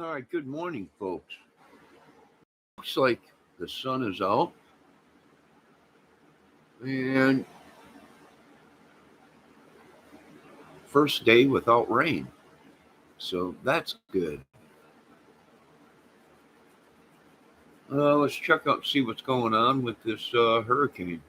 All right, good morning, folks. Looks like the sun is out and first day without rain. So that's good. Let's check out, see what's going on with this hurricane.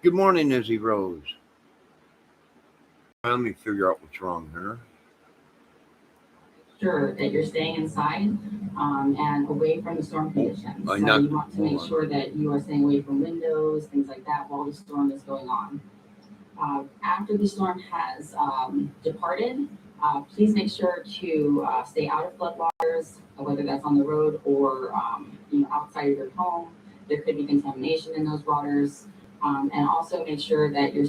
Good morning, Izzy Rose. Let me figure out what's wrong here. Sure that you're staying inside and away from the storm conditions. So you want to make sure that you are staying away from windows, things like that, while the storm is going on. After the storm has departed, please make sure to stay out of floodwaters, whether that's on the road or outside of your home. There could be contamination in those waters, and also make sure that you're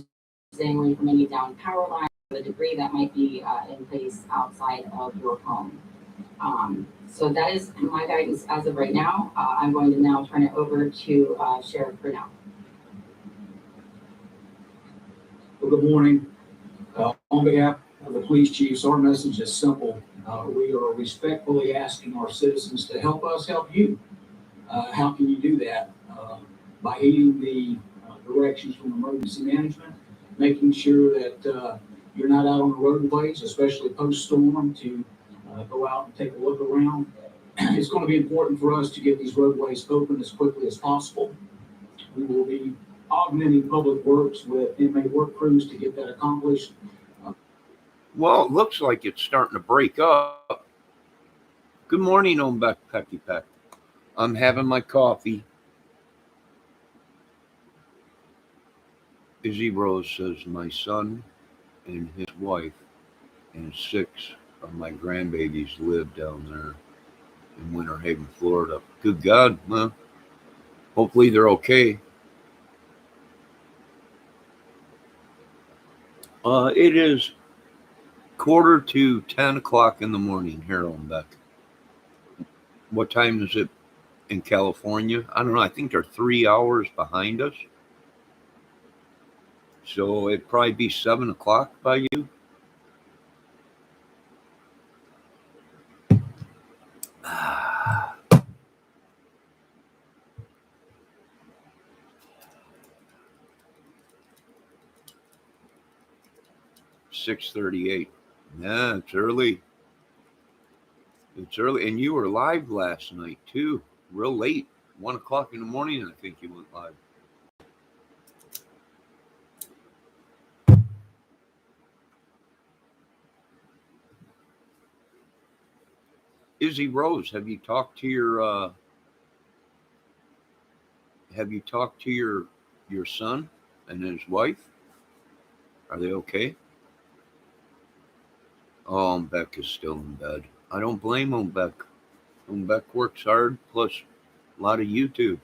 staying away from any down power lines, the debris that might be in place outside of your home. So that is my guidance as of right now. I'm going to now turn it over to Sheriff Brunel. Well, good morning. On behalf of the police chiefs, our message is simple. We are respectfully asking our citizens to help us help you. How can you do that? By heeding the directions from emergency management, making sure that you're not out on the roadways, especially post-storm, to go out and take a look around. It's going to be important for us to get these roadways open as quickly as possible. We will be augmenting public works with inmate work crews to get that accomplished. Well, it looks like it's starting to break up. Good morning, Ombek Pecky Peck. I'm having my coffee. Izzy Rose says my son and his wife and 6 of my grandbabies live down there in Winter Haven, Florida. Good God, huh? Hopefully they're okay. It is 9:45 in the morning here on Beck. What time is it in California? I don't know. I think they're 3 hours behind us. So it'd probably be 7:00 by you. Ah. 6:38. Yeah, it's early. It's early. And you were live last night too. Real late. 1:00 in the morning, I think you went live. Izzy Rose, have you talked to your son and his wife? Are they okay? Oh, Beck is still in bed. I don't blame Beck. Beck works hard, plus a lot of YouTube.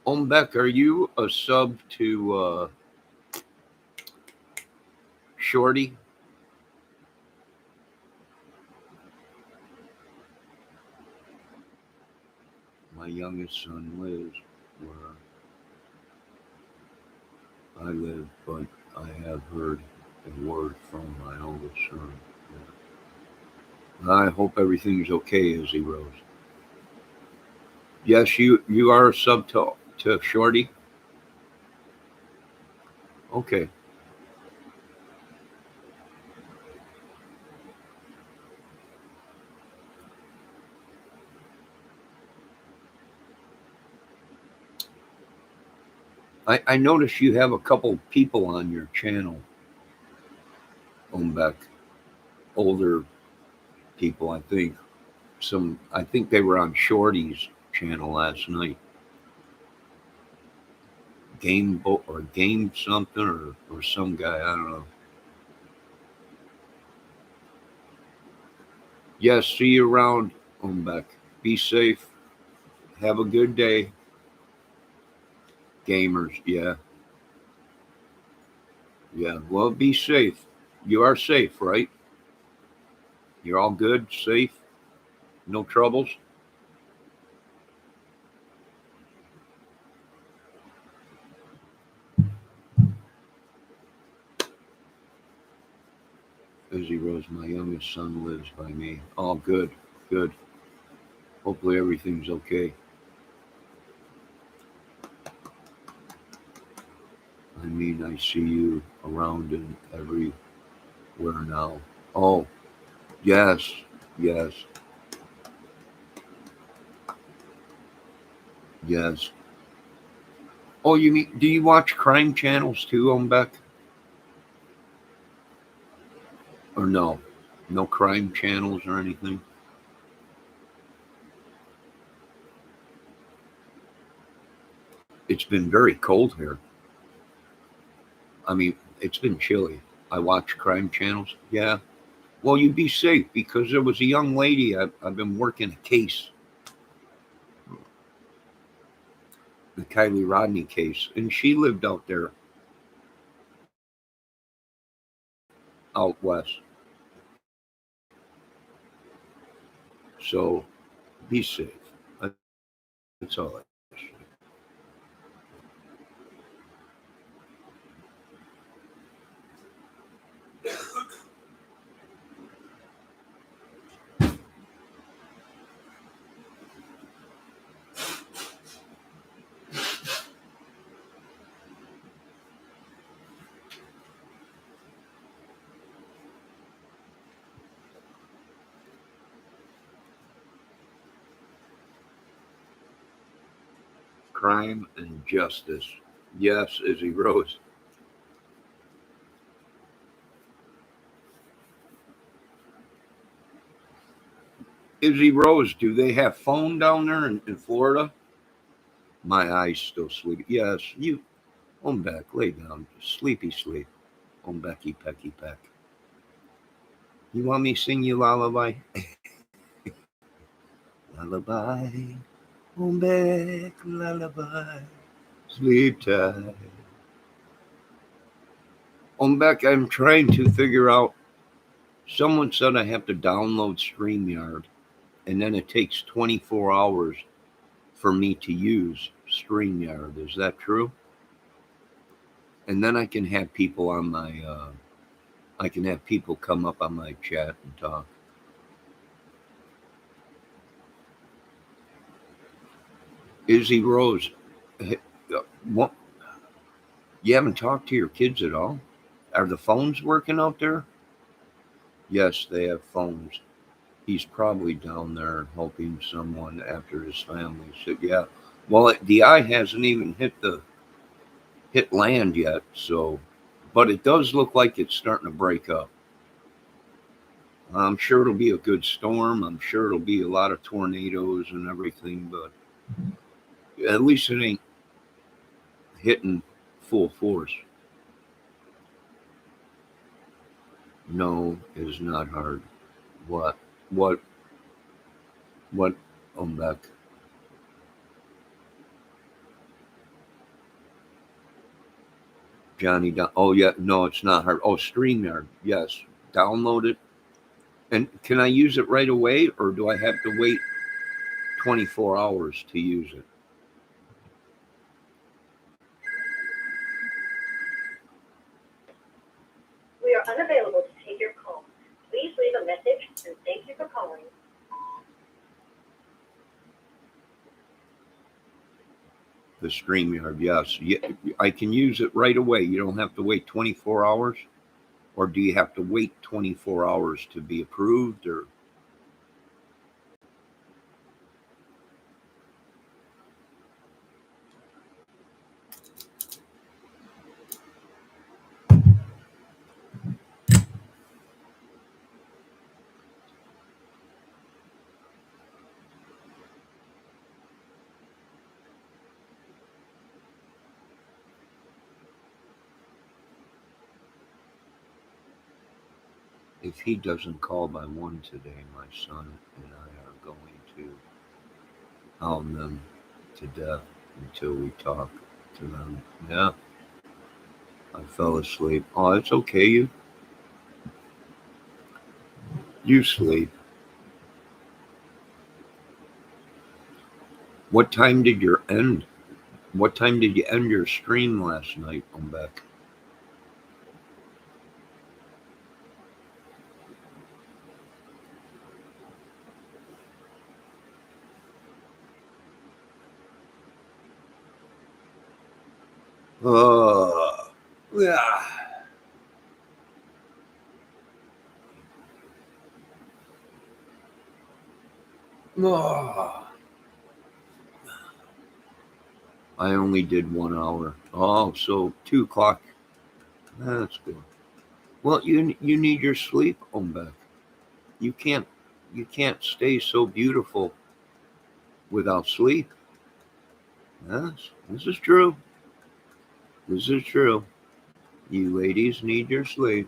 Beck, are you a sub to Shorty? My youngest son lives where I live, but I have heard a word from my oldest son. I hope everything's okay, Izzy Rose. Yes, you are a sub to Shorty? Okay. I notice you have a couple people on your channel, Beck. Older people, I think. I think they were on Shorty's channel last night. Game something or some guy, I don't know. Yes, see you around, Beck. Be safe. Have a good day. Gamers, yeah. Yeah, well, be safe. You are safe, right? You're all good, safe, no troubles? Izzy Rose, my youngest son lives by me. Oh, good, good. Hopefully everything's okay. I mean, I see you around and everywhere now. Oh, yes, yes, yes. Oh, you mean, do you watch crime channels too, Beck? Or no? No crime channels or anything? It's been very cold here. I mean, it's been chilly. I watch crime channels. Yeah. Well, you be safe because there was a young lady. I've been working a case, the Kylie Rodney case, and she lived out there, out west. So be safe. That's all I say. Crime and justice. Yes, Izzy Rose. Izzy Rose, do they have phone down there in Florida? My eyes still sleepy. Yes, you. I'm back. Lay down. Sleepy sleep. I'm Becky Pecky Peck. You want me to sing you lullaby? Lullaby. I'm back. Lullaby. Sleep tight. I'm back. I'm trying to figure out. Someone said I have to download StreamYard, and then it takes 24 hours for me to use StreamYard. Is that true? And then I can have people on my, I can have people come up on my chat and talk. Izzy Rose, what? You haven't talked to your kids at all? Are the phones working out there? Yes, they have phones. He's probably down there helping someone after his family. So yeah, well, the eye hasn't even hit land yet. So, but it does look like it's starting to break up. I'm sure it'll be a good storm. I'm sure it'll be a lot of tornadoes and everything, but at least it ain't hitting full force. No, is not hard. What? What? What? Beck. Johnny. Oh yeah. No, it's not hard. Oh, StreamYard. Yes. Download it. And can I use it right away, or do I have to wait 24 hours to use it? We are unavailable to take your call. Please leave a message and thank you for calling. The StreamYard, yes. I can use it right away. You don't have to wait 24 hours? Or do you have to wait 24 hours to be approved? Or if he doesn't call by 1 today, my son and I are going to hound them to death until we talk to them. Yeah, I fell asleep. Oh, it's okay. You sleep. What time did you end? What time did you end your stream last night, Beck? Yeah. I only did 1 hour. Oh, so 2 o'clock. That's good. Well, you need your sleep, Beck. You can't stay so beautiful without sleep. Yes, this is true. This is true. You ladies need your sleep.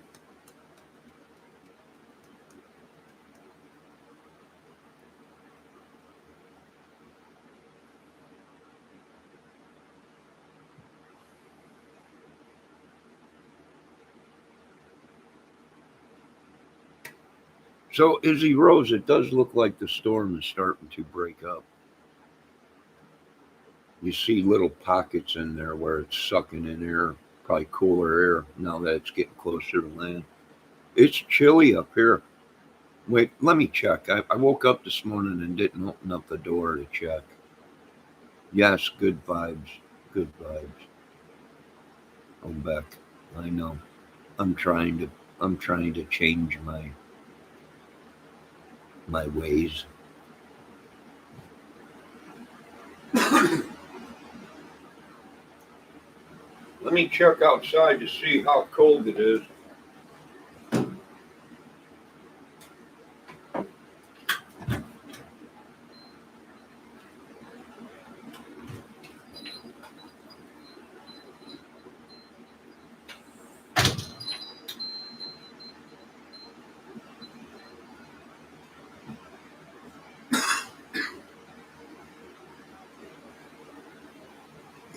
So, Izzy Rose, it does look like the storm is starting to break up. You see little pockets in there where it's sucking in air, probably cooler air now that it's getting closer to land. It's chilly up here. Wait, let me check. I woke up this morning and didn't open up the door to check. Yes, good vibes. Good vibes. Beck, I know. I'm trying to change my ways. Let me check outside to see how cold it is.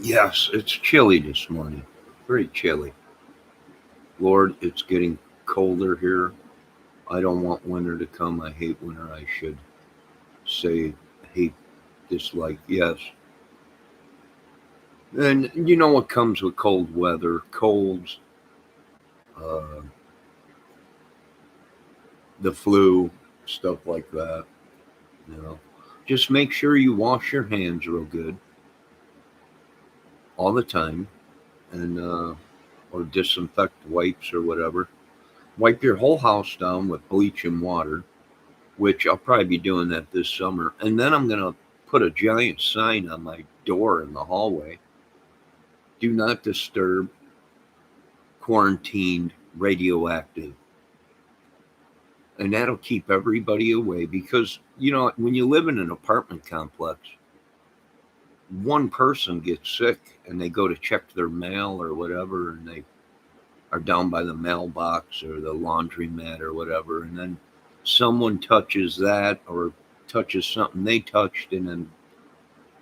Yes, it's chilly this morning. Very chilly. Lord, it's getting colder here. I don't want winter to come. I hate winter. I should say hate, dislike. Yes. And you know what comes with cold weather? Colds, uh, the flu, stuff like that. You know, just make sure you wash your hands real good all the time, and or disinfect wipes or whatever. Wipe your whole house down with bleach and water, which I'll probably be doing that this summer. And then I'm gonna put a giant sign on my door in the hallway: "Do not disturb. Quarantined. Radioactive." And that'll keep everybody away because, when you live in an apartment complex, one person gets sick and they go to check their mail or whatever, and they are down by the mailbox or the laundromat or whatever, and then someone touches that or touches something they touched, and then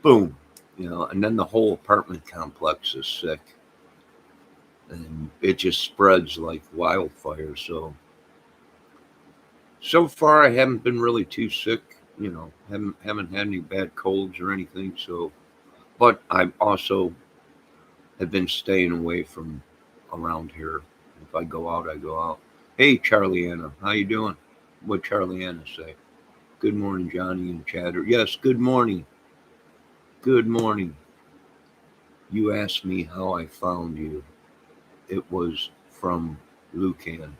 boom, and then the whole apartment complex is sick, and it just spreads like wildfire. So far, I haven't been really too sick. Haven't had any bad colds or anything. So, but I also have been staying away from around here. If I go out, I go out. Hey, Charlie Anna, how you doing? What Charlie Anna say? Good morning, Johnny and Chatter. Yes, good morning. Good morning. You asked me how I found you. It was from Lucan.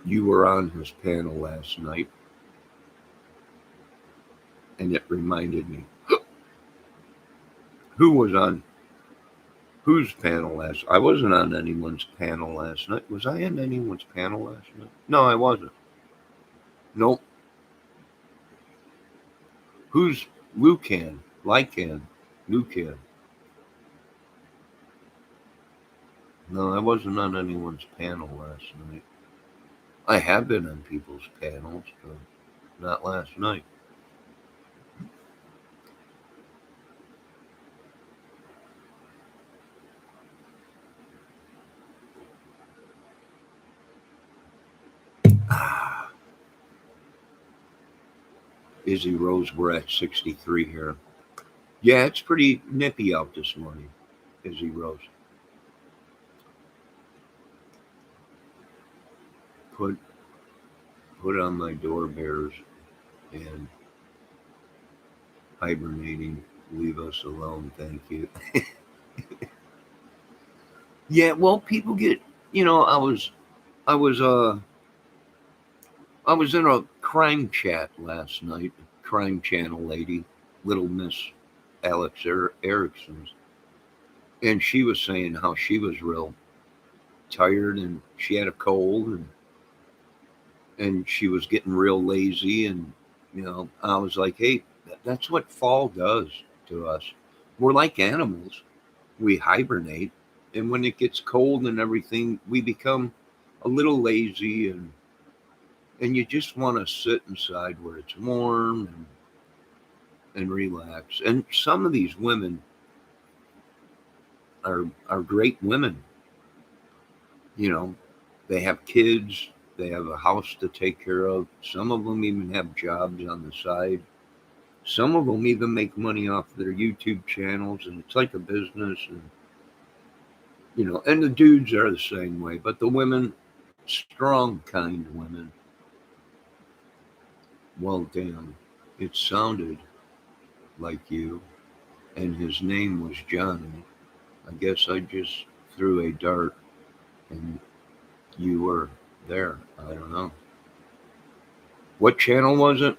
You were on his panel last night, and it reminded me. Who was on whose panel last? I wasn't on anyone's panel last night. Was I on anyone's panel last night? No, I wasn't. Nope. Who's Lucan? Lycan. Lucan. No, I wasn't on anyone's panel last night. I have been on people's panels, but not last night. Ah, Izzy Rose, we're at 63 here. Yeah, it's pretty nippy out this morning, Izzy Rose. Put on my door bears and hibernating. Leave us alone, thank you. Yeah, well, people get, I was in a crime chat last night, crime channel lady, Little Miss Alex Erickson's, and she was saying how she was real tired and she had a cold and she was getting real lazy, and I was like, hey, that's what fall does to us. We're like animals. We hibernate, and when it gets cold and everything, we become a little lazy, and you just want to sit inside where it's warm and relax. And some of these women are great women. They have kids, they have a house to take care of. Some of them even have jobs on the side. Some of them even make money off their YouTube channels, and it's like a business. And the dudes are the same way, but the women, strong, kind women. Well, damn, it sounded like you, and his name was Johnny. I guess I just threw a dart, and you were there. I don't know. What channel was it?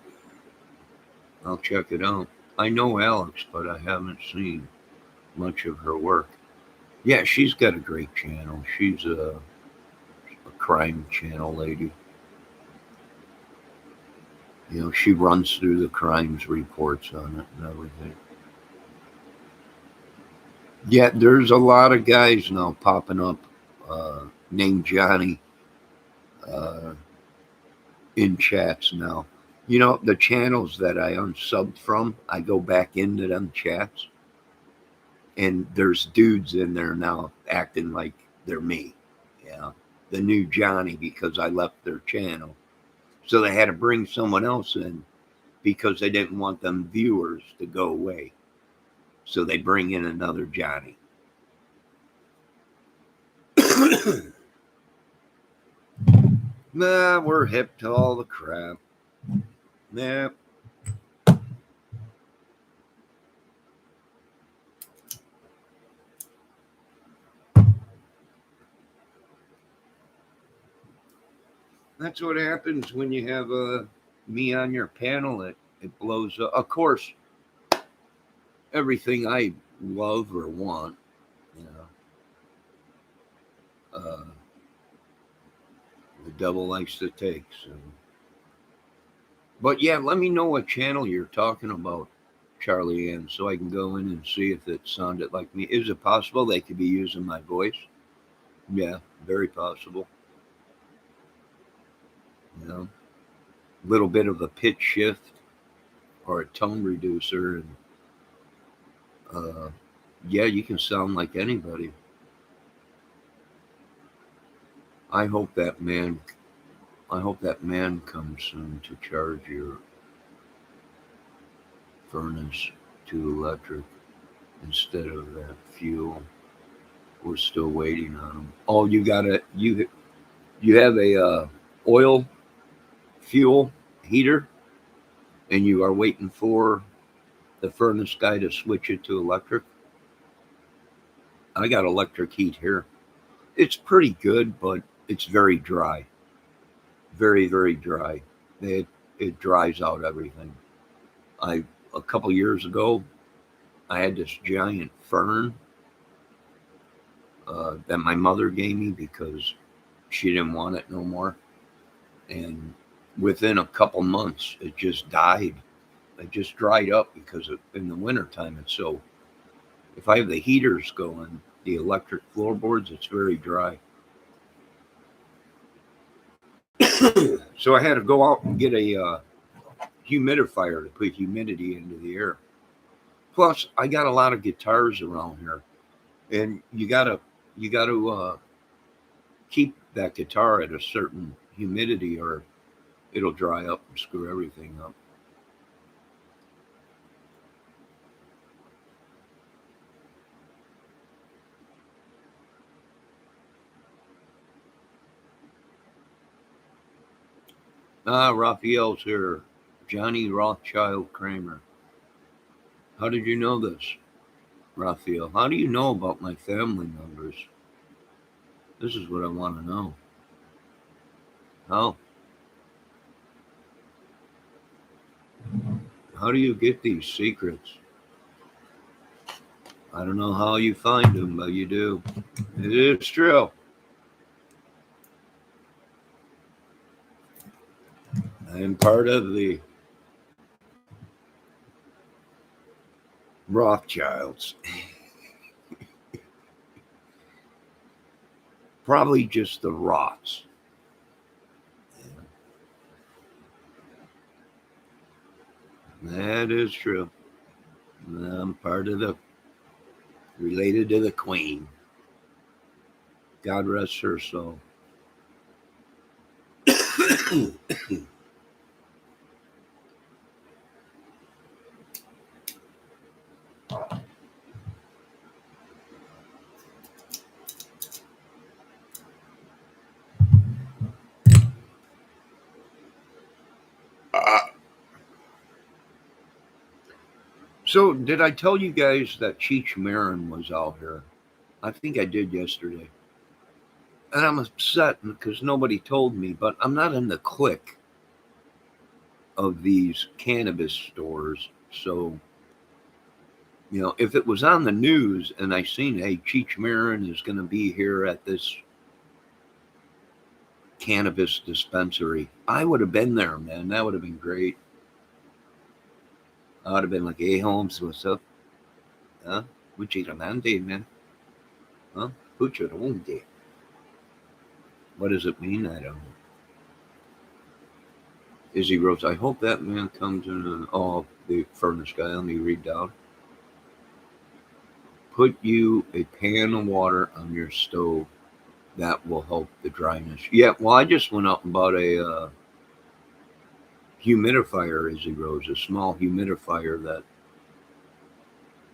I'll check it out. I know Alex, but I haven't seen much of her work. Yeah, she's got a great channel. She's a crime channel lady. She runs through the crimes reports on it and everything. Yeah, there's a lot of guys now popping up named Johnny in chats now. The channels that I unsubbed from, I go back into them chats, and there's dudes in there now acting like they're me. Yeah, the new Johnny, because I left their channel. So they had to bring someone else in because they didn't want them viewers to go away. So they bring in another Johnny. Nah, we're hip to all the crap. Nah. That's what happens when you have me on your panel. It blows up. Of course, everything I love or want, the devil likes to take. So. But yeah, let me know what channel you're talking about, Charlie Ann, so I can go in and see if it sounded like me. Is it possible they could be using my voice? Yeah, very possible. Little bit of a pitch shift or a tone reducer, and yeah, you can sound like anybody. I hope that man comes soon to charge your furnace to electric instead of that fuel. We're still waiting on them. Oh, you have a oil fuel heater, and you are waiting for the furnace guy to switch it to electric. I got electric heat here. It's pretty good, but it's very dry. Very, very dry. It dries out everything. A couple years ago, I had this giant fern that my mother gave me because she didn't want it no more. And within a couple months, it just died. It just dried up because in the wintertime, it's so. If I have the heaters going, the electric floorboards, it's very dry. So I had to go out and get a humidifier to put humidity into the air. Plus, I got a lot of guitars around here, and you gotta keep that guitar at a certain humidity, or it'll dry up and screw everything up. Raphael's here. Johnny Rothschild Kramer. How did you know this, Raphael? How do you know about my family members? This is what I want to know. How? How do you get these secrets? I don't know how you find them, but you do. It is true. I am part of the Rothschilds. Probably just the Roths. That is true. I'm part of related to the Queen. God rest her soul. So, did I tell you guys that Cheech Marin was out here? I think I did yesterday. And I'm upset because nobody told me, but I'm not in the clique of these cannabis stores. So, if it was on the news and I seen, hey, Cheech Marin is going to be here at this cannabis dispensary, I would have been there, man. That would have been great. I would have been like, hey, Holmes, what's up? Huh? Uchidamante, man. Huh? Uchidamante. What does it mean? I don't know. Izzy Rose, I hope that man comes in. The furnace guy. Let me read down. Put you a pan of water on your stove. That will help the dryness. Yeah, well, I just went out and bought a humidifier, Izzy Rose, a small humidifier that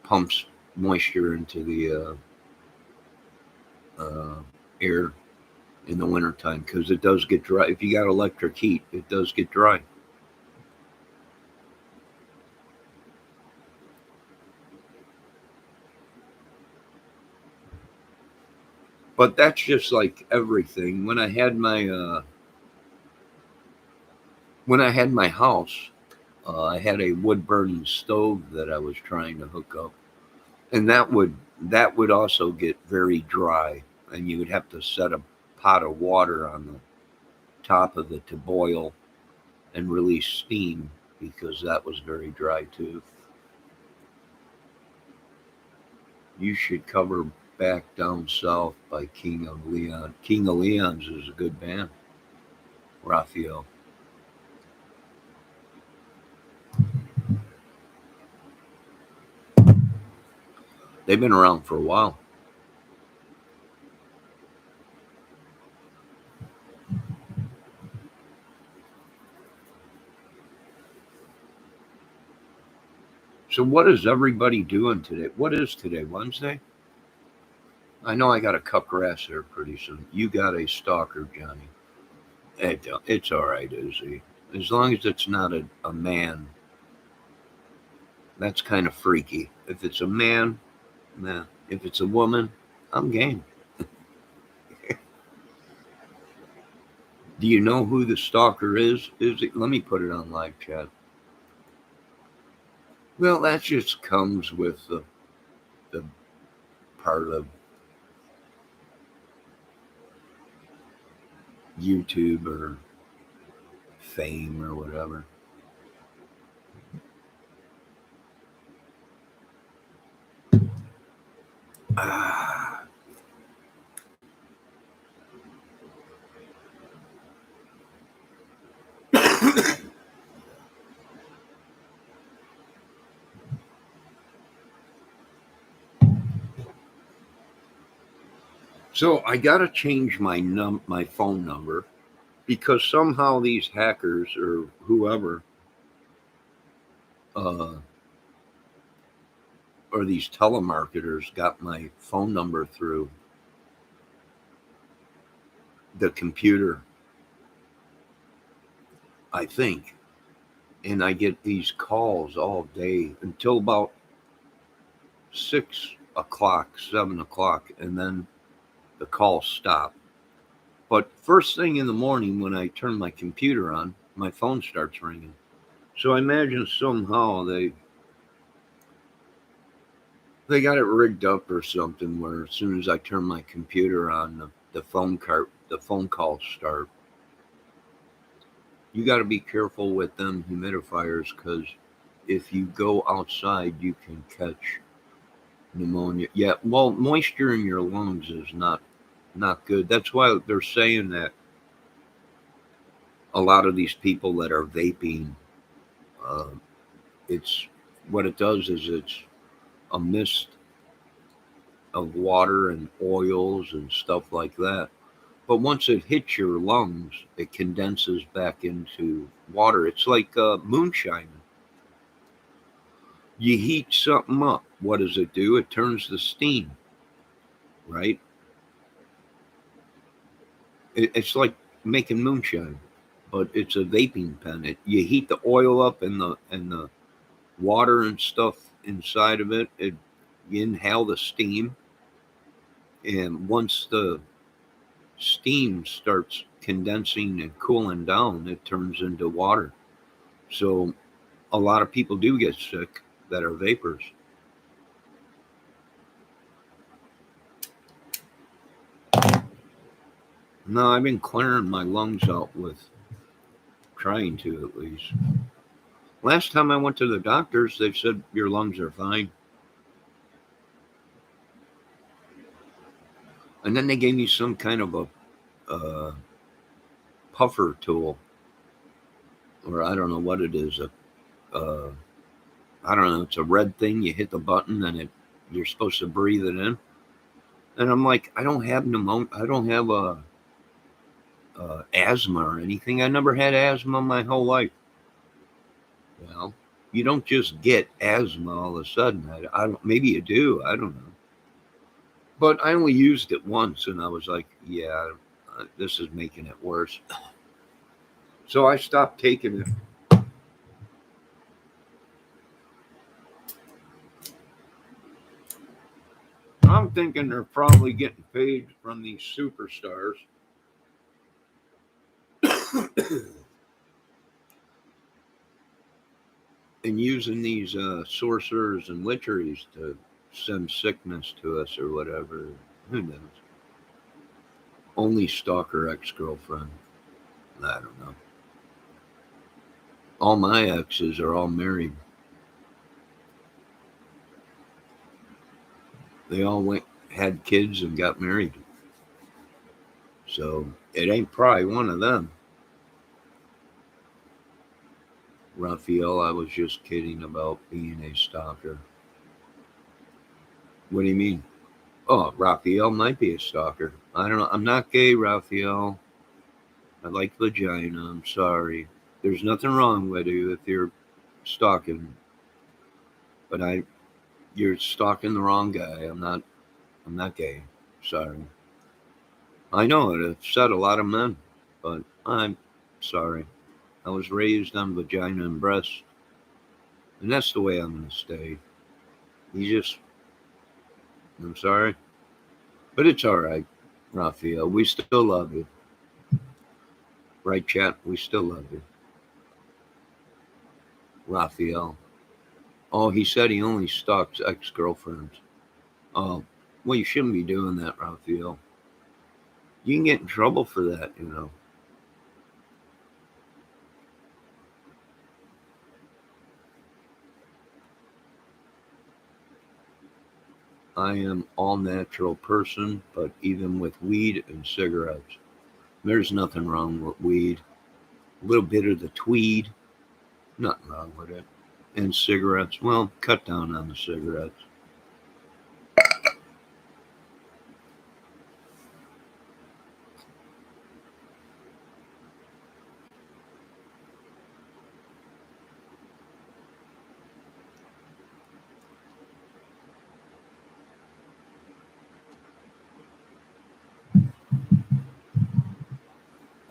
pumps moisture into the air in the wintertime, because it does get dry. If you got electric heat, it does get dry. But that's just like everything. When I had my house, I had a wood burning stove that I was trying to hook up, and that would also get very dry, and you would have to set a pot of water on the top of it to boil and release steam, because that was very dry too. You should cover Back Down South by King of Leon. King of Leon's is a good band, Raphael. They've been around for a while. So what is everybody doing today? What is today, Wednesday? I know I got to cut grass there pretty soon. You got a stalker, Johnny. It's all right, Izzy. As long as it's not a man. That's kind of freaky. If it's a man, nah. If it's a woman, I'm game. Do you know who the stalker is? Let me put it on live chat. Well, that just comes with the part of YouTube or fame or whatever. So I got to change my phone number because somehow these hackers or whoever uh, or these telemarketers got my phone number through the computer, I think. And I get these calls all day until about 6 o'clock, 7 o'clock, and then the calls stop. But first thing in the morning when I turn my computer on, my phone starts ringing. So I imagine somehow they got it rigged up or something where as soon as I turn my computer on, the phone calls start. You got to be careful with them humidifiers because if you go outside, you can catch pneumonia. Yeah, well, moisture in your lungs is not good. That's why they're saying that a lot of these people that are vaping, uh, it's what it does is it's a mist of water and oils and stuff like that. But once it hits your lungs, it condenses back into water. It's like moonshine. You heat something up. What does it do? It turns to steam, right? It's like making moonshine, but it's a vaping pen. You heat the oil up and the water and stuff inside of it. You inhale the steam, and once the steam starts condensing and cooling down, it turns into water. So a lot of people do get sick that are vapors. No, I've been clearing my lungs out with trying to at least. Last time I went to the doctors, they said your lungs are fine. And then they gave me some kind of a puffer tool, or I don't know what it is. I don't know. It's a red thing. You hit the button, and you're supposed to breathe it in. And I'm like, I don't have pneumonia. I don't have asthma or anything. I never had asthma my whole life. Well, you don't just get asthma all of a sudden. I don't. Maybe you do. I don't know. But I only used it once, and I was like, yeah, this is making it worse. So I stopped taking it. I'm thinking they're probably getting paid from these superstars. And using these sorcerers and witcheries to send sickness to us or whatever. Who knows? Only stalker ex-girlfriend. I don't know. All my exes are all married. They all had kids and got married. So it ain't probably one of them. Raphael, I was just kidding about being a stalker. What do you mean? Oh, Raphael might be a stalker. I don't know. I'm not gay, Raphael. I like vagina. I'm sorry. There's nothing wrong with you if you're stalking. But you're stalking the wrong guy. I'm not gay. Sorry. I know it upset a lot of men, but I'm sorry. I was raised on vagina and breast, and that's the way I'm going to stay. I'm sorry. But it's all right, Raphael. We still love you. Right, chat? We still love you. Raphael. Oh, he said he only stalks ex-girlfriends. Oh, well, you shouldn't be doing that, Raphael. You can get in trouble for that, you know. I am all natural person, but even with weed and cigarettes, there's nothing wrong with weed. A little bit of the tweed, nothing wrong with it. And cigarettes, well, cut down on the cigarettes.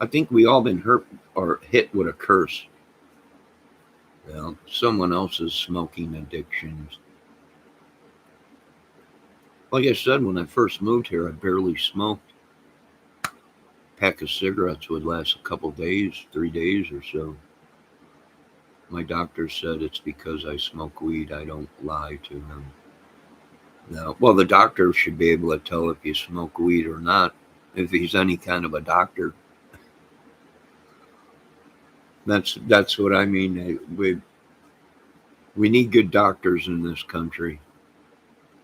I think we all been hurt or hit with a curse. Well, someone else's smoking addictions. Like I said, when I first moved here, I barely smoked. A pack of cigarettes would last a couple days, 3 days or so. My doctor said it's because I smoke weed. I don't lie to him. No. Well, the doctor should be able to tell if you smoke weed or not, if he's any kind of a doctor. That's what I mean. We need good doctors in this country.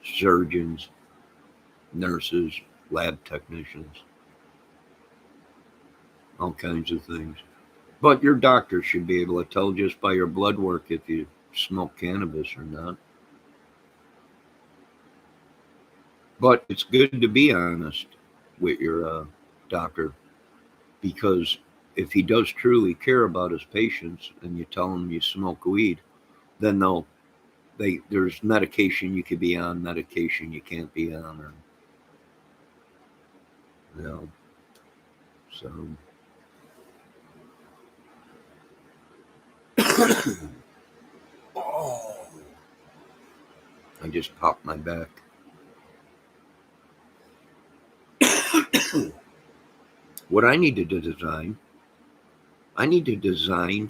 Surgeons, nurses, lab technicians, all kinds of things. But your doctor should be able to tell just by your blood work if you smoke cannabis or not. But it's good to be honest with your doctor, because if he does truly care about his patients and you tell him you smoke weed, then there's medication you could be on, medication you can't be on, or so. Oh, I just popped my back. What I need to design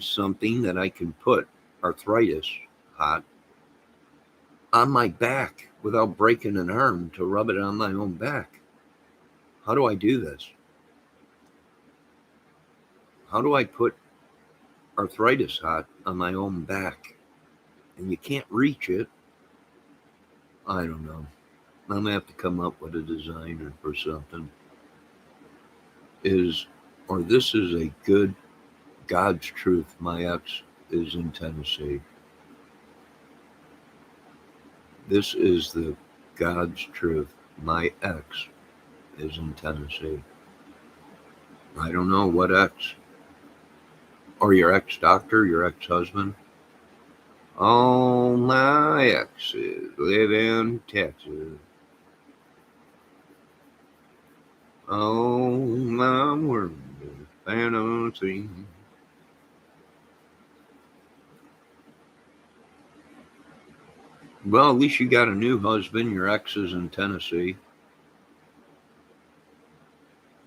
something that I can put arthritis hot on my back without breaking an arm, to rub it on my own back. How do I do this? How do I put arthritis hot on my own back? And you can't reach it. I don't know. I'm gonna have to come up with a design or something. This is a good God's truth. My ex is in Tennessee. This is the God's truth. My ex is in Tennessee. I don't know what ex. Or your ex-doctor, your ex-husband. Oh, my exes live in Texas. Oh, my world is fantasy. Well, at least you got a new husband. Your ex is in Tennessee.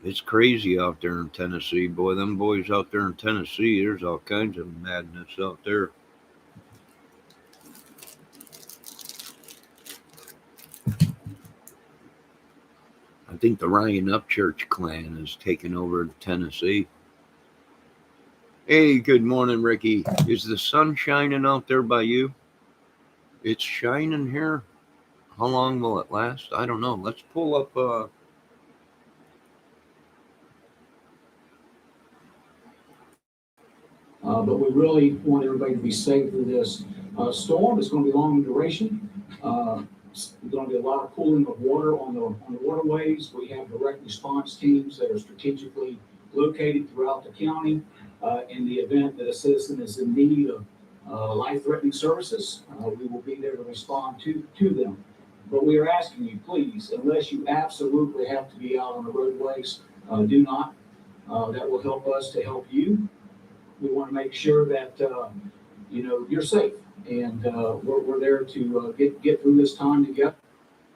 It's crazy out there in Tennessee. Boy, them boys out there in Tennessee, there's all kinds of madness out there. I think the Ryan Upchurch clan is taking over Tennessee. Hey, good morning, Ricky. Is the sun shining out there by you? It's shining here. How long will it last? I don't know. Let's pull up. But we really want everybody to be safe through this storm. It's going to be long in duration. There's going to be a lot of pooling of water on the waterways. We have direct response teams that are strategically located throughout the county. In the event that a citizen is in need of life-threatening services, we will be there to respond to them. But we are asking you, please, unless you absolutely have to be out on the roadways, do not. That will help us to help you. We want to make sure that you're safe, and we're there to get through this time together.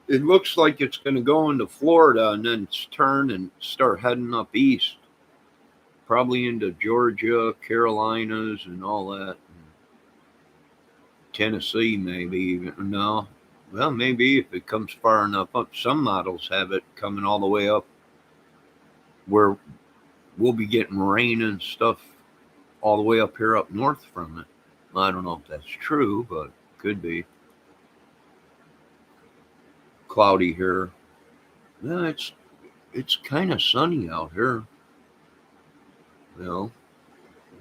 It looks like it's going to go into Florida and then turn and start heading up east, probably into Georgia, Carolinas, and all that. Tennessee, maybe. No, well, maybe if it comes far enough up. Some models have it coming all the way up where we'll be getting rain and stuff all the way up here up north from it. I don't know if that's true, but could be. Cloudy here. No, it's kind of sunny out here.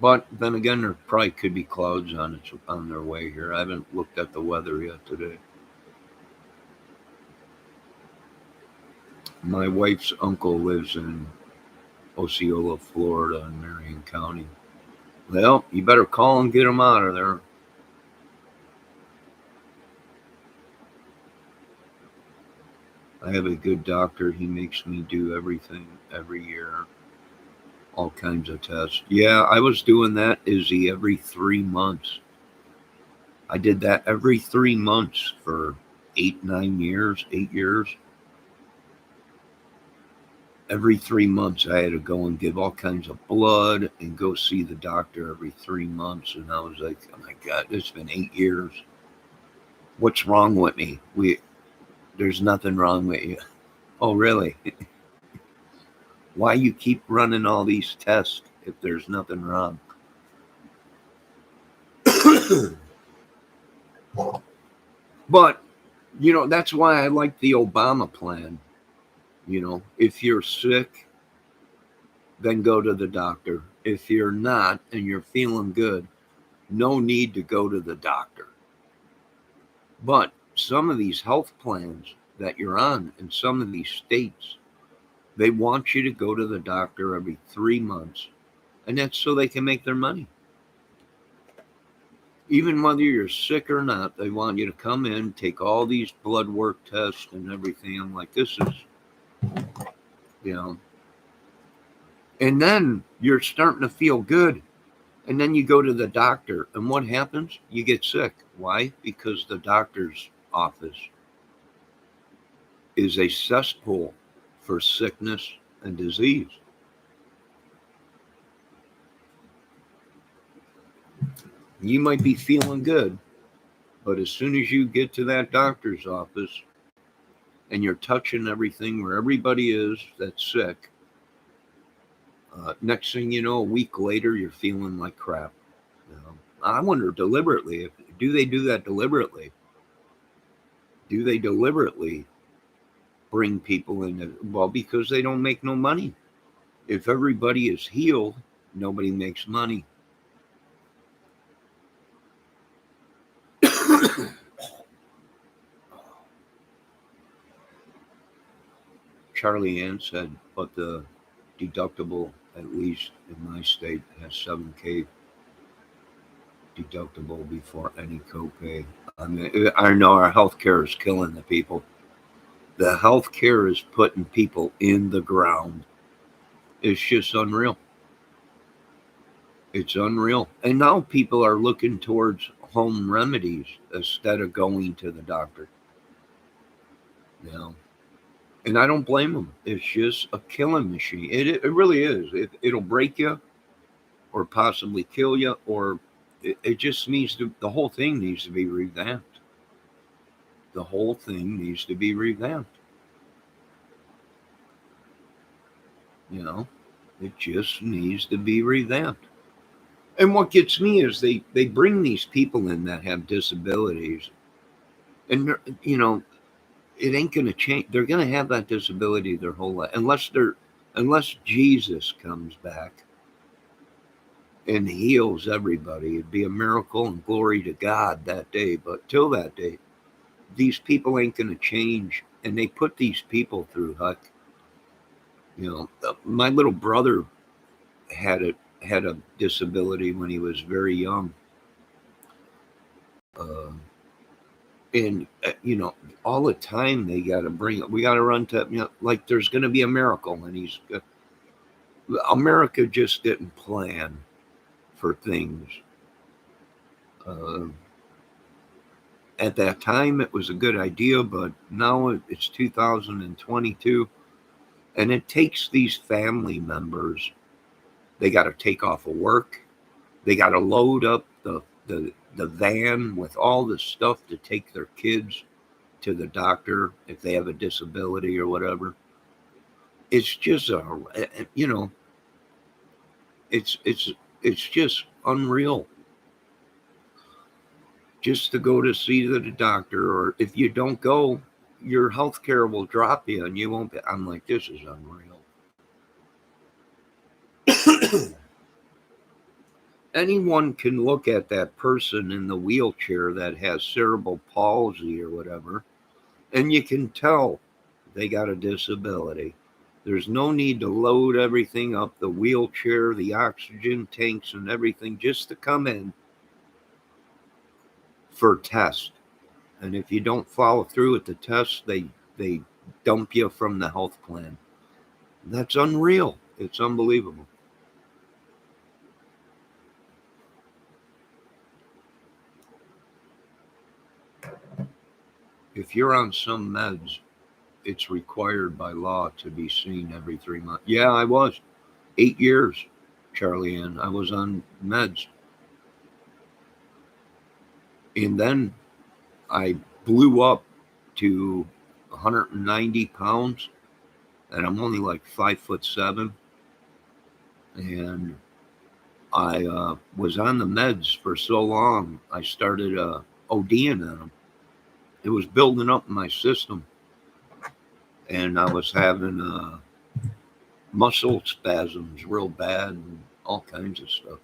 But then again, there probably could be clouds on their way here. I haven't looked at the weather yet today. My wife's uncle lives in Osceola, Florida, in Marion County. Well, you better call and get him out of there. I have a good doctor. He makes me do everything every year. All kinds of tests. Yeah, I was doing that, Izzy, every 3 months. I did that every 3 months for 8 years. Every 3 months, I had to go and give all kinds of blood and go see the doctor every 3 months. And I was like, oh my God, it's been 8 years. What's wrong with me? There's nothing wrong with you. Oh, really? Why you keep running all these tests if there's nothing wrong? But, that's why I like the Obama plan. If you're sick, then go to the doctor. If you're not and you're feeling good, no need to go to the doctor. But some of these health plans that you're on in some of these states, they want you to go to the doctor every 3 months. And that's so they can make their money. Even whether you're sick or not, they want you to come in, take all these blood work tests and everything. I'm like, this is, and then you're starting to feel good. And then you go to the doctor. And what happens? You get sick. Why? Because the doctor's office is a cesspool for sickness and disease. You might be feeling good, but as soon as you get to that doctor's office and you're touching everything where everybody is that's sick, next thing you know, a week later, you're feeling like crap. I wonder deliberately, do they do that deliberately? Do they deliberately bring people in? Well, because they don't make no money. If everybody is healed, nobody makes money. Charlie Ann said, but the deductible, at least in my state, has $7,000 deductible before any copay. I mean, I know our healthcare is killing the people. The healthcare is putting people in the ground. It's just unreal. It's unreal. And now people are looking towards home remedies instead of going to the doctor. And I don't blame them. It's just a killing machine. It really is. It'll break you or possibly kill you, or it just needs to, the whole thing needs to be revamped. The whole thing needs to be revamped. It just needs to be revamped. And what gets me is they bring these people in that have disabilities, and it ain't going to change. They're going to have that disability their whole life, unless Jesus comes back and heals everybody. It'd be a miracle and glory to God that day. But till that day, these people ain't going to change. And they put these people through, Huck. My little brother had a disability when he was very young. And all the time they got to bring it. We got to run to, like there's going to be a miracle. And America just didn't plan for things. At that time, it was a good idea, but now it's 2022. And it takes these family members, they got to take off of work. They got to load up the van with all the stuff to take their kids to the doctor if they have a disability or whatever. It's just it's just unreal. Just to go to see the doctor, or if you don't go, your health care will drop you and you won't be. I'm like, this is unreal. anyone can look at that person in the wheelchair that has cerebral palsy or whatever, and you can tell they got a disability. There's no need to load everything up, the wheelchair, the oxygen tanks, and everything, just to come in for test. And if you don't follow through with the test, they dump you from the health plan. That's unreal. It's unbelievable. If you're on some meds, it's required by law to be seen every 3 months. Yeah, I was 8 years, Charlie Ann. I was on meds. And then I blew up to 190 pounds, and I'm only like 5'7". And I was on the meds for so long, I started ODing on them. It was building up in my system, and I was having muscle spasms real bad and all kinds of stuff.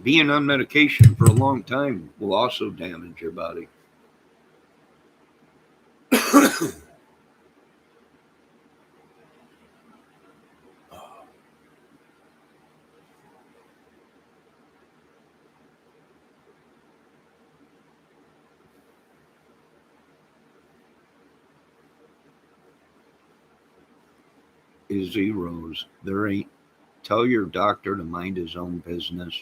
Being on medication for a long time will also damage your body. Izzy Rose, there ain't. Tell your doctor to mind his own business.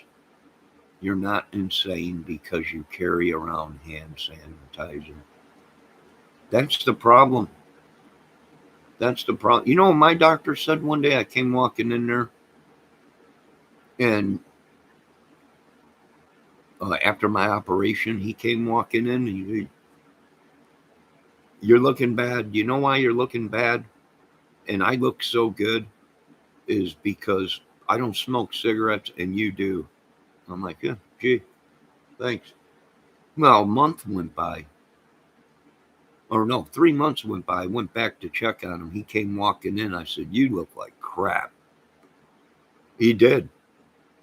You're not insane because you carry around hand sanitizer. That's the problem. That's the problem. You know what my doctor said one day? I came walking in there, and after my operation, he came walking in, and you're looking bad. You know why you're looking bad? And I look so good is because I don't smoke cigarettes and you do. I'm like, yeah, gee, thanks. Well, a month went by. Or no, 3 months went by. I went back to check on him. He came walking in. I said, you look like crap. He did.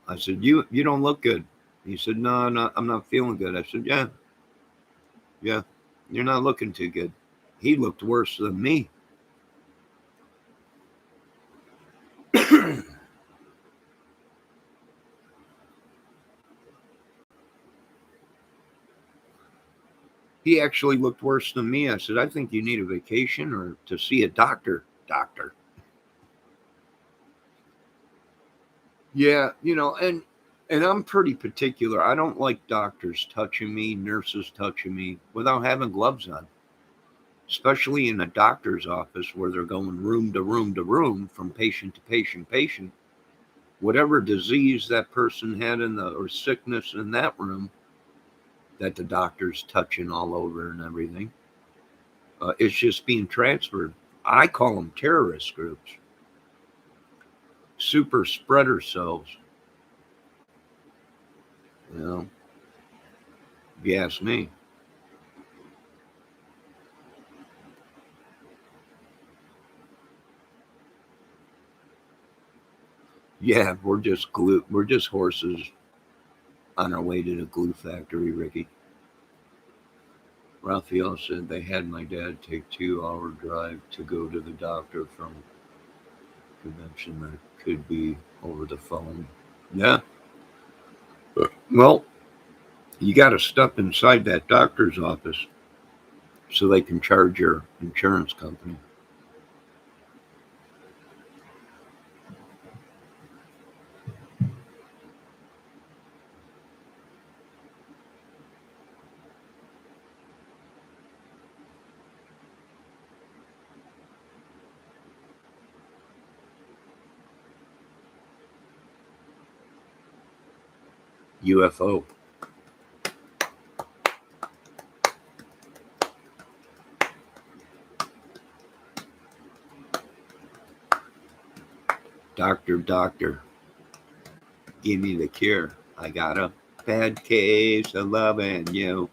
I said, you don't look good. He said, no, I'm not feeling good. I said, yeah, you're not looking too good. He looked worse than me. He actually looked worse than me. I said, I think you need a vacation or to see a doctor. Yeah, and I'm pretty particular. I don't like doctors touching me, nurses touching me without having gloves on, especially in a doctor's office where they're going room to room to room from patient to patient. Whatever disease that person had or sickness in that room that the doctor's touching all over and everything, it's just being transferred. I call them terrorist groups, super spreader cells. If you ask me. Yeah, we're just glue. We're just horses on our way to the glue factory, Ricky. Raphael said they had my dad take 2-hour drive to go to the doctor from convention that could be over the phone. Yeah. Well, you got to step inside that doctor's office so they can charge your insurance company. UFO. Doctor, give me the cure. I got a bad case of loving you.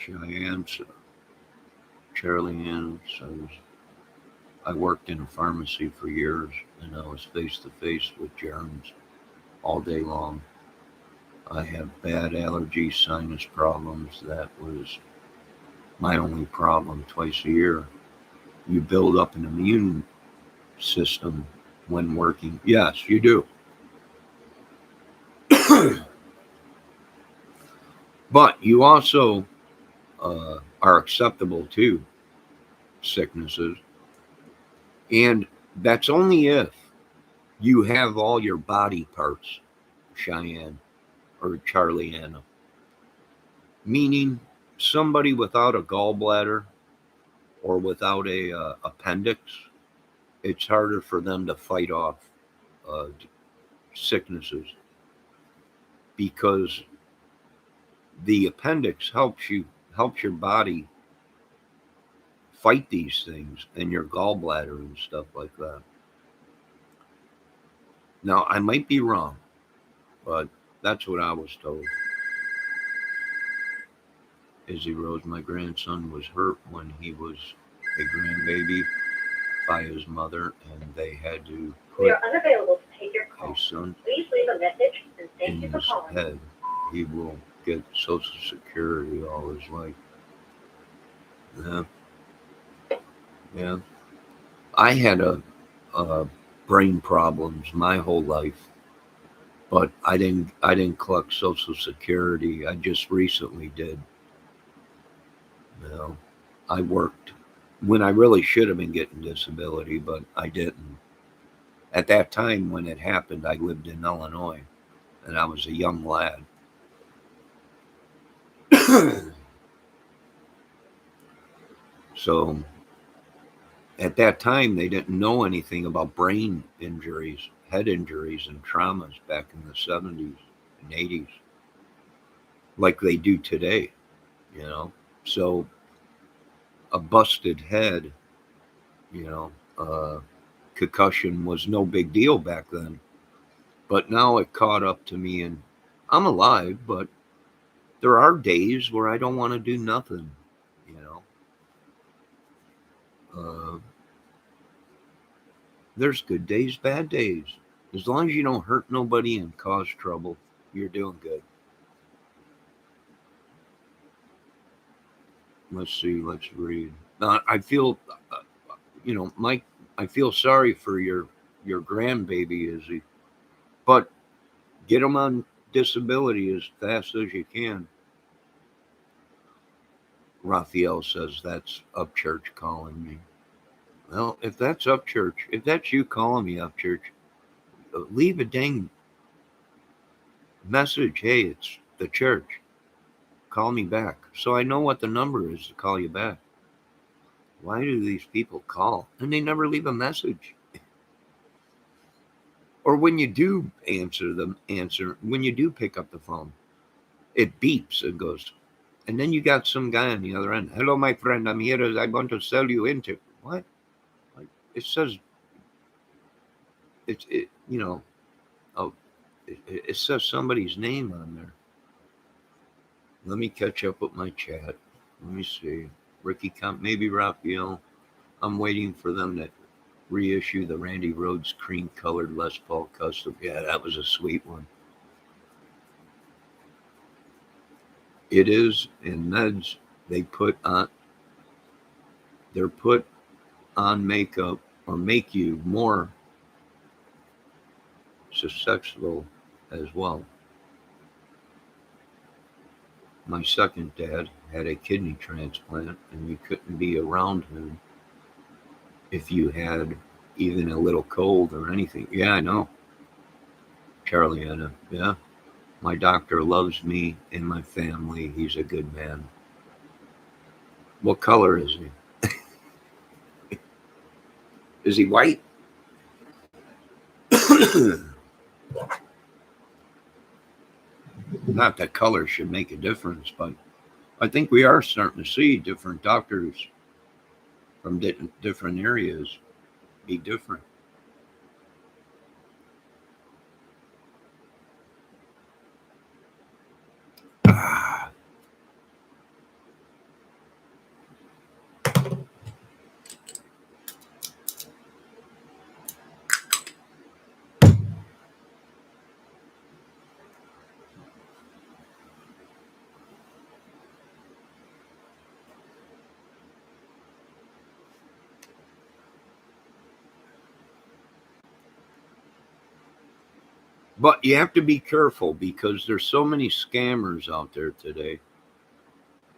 Cheyenne, Charlie Ann says, I worked in a pharmacy for years and I was face to face with germs all day long. I have bad allergy sinus problems. That was my only problem twice a year. You build up an immune system when working. Yes, you do. But you also are acceptable to sicknesses. And that's only if you have all your body parts, Cheyenne or Charlie Anna. Meaning somebody without a gallbladder or without a appendix, it's harder for them to fight off uh, sicknesses because the appendix helps your body fight these things and your gallbladder and stuff like that. Now I might be wrong, but that's what I was told. Izzy Rose, my grandson was hurt when he was a grandbaby by his mother, and they had to We put are unavailable to take your a call. son Please leave a message and thank in you for his calling. head. He will get Social Security all his life. Yeah, yeah. I had a brain problems my whole life, but I didn't collect Social Security. I just recently did. You know, I worked when I really should have been getting disability, but I didn't. At that time when it happened, I lived in Illinois, and I was a young lad. So at that time, they didn't know anything about brain injuries, head injuries, and traumas back in the 70s and 80s, like they do today, you know. So a busted head, you know, concussion was no big deal back then. But now it caught up to me, and I'm alive, but there are days where I don't want to do nothing, you know. Uh, there's good days, bad days. As long as you don't hurt nobody and cause trouble, you're doing good. Let's see. Let's read. I feel, Mike. I feel sorry for your grandbaby, Izzy, but get him on disability as fast as you can. Raphael says that's Upchurch calling me. Well, if that's Upchurch, if that's you calling me Upchurch, leave a dang message. Hey, it's the church. Call me back so I know what the number is to call you back. Why do these people call and they never leave a message? Or when you do answer, when you do pick up the phone, it beeps and goes. And then you got some guy on the other end. Hello, my friend. I'm here. I want to sell you into what? Like, it says it's it. Oh, it says somebody's name on there. Let me catch up with my chat. Let me see. Ricky Comp, maybe Raphael. I'm waiting for them to reissue the Randy Rhodes cream colored Les Paul custom. Yeah, that was a sweet one. It is in meds. They put on they're put on makeup or make you more susceptible as well. My second dad had a kidney transplant, and you couldn't be around him if you had even a little cold or anything. Yeah, I know. Charlie Anna. Yeah. My doctor loves me and my family. He's a good man. What color is he? Is he white? Not that color should make a difference, but I think we are starting to see different doctors from different areas be different. Ah, But you have to be careful because there's so many scammers out there today.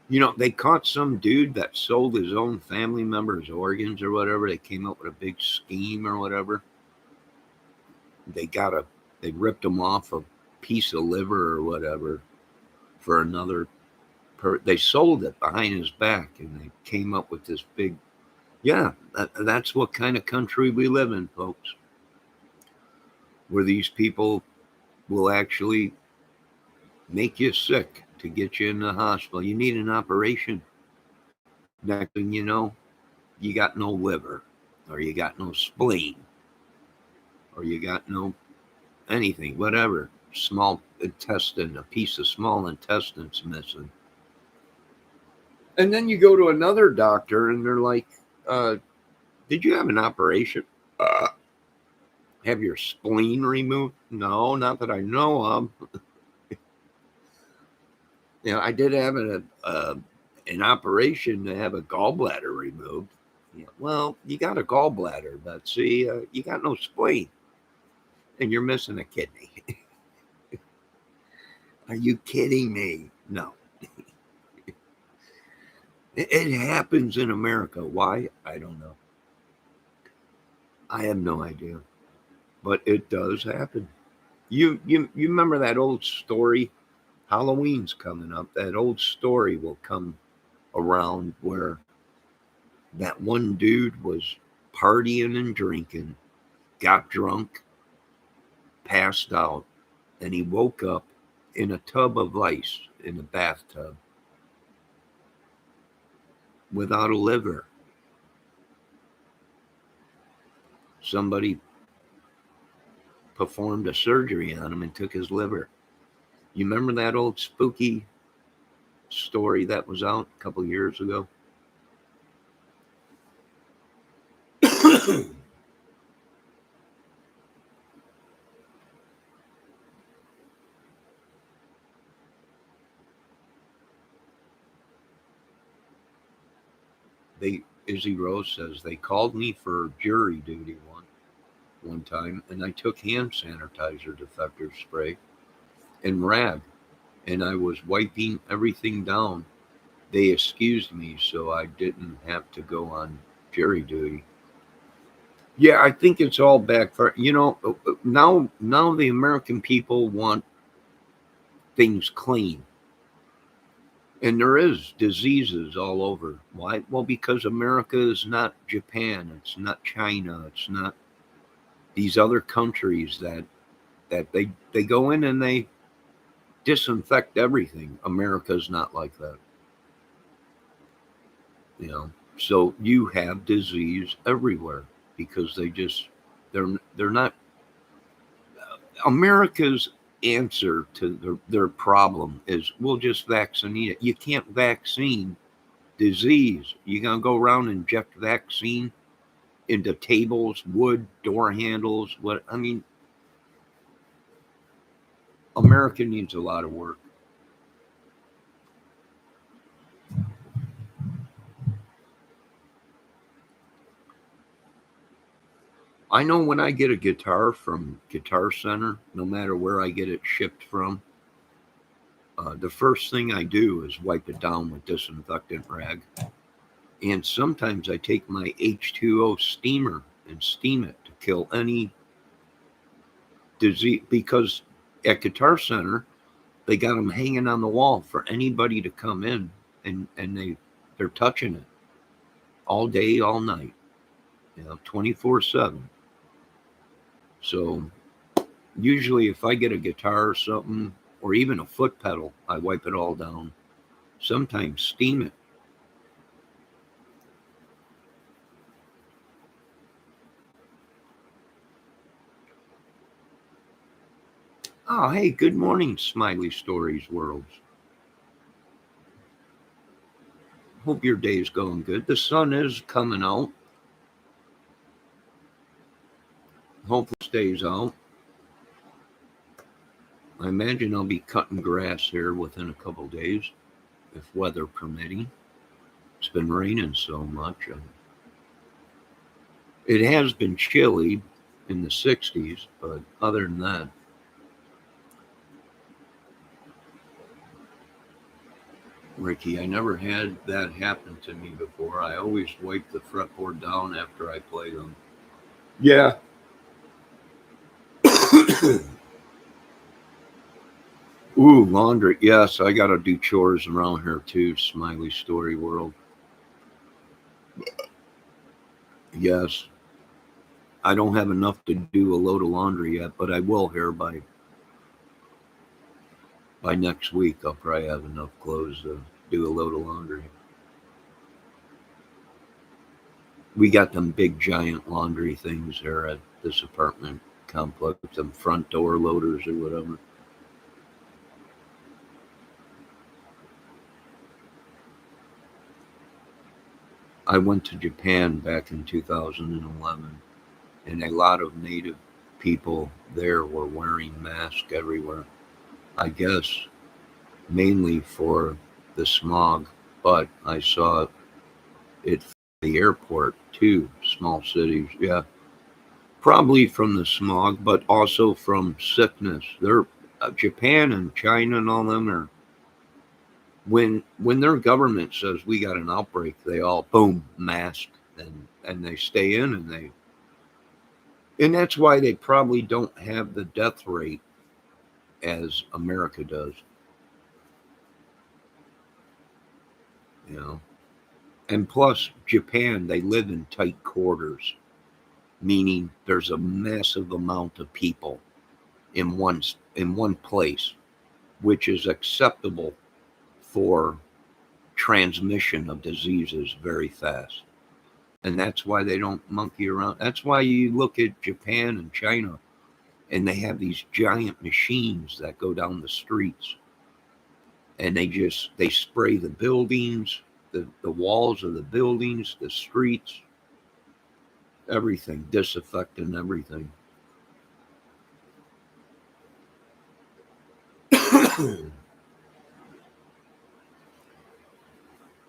You know, they caught some dude that sold his own family members' organs or whatever. They came up with a big scheme or whatever. They ripped him off a piece of liver or whatever for another. They sold it behind his back, and they came up with this big. Yeah, that's what kind of country we live in, folks. Where these people will actually make you sick to get you in the hospital. You need an operation. Next thing you know, you got no liver, or you got no spleen, or you got no anything, whatever. Small intestine, a piece of small intestine's missing. And then you go to another doctor and they're like, did you have an operation? Have your spleen removed? No, not that I know of. You know, I did have an operation to have a gallbladder removed. Yeah, well, you got a gallbladder, but see, you got no spleen, and you're missing a kidney. Are you kidding me? No. It happens in America. Why? I don't know. I have no idea, but it does happen. You remember that old story? Halloween's coming up. That old story will come around where that one dude was partying and drinking, got drunk, passed out, and he woke up in a tub of ice in the bathtub without a liver. Somebody performed a surgery on him and took his liver. You remember that old spooky story that was out a couple years ago? Izzy Rose says they called me for jury duty one time, and I took hand sanitizer, defective spray, and rag, and I was wiping everything down. They excused me so I didn't have to go on jury duty. Yeah, I think it's all backfire. You know, now the American people want things clean. And there is diseases all over. Why? Well, because America is not Japan. It's not China. It's not these other countries that they go in and they disinfect everything. America's not like that. You know, so you have disease everywhere because they're not. America's answer to their problem is we'll just vaccinate it. You can't vaccine disease. You're going to go around and inject vaccine into tables, wood, door handles. America needs a lot of work. I know when I get a guitar from Guitar Center, no matter where I get it shipped from, the first thing I do is wipe it down with disinfectant rag. And sometimes I take my H2O steamer and steam it to kill any disease. Because at Guitar Center, they got them hanging on the wall for anybody to come in, and they're touching it all day, all night, 24/7. So usually if I get a guitar or something, or even a foot pedal, I wipe it all down. Sometimes steam it. Oh, hey, good morning, Smiley Stories Worlds. Hope your day's going good. The sun is coming out. Hope it stays out. I imagine I'll be cutting grass here within a couple days, if weather permitting. It's been raining so much. It has been chilly in the 60s, but other than that, Ricky, I never had that happen to me before. I always wipe the fretboard down after I play them. Yeah. Ooh, laundry. Yes, I got to do chores around here too. Smiley Story World. Yes. I don't have enough to do a load of laundry yet, but I will here by next week. I'll probably have enough clothes to do a load of laundry. We got them big giant laundry things there at this apartment complex, them front door loaders or whatever. I went to Japan back in 2011, and a lot of native people there were wearing masks everywhere. I guess mainly for the smog, but I saw it from the airport too, small cities. Yeah, probably from the smog, but also from sickness. They're Japan and China and all them are when their government says we got an outbreak, they all boom mask and they stay in and that's why they probably don't have the death rate as America does. You know, and plus Japan, they live in tight quarters, meaning there's a massive amount of people in one place, which is acceptable for transmission of diseases very fast. And that's why they don't monkey around. That's why you look at Japan and China and they have these giant machines that go down the streets and they spray the buildings, the walls of the buildings, the streets, everything, disinfecting everything.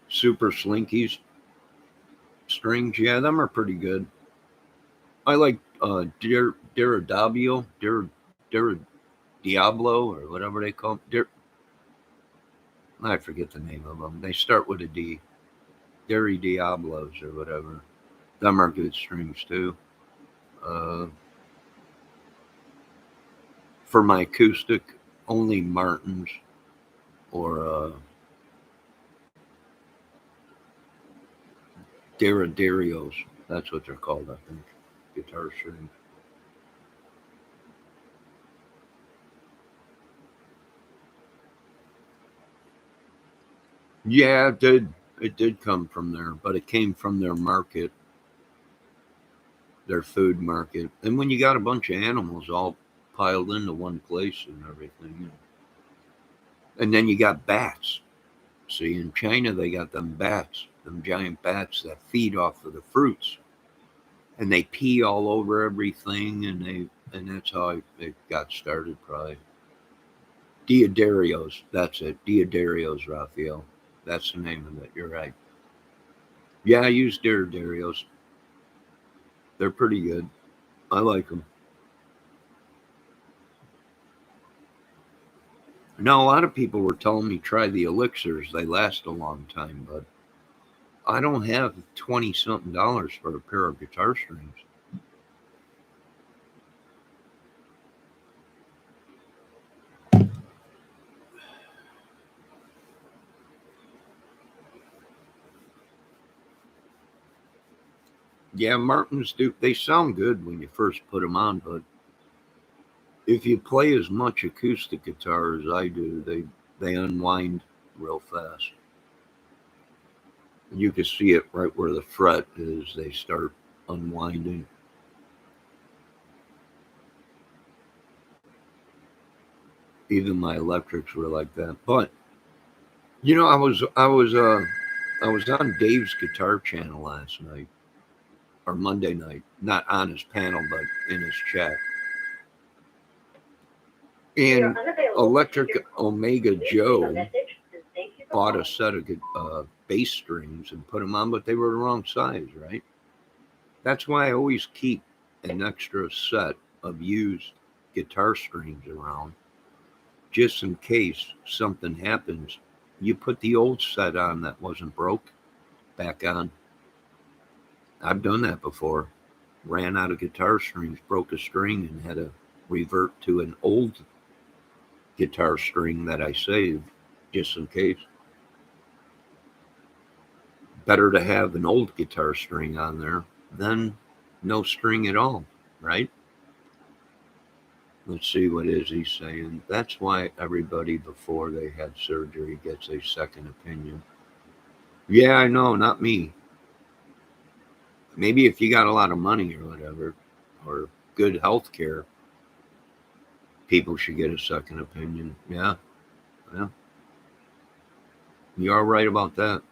Super Slinkies strings, yeah, them are pretty good. I like Diradabio, Diablo, or whatever they call them. I forget the name of them. They start with a D. Dairy Diablos or whatever. Them are good strings too. Uh, for my acoustic, only Martins or Daradarios. That's what they're called, I think. Guitar strings. Yeah, it did. It did come from there, but it came from their market, their food market. And when you got a bunch of animals all piled into one place and everything, and then you got bats. See, in China they got them bats, them giant bats that feed off of the fruits, and they pee all over everything, and that's how it got started. Probably Diodarios. That's it. Diodarios, Raphael. That's the name of it. You're right. Yeah, I use Diodarios. They're pretty good. I like them. Now, a lot of people were telling me try the elixirs. They last a long time, but I don't have 20 something dollars for a pair of guitar strings. Yeah, Martins do. They sound good when you first put them on, but if you play as much acoustic guitar as I do, they unwind real fast. You can see it right where the fret is. They start unwinding. Even my electrics were like that. But I was on Dave's guitar channel last night or Monday night, not on his panel, but in his chat. We are And unavailable to take Electric your call. Omega Please leave a Joe message and thank you for bought a calling. set of bass strings and put them on, but they were the wrong size, right? That's why I always keep an extra set of used guitar strings around, just in case something happens you put the old set on that wasn't broke back on. I've done that before. Ran out of guitar strings, broke a string, and had to revert to an old guitar string that I saved just in case. Better to have an old guitar string on there than no string at all, right? Let's see what is he saying. That's why everybody before they had surgery gets a second opinion. Yeah, I know, not me. Maybe if you got a lot of money or whatever, or good health care, people should get a second opinion. Yeah. You are right about that.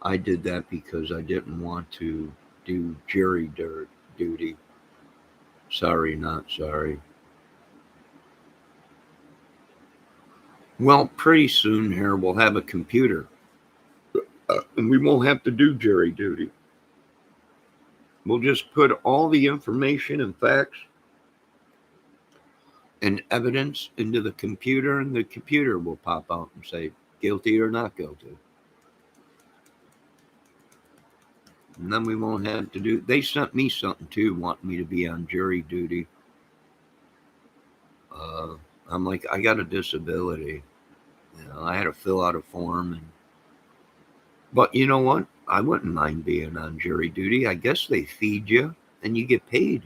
I did that because I didn't want to do jury duty. Sorry, not sorry. Well, pretty soon here we'll have a computer. And we won't have to do jury duty. We'll just put all the information and facts and evidence into the computer, and the computer will pop out and say guilty or not guilty. And then we won't have to do. They sent me something too, wanting me to be on jury duty. I'm like, I got a disability. I had to fill out a form, but you know what? I wouldn't mind being on jury duty. I guess they feed you and you get paid.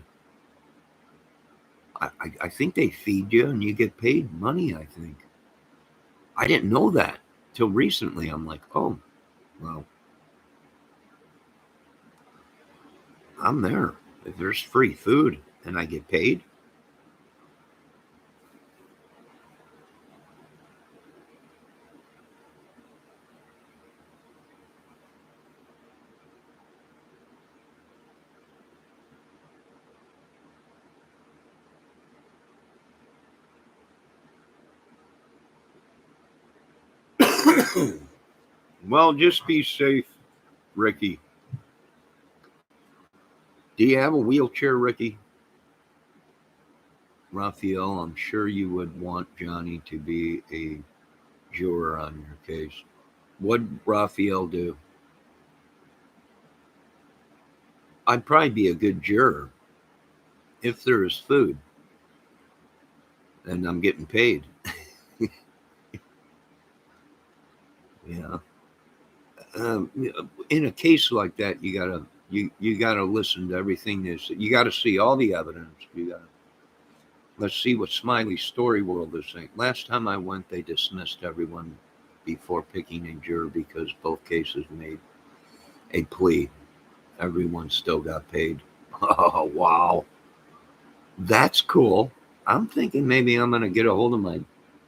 I think they feed you and you get paid money, I think. I didn't know that till recently. I'm like, oh, well, I'm there. If there's free food and I get paid. Well, just be safe, Ricky. Do you have a wheelchair, Ricky? Raphael, I'm sure you would want Johnny to be a juror on your case. What'd Raphael do? I'd probably be a good juror if there is food and I'm getting paid. Yeah. In a case like that, you gotta listen to everything. You gotta see all the evidence. Let's see what Smiley Story World is saying. Last time I went, they dismissed everyone before picking a juror because both cases made a plea. Everyone still got paid. Oh, wow. That's cool. I'm thinking maybe I'm going to get a hold of my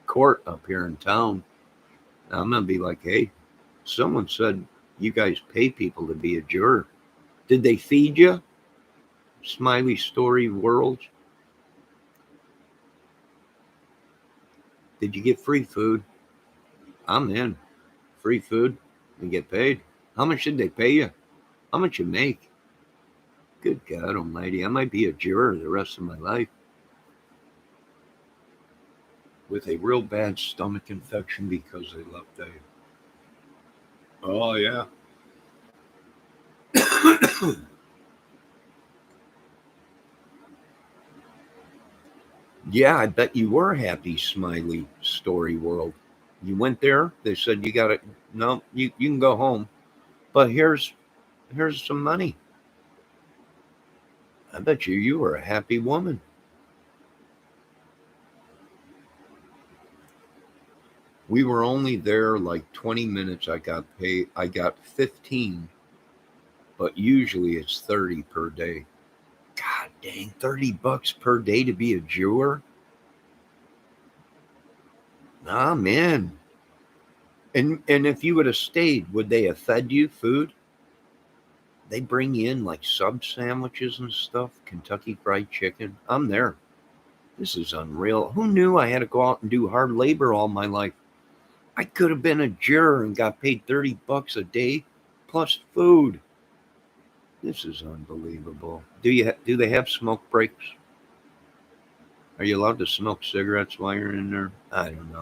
court up here in town. I'm going to be like, hey, someone said you guys pay people to be a juror. Did they feed you? Smiley Story World? Did you get free food? I'm in. Free food and get paid. How much did they pay you? How much you make? Good God almighty. I might be a juror the rest of my life. With a real bad stomach infection because they left a... Oh, yeah. Yeah, I bet you were happy, Smiley Story World. You went there. They said you got it. No, you can go home. But here's some money. I bet you were a happy woman. We were only there like 20 minutes. I got paid. I got 15, but usually it's 30 per day. God dang, $30 per day to be a juror? Ah, man. And if you would have stayed, would they have fed you food? They bring you in like sub sandwiches and stuff, Kentucky Fried Chicken. I'm there. This is unreal. Who knew I had to go out and do hard labor all my life? I could have been a juror and got paid $30 a day plus food. This is unbelievable. Do they have smoke breaks? Are you allowed to smoke cigarettes while you're in there? I don't know.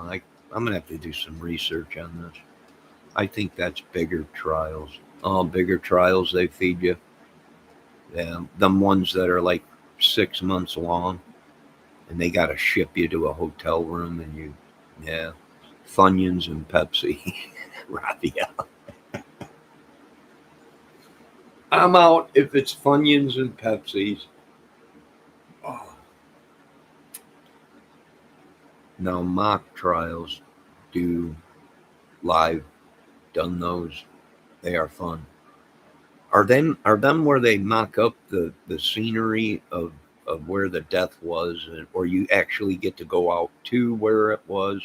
I'm gonna have to do some research on this. I think that's bigger trials. Oh, bigger trials they feed you. Yeah, them ones that are like 6 months long, and they gotta ship you to a hotel room, and yeah, Funyuns and Pepsi. Raphael. I'm out if it's Funyuns and Pepsis. Oh. Now mock trials do live, done those. They are fun. Are them where they mock up the scenery of where the death was, or you actually get to go out to where it was,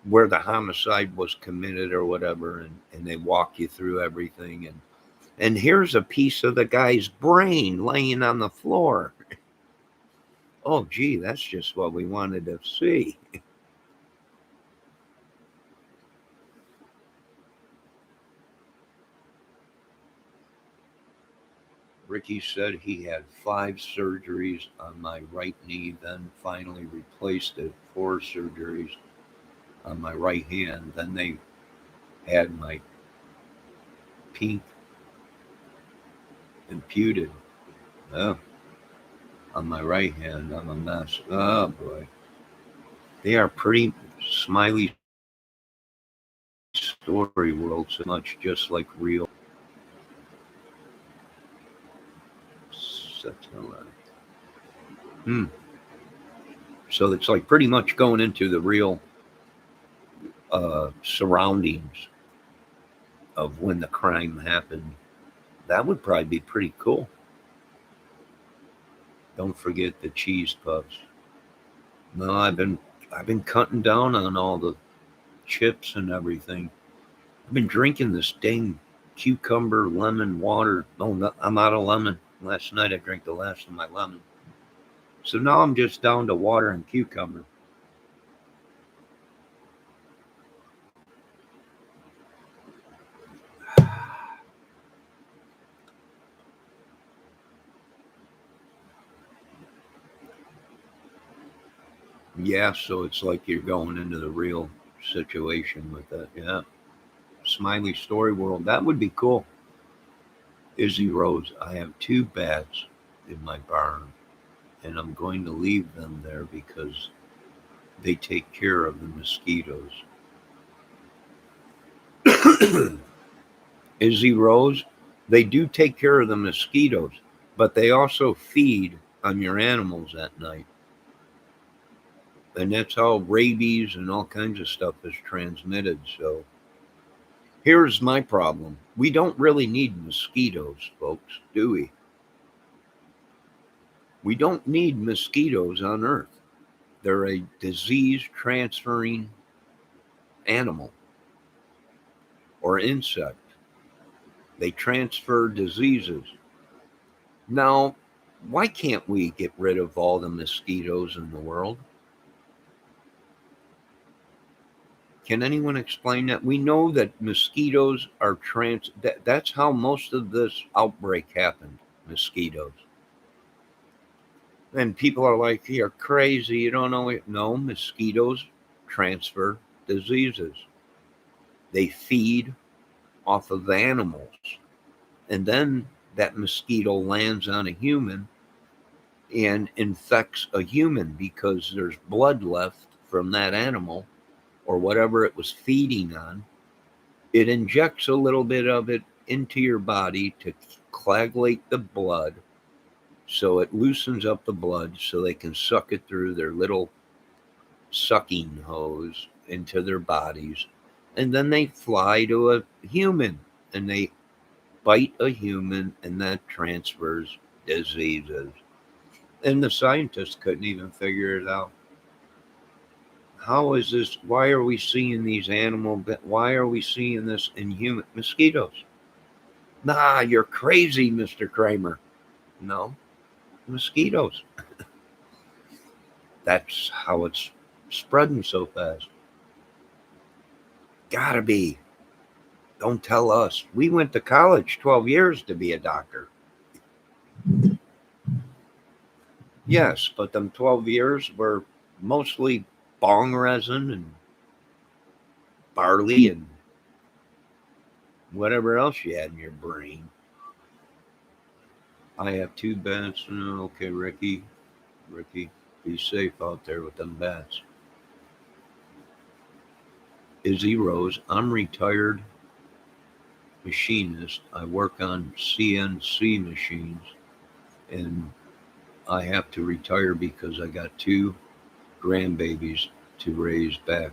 where the homicide was committed or whatever, and they walk you through everything, and here's a piece of the guy's brain laying on the floor. Oh gee, that's just what we wanted to see. Ricky said he had 5 surgeries on my right knee, then finally replaced it, 4 surgeries on my right hand. Then they had my pink imputed. Oh, on my right hand, I'm a mess. Oh boy. They are pretty smiley story world, so much just like real. So it's like pretty much going into the real surroundings of when the crime happened. That would probably be pretty cool. Don't forget the cheese puffs. No, I've been cutting down on all the chips and everything. I've been drinking this dang cucumber lemon water. Oh, no, I'm out of lemon. Last night I drank the last of my lemon. So now I'm just down to water and cucumber. Yeah, so it's like you're going into the real situation with that. Yeah. Smiley Story World. That would be cool. Izzy Rose, I have 2 bats in my barn, and I'm going to leave them there because they take care of the mosquitoes. Izzy Rose, they do take care of the mosquitoes, but they also feed on your animals at night. And that's how rabies and all kinds of stuff is transmitted. So here's my problem. We don't really need mosquitoes, folks, do we? We don't need mosquitoes on Earth. They're a disease transferring animal or insect. They transfer diseases. Now, why can't we get rid of all the mosquitoes in the world? Can anyone explain that? We know that mosquitoes are that's how most of this outbreak happened, mosquitoes. And people are like, you're crazy, you don't know it. No, mosquitoes transfer diseases. They feed off of animals. And then that mosquito lands on a human and infects a human because there's blood left from that animal or whatever it was feeding on. It injects a little bit of it into your body to coagulate the blood, so it loosens up the blood so they can suck it through their little sucking hose into their bodies. And then they fly to a human and they bite a human, and that transfers diseases. And the scientists couldn't even figure it out. How is this? Why are we seeing these why are we seeing this in human mosquitoes? Nah, you're crazy, Mr. Kramer. No, mosquitoes. That's how it's spreading so fast. Gotta be. Don't tell us. We went to college 12 years to be a doctor. Yes, but them 12 years were mostly bong resin and barley and whatever else you had in your brain. I have 2 bats. Okay, Ricky, be safe out there with them bats. Izzy Rose, I'm retired machinist. I work on CNC machines, and I have to retire because I got 2 grandbabies to raise back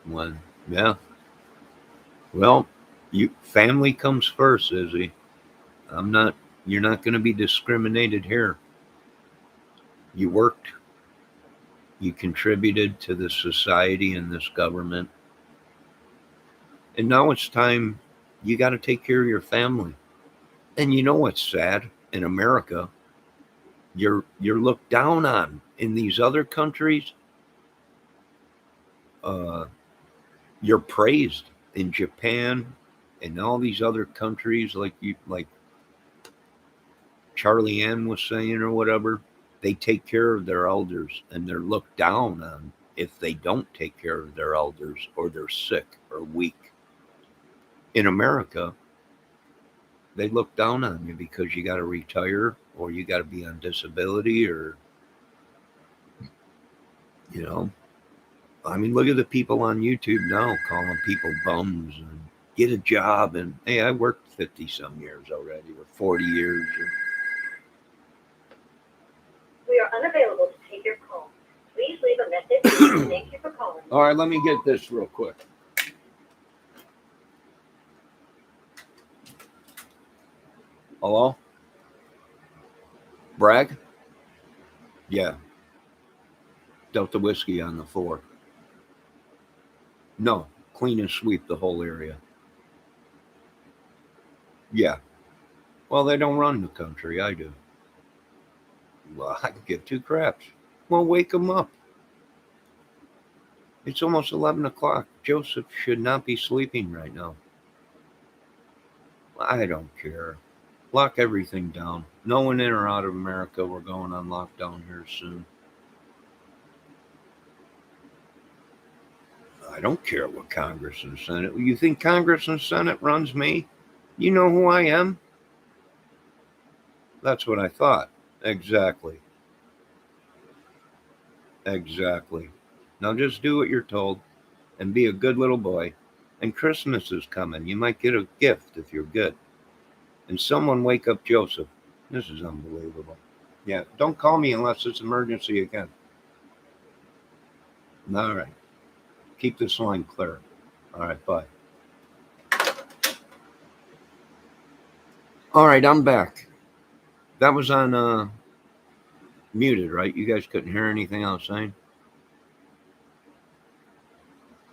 when. Yeah. Well, you family comes first, Izzy. I'm not. You're not going to be discriminated here. You worked. You contributed to this society and this government, and now it's time. You got to take care of your family. And you know what's sad in America? You're looked down on in these other countries. Uh, you're praised in Japan and all these other countries, like Charlie Ann was saying or whatever. They take care of their elders, and they're looked down on if they don't take care of their elders or they're sick or weak. In America, they look down on you because you got to retire or you got to be on disability or, you know, I mean, look at the people on YouTube now calling people bums and get a job. And hey, I worked 50 some years already or 40 years. We are unavailable to take your call. Please leave a message. Thank you for calling. All right, let me get this real quick. Hello? Bragg? Yeah. Delta Whiskey on the 4. No, clean and sweep the whole area. Yeah. Well, they don't run the country. I do. Well, I could give 2 craps. Well, wake them up. It's almost 11 o'clock. Joseph should not be sleeping right now. I don't care. Lock everything down. No one in or out of America. We're going on lockdown here soon. I don't care what Congress and Senate. You think Congress and Senate runs me? You know who I am? That's what I thought. Exactly. Now just do what you're told and be a good little boy. And Christmas is coming. You might get a gift if you're good. And someone wake up Joseph. This is unbelievable. Yeah, don't call me unless it's emergency again. All right. Keep this line clear. All right, bye. All right, I'm back. That was on muted, right? You guys couldn't hear anything I was saying?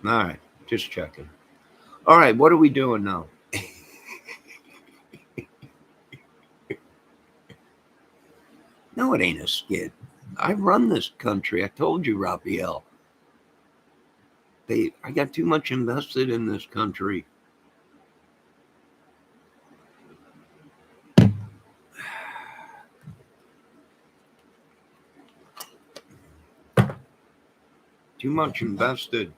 All right, just checking. All right, what are we doing now? No, it ain't a skit. I run this country. I told you, Raphael. I got too much invested in this country. Too much invested.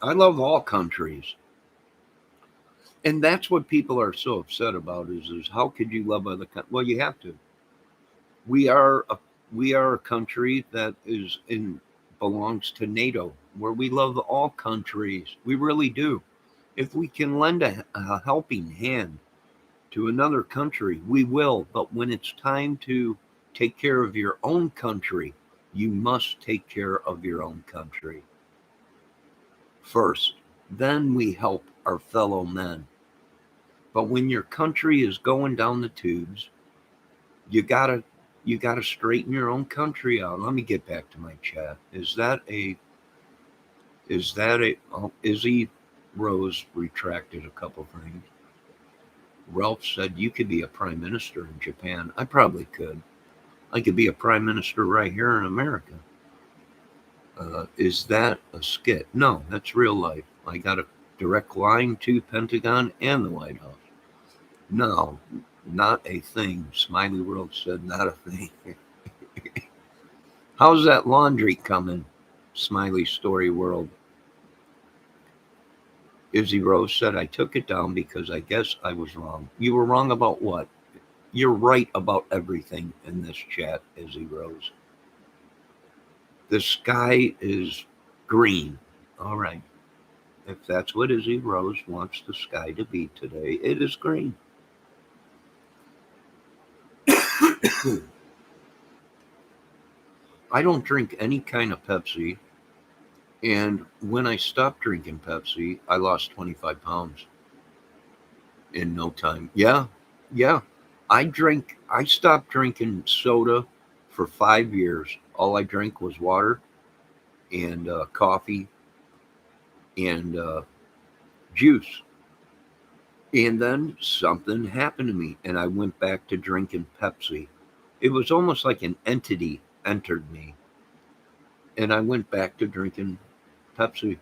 I love all countries. And that's what people are so upset about is how could you love other countries? Well, you have to. We are a country that belongs to NATO, where we love all countries. We really do. If we can lend a helping hand to another country, we will. But when it's time to take care of your own country, you must take care of your own country first. Then we help our fellow men. But when your country is going down the tubes, you gotta straighten your own country out. Let me get back to my chat. Izzy Rose retracted a couple things. Ralph said you could be a prime minister in Japan. I probably could. I could be a prime minister right here in America. Is that a skit? No, that's real life. I got a direct line to Pentagon and the White House. No, not a thing. Smiley World said not a thing. How's that laundry coming? Smiley Story World. Izzy Rose said, I took it down because I guess I was wrong. You were wrong about what? You're right about everything in this chat, Izzy Rose. The sky is green. All right. If that's what Izzy Rose wants the sky to be today, it is green. I don't drink any kind of Pepsi. And when I stopped drinking Pepsi, I lost 25 pounds in no time. Yeah. I stopped drinking soda for 5 years. All I drank was water and coffee and juice. And then something happened to me and I went back to drinking Pepsi. It was almost like an entity entered me. And I went back to drinking Pepsi.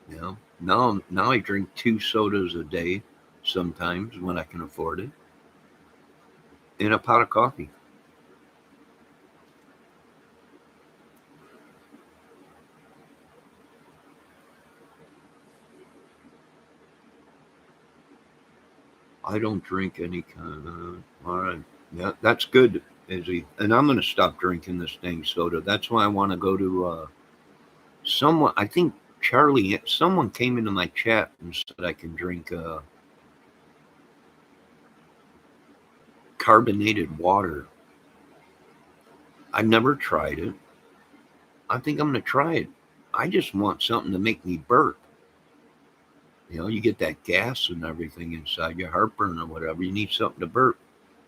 You know, now I drink 2 sodas a day sometimes when I can afford it. And a pot of coffee. I don't drink any kind of. All right. Yeah, that's good, Izzy. And I'm going to stop drinking this dang soda. That's why I want to go to someone. I think Charlie, someone came into my chat and said I can drink carbonated water. I've never tried it. I think I'm going to try it. I just want something to make me burp. You know, you get that gas and everything inside your heartburn or whatever. You need something to burp.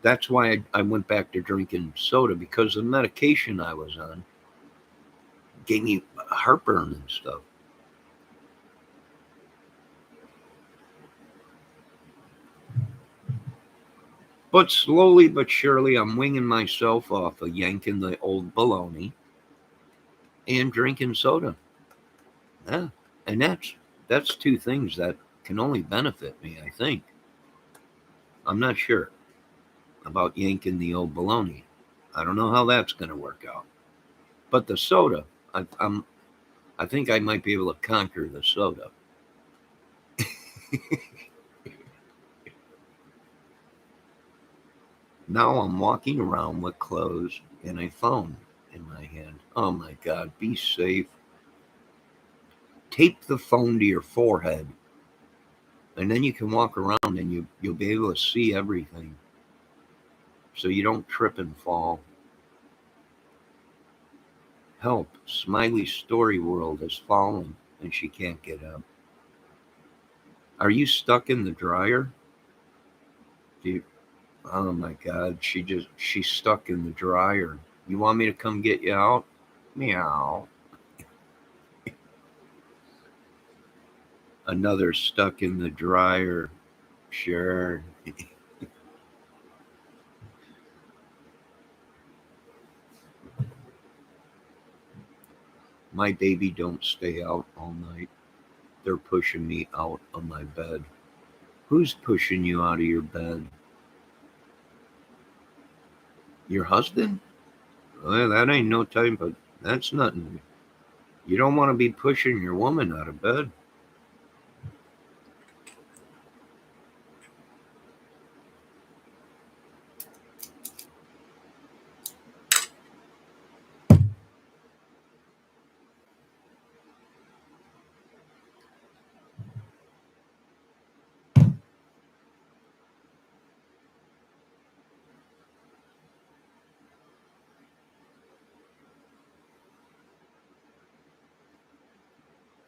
That's why I went back to drinking soda, because the medication I was on gave me heartburn and stuff. But slowly but surely, I'm winging myself off of yanking the old baloney and drinking soda. Yeah, and that's 2 things that can only benefit me, I think. I'm not sure about yanking the old baloney. I don't know how that's going to work out. But the soda, I think I might be able to conquer the soda. Now I'm walking around with clothes and a phone in my hand. Oh my God, be safe. Tape the phone to your forehead, and then you can walk around and you'll be able to see everything, so you don't trip and fall. Help, Smiley Story World has fallen and she can't get up. Are you stuck in the dryer? Oh my God, she's stuck in the dryer. You want me to come get you out? Meow. Another stuck in the dryer. Sure. My baby don't stay out all night. They're pushing me out of my bed. Who's pushing you out of your bed? Your husband? Well, that ain't no time, but that's nothing. You don't want to be pushing your woman out of bed.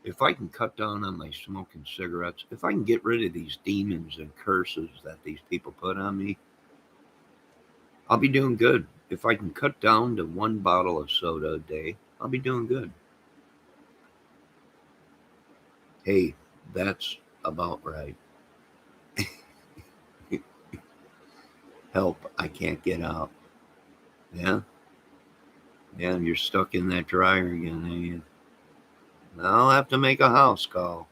If I can cut down on my smoking cigarettes, if I can get rid of these demons and curses that these people put on me, I'll be doing good. If I can cut down to 1 bottle of soda a day, I'll be doing good. Hey, that's about right. Help, I can't get out. Yeah? Yeah, you're stuck in that dryer again, ain't you? I'll have to make a house call.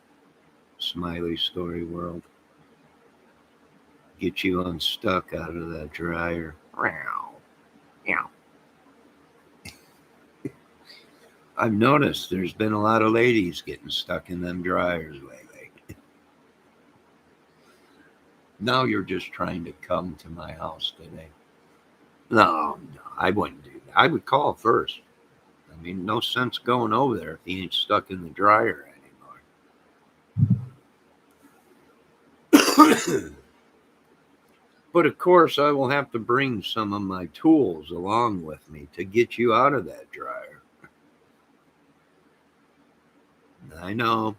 Smiley Story World. Get you unstuck out of that dryer. Yeah. I've noticed there's been a lot of ladies getting stuck in them dryers lately. Now you're just trying to come to my house today. No, I wouldn't do that. I would call first. I mean, no sense going over there if he ain't stuck in the dryer anymore. But of course, I will have to bring some of my tools along with me to get you out of that dryer. I know.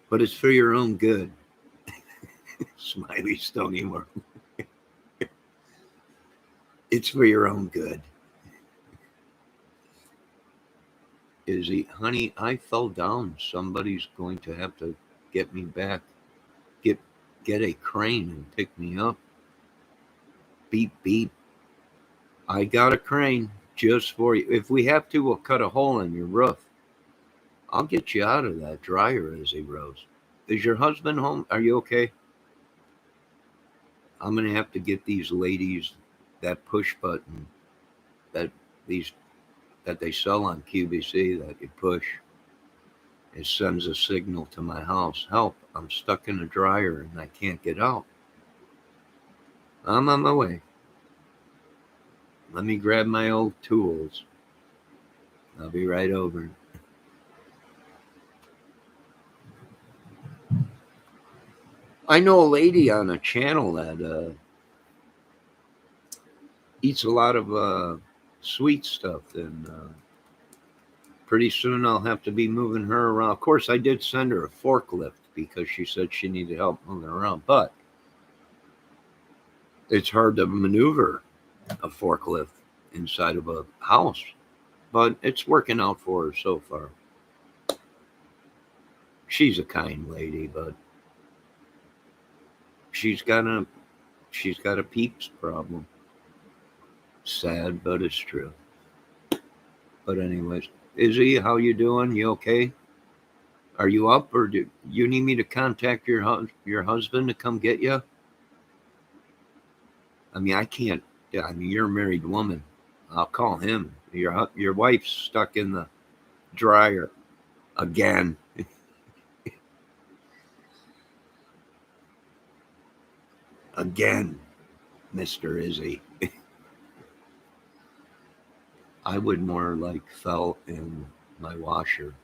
But it's for your own good. Smiley Stony World. It's for your own good. Izzy, honey, I fell down. Somebody's going to have to get me back. Get a crane and pick me up. Beep, beep. I got a crane just for you. If we have to, we'll cut a hole in your roof. I'll get you out of that dryer, Izzy Rose. Is your husband home? Are you okay? I'm going to have to get these ladies that push button that they sell on QVC that you push. It sends a signal to my house. Help, I'm stuck in a dryer and I can't get out. I'm on my way. Let me grab my old tools. I'll be right over. I know a lady on a channel that eats a lot of sweet stuff, and pretty soon I'll have to be moving her around. Of course, I did send her a forklift because she said she needed help moving around, but it's hard to maneuver a forklift inside of a house. But it's working out for her so far. She's a kind lady, but she's got a peeps problem. Sad, but it's true. But anyways, Izzy, how you doing? You okay? Are you up, or do you need me to contact your husband to come get you? I mean, I can't. I mean, you're a married woman. I'll call him. Your wife's stuck in the dryer again. Again, Mr. Izzy. I would more like fell in my washer.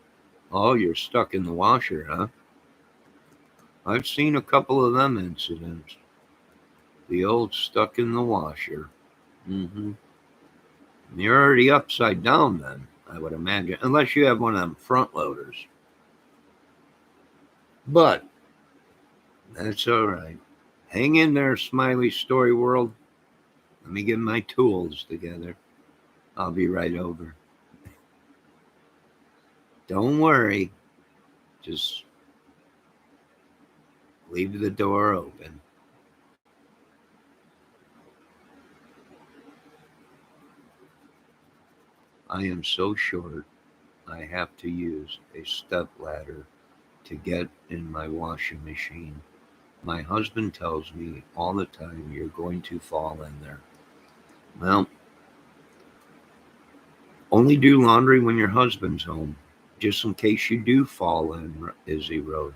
Oh, you're stuck in the washer, huh? I've seen a couple of them incidents. The old stuck in the washer. Mm-hmm. You're already upside down then, I would imagine, unless you have one of them front loaders. But that's all right. Hang in there, Smiley Story World. Let me get my tools together. I'll be right over. Don't worry. Just leave the door open. I am so short, I have to use a step ladder to get in my washing machine. My husband tells me all the time, you're going to fall in there. Well, only do laundry when your husband's home, just in case you do fall in, Izzy Rose.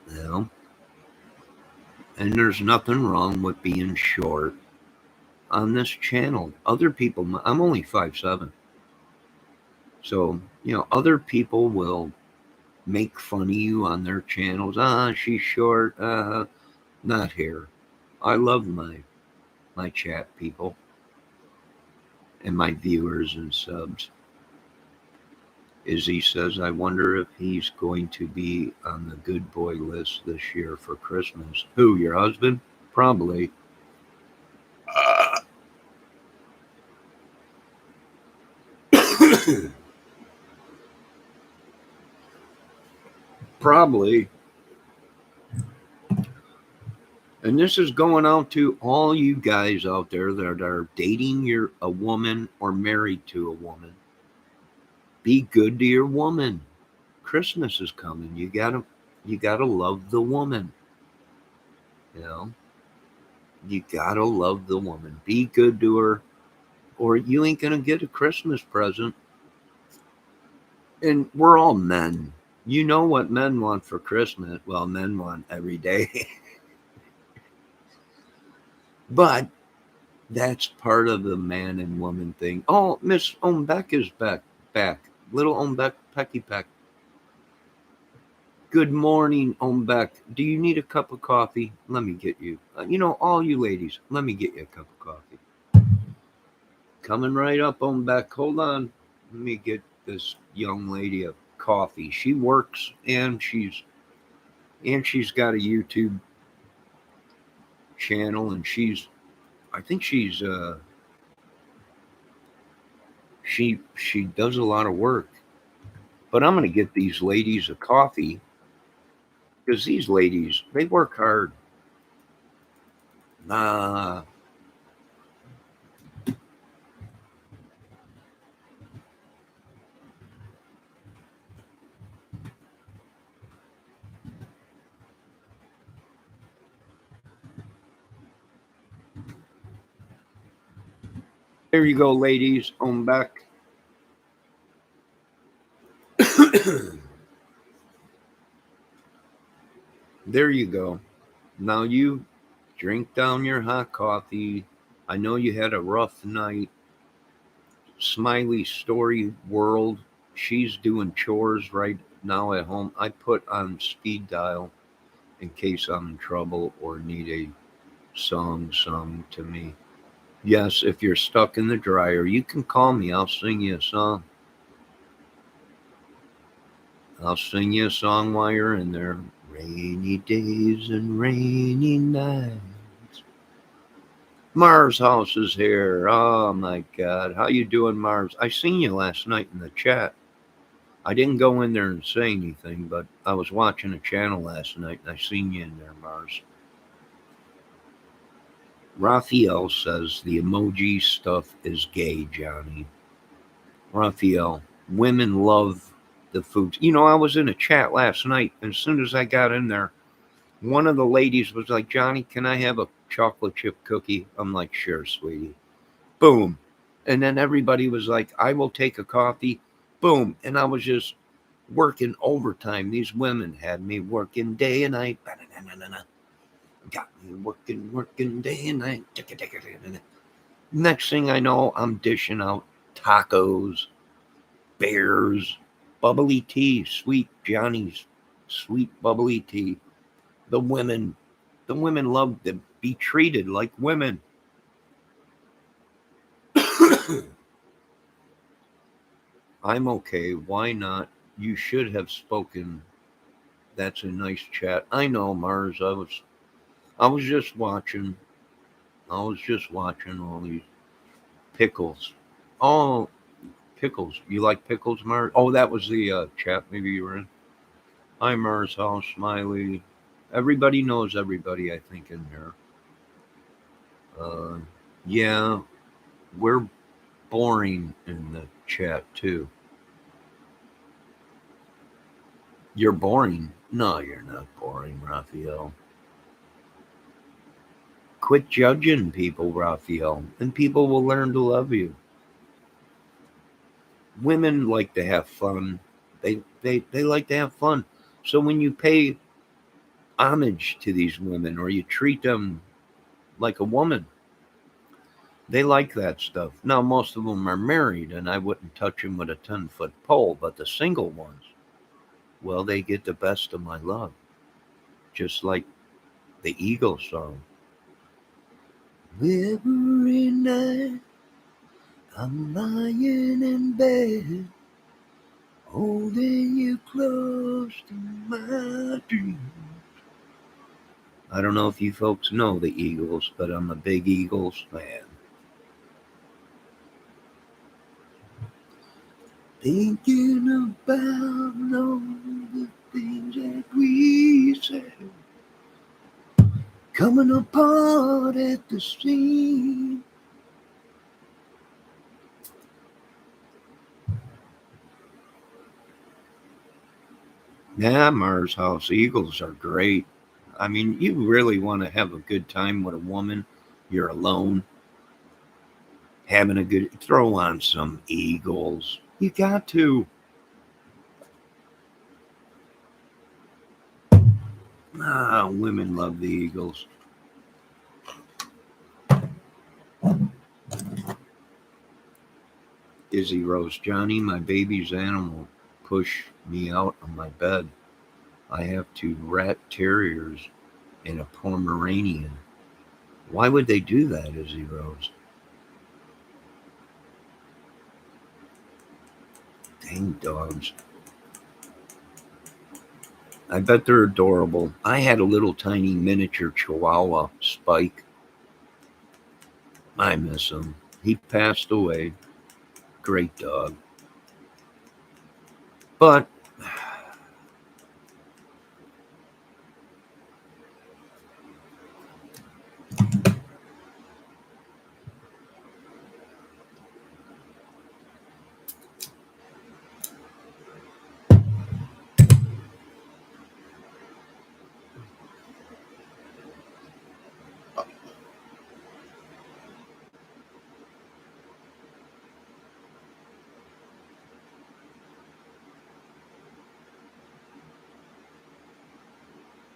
Well, and there's nothing wrong with being short on this channel. Other people, I'm only 5'7". So, other people will make fun of you on their channels. She's short. Not here. I love my chat people and my viewers and subs. Izzy says, I wonder if he's going to be on the good boy list this year for Christmas. Who, your husband? Probably. Probably. And this is going out to all you guys out there that are dating a woman or married to a woman. Be good to your woman. Christmas is coming. You gotta love the woman. You know, you gotta love the woman. Be good to her, or you ain't gonna get a Christmas present. And we're all men. You know what men want for Christmas? Well, men want every day. But that's part of the man and woman thing. Oh, Miss Ombeck is back. Little Ombeck Pecky Peck. Good morning, Ombeck. Do you need a cup of coffee? Let me get you. All you ladies, let me get you a cup of coffee. Coming right up, Ombeck. Hold on. Let me get this young lady a coffee. She works and she's got a YouTube channel, and I think she does a lot of work. But I'm going to get these ladies a coffee, because these ladies, they work hard. There you go, ladies. I'm back. There you go. Now you drink down your hot coffee. I know you had a rough night. Smiley Story World. She's doing chores right now at home. I put on speed dial in case I'm in trouble or need a song sung to me. Yes, if you're stuck in the dryer, you can call me. I'll sing you a song. I'll sing you a song while you're in there. Rainy days and rainy nights. Mars House is here. Oh my God. How you doing, Mars? I seen you last night in the chat. I didn't go in there and say anything, but I was watching a channel last night and I seen you in there, Mars. Raphael says the emoji stuff is gay, Johnny. Raphael, women love the food. I was in a chat last night, and as soon as I got in there, one of the ladies was like, Johnny, can I have a chocolate chip cookie? I'm like, sure, sweetie. Boom. And then everybody was like, I will take a coffee. Boom. And I was just working overtime. These women had me working day and night. Got me working day and night. Next thing I know, I'm dishing out tacos, bears, bubbly tea, sweet Johnny's sweet bubbly tea. The women love to be treated like women. I'm okay. Why not? You should have spoken. That's a nice chat. I know, Mars. I was just watching. I was just watching all these pickles. Oh, pickles. You like pickles, Mars? Oh, that was the chat maybe you were in. Hi, Mars House, Smiley. Everybody knows everybody, I think, in there. Yeah, we're boring in the chat, too. You're boring? No, you're not boring, Raphael. Quit judging people, Raphael, and people will learn to love you. Women like to have fun. They like to have fun. So when you pay homage to these women or you treat them like a woman, they like that stuff. Now, most of them are married, and I wouldn't touch them with a 10-foot pole, but the single ones, well, they get the best of my love. Just like the Eagles song. Every night I'm lying in bed, holding you close to my dreams. I don't know if you folks know the Eagles, but I'm a big Eagles fan. Thinking about all the things that we said, coming apart at the seams. Yeah, Mars House Eagles are great. I mean, you really want to have a good time with a woman. You're alone, having a good. Throw on some Eagles. You got to. Ah, women love the Eagles. Izzy Rose, Johnny, my baby's animal push me out of my bed. I have two rat terriers and a Pomeranian. Why would they do that, Izzy Rose? Dang dogs. I bet they're adorable. I had a little tiny miniature Chihuahua, Spike. I miss him. He passed away. Great dog. But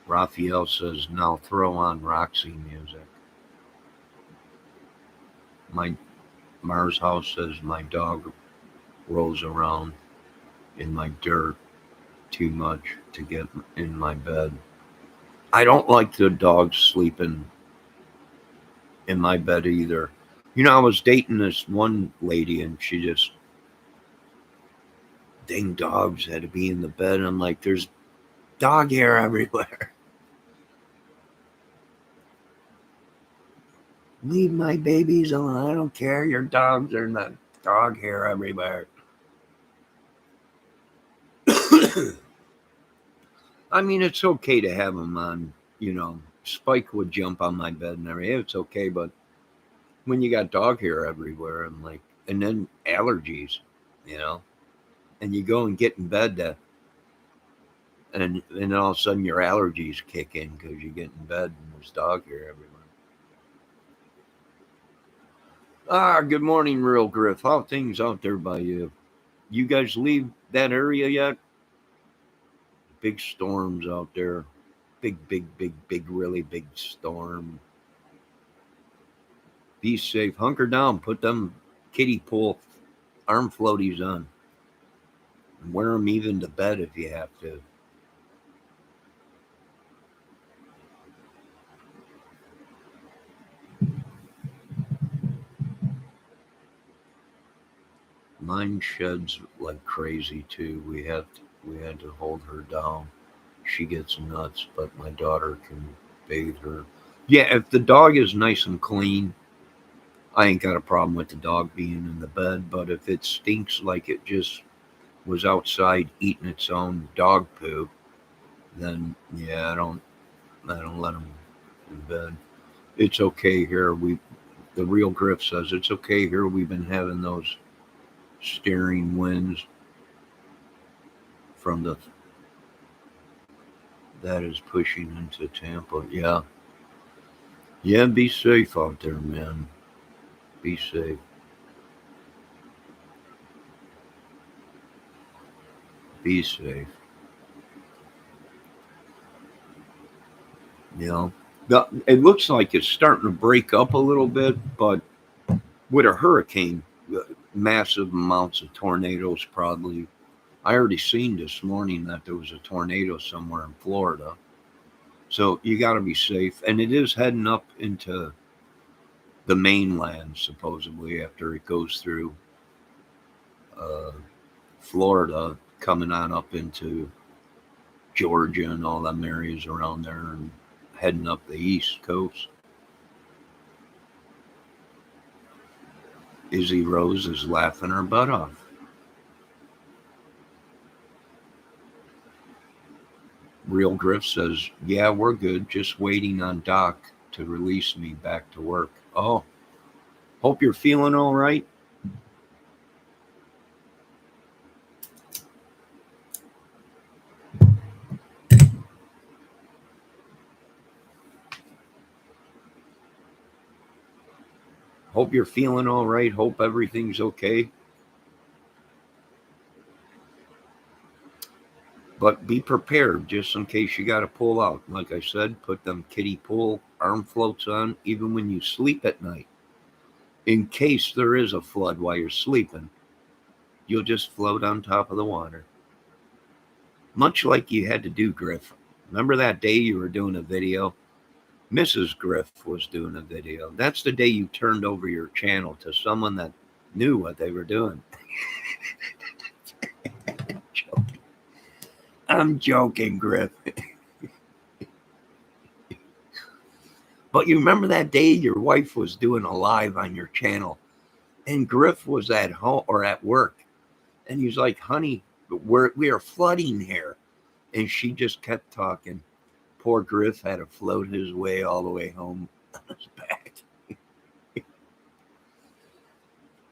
Raphael says, now throw on Roxy music. My Mars House says, my dog rolls around in my dirt too much to get in my bed. I don't like the dogs sleeping in my bed either. You know, I was dating this one lady and she just, dang dogs had to be in the bed. And I'm like, there's dog hair everywhere. Leave my babies alone. I don't care. Your dogs are not dog hair everywhere. I mean, it's okay to have them on, you know, Spike would jump on my bed and everything. It's okay, but when you got dog hair everywhere, I'm like, and then allergies, you know, and you go and get in bed and then all of a sudden your allergies kick in because you get in bed and there's dog hair everywhere. Ah, good morning, Real Griff. How things out there by you? You guys leave that area yet? Big storms out there. Big, really big storm. Be safe. Hunker down. Put them kiddie pool arm floaties on. And wear them even to bed if you have to. Mine sheds like crazy too. We had to hold her down. She gets nuts, but my daughter can bathe her. Yeah, if the dog is nice and clean, I ain't got a problem with the dog being in the bed. But if it stinks like it just was outside eating its own dog poop, then yeah, I don't let them in bed. It's okay here. The Real Griff says it's okay here. We've been having those steering winds from the that is pushing into Tampa. Yeah. Yeah, be safe out there, man. Be safe. Be safe. You know, it looks like it's starting to break up a little bit, but with a hurricane, massive amounts of tornadoes probably. I already seen this morning that there was a tornado somewhere in Florida. So you got to be safe. And it is heading up into the mainland, supposedly, after it goes through uh, Florida, coming on up into Georgia and all them areas around there and heading up the East Coast. Izzy Rose is laughing her butt off. Real Griff says, yeah, we're good. Just waiting on Doc to release me back to work. Oh, hope you're feeling all right. Hope you're feeling all right. Hope everything's okay. But be prepared just in case you got to pull out. Like I said, put them kiddie pool arm floats on even when you sleep at night. In case there is a flood while you're sleeping, you'll just float on top of the water. Much like you had to do, Griff. Remember that day you were doing a video? Mrs. Griff was doing a video. That's the day you turned over your channel to someone that knew what they were doing. I'm joking, Griff. But you remember that day your wife was doing a live on your channel and Griff was at home or at work. And he's like, honey, we are flooding here. And she just kept talking. Poor Griff had to float his way all the way home on his back.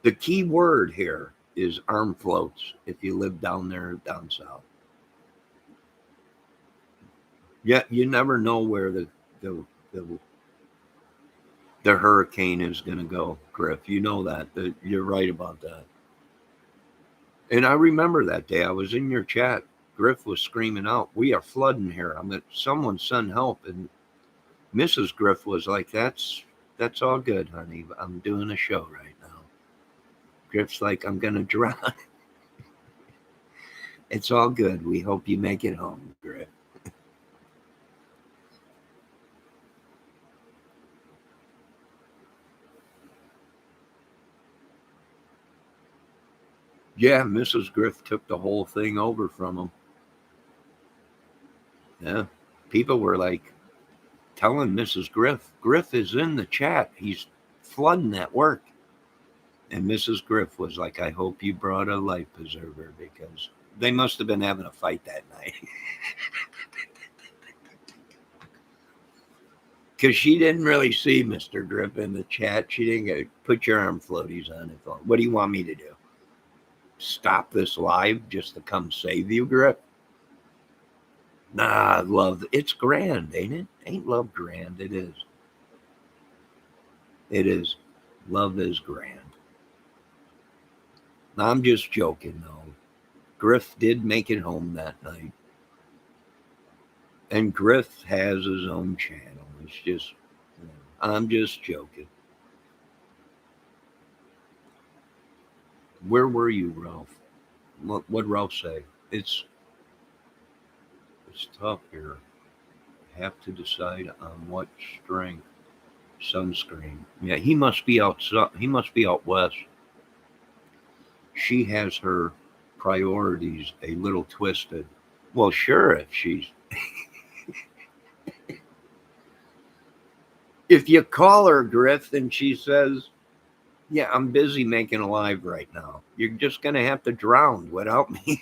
The key word here is arm floats if you live down there down south. Yeah, you never know where the hurricane is going to go, Griff. You know that. You're right about that. And I remember that day. I was in your chat. Griff was screaming out, we are flooding here. I'm at someone send help. And Mrs. Griff was like, that's all good, honey. I'm doing a show right now. Griff's like, I'm going to drown. It's all good. We hope you make it home, Griff. Yeah, Mrs. Griff took the whole thing over from him. Yeah, people were like telling Mrs. Griff is in the chat. He's flooding at work. And Mrs. Griff was like, I hope you brought a life preserver because they must have been having a fight that night. Because she didn't really see Mr. Griff in the chat. She didn't go, put your arm floaties on it. What do you want me to do? Stop this live just to come save you, Griff? Nah, love, it's grand, ain't it? Ain't love grand? It is. It is. Love is grand. I'm just joking, though. Griff did make it home that night. And Griff has his own channel. It's just, I'm just joking. Where were you, Ralph? What'd Ralph say? It's tough here. Have to decide on what strength. Sunscreen. Yeah, he must be out. He must be out west. She has her priorities a little twisted. Well, sure, if she's. If you call her, Griff, and she says, yeah, I'm busy making a live right now. You're just going to have to drown without me.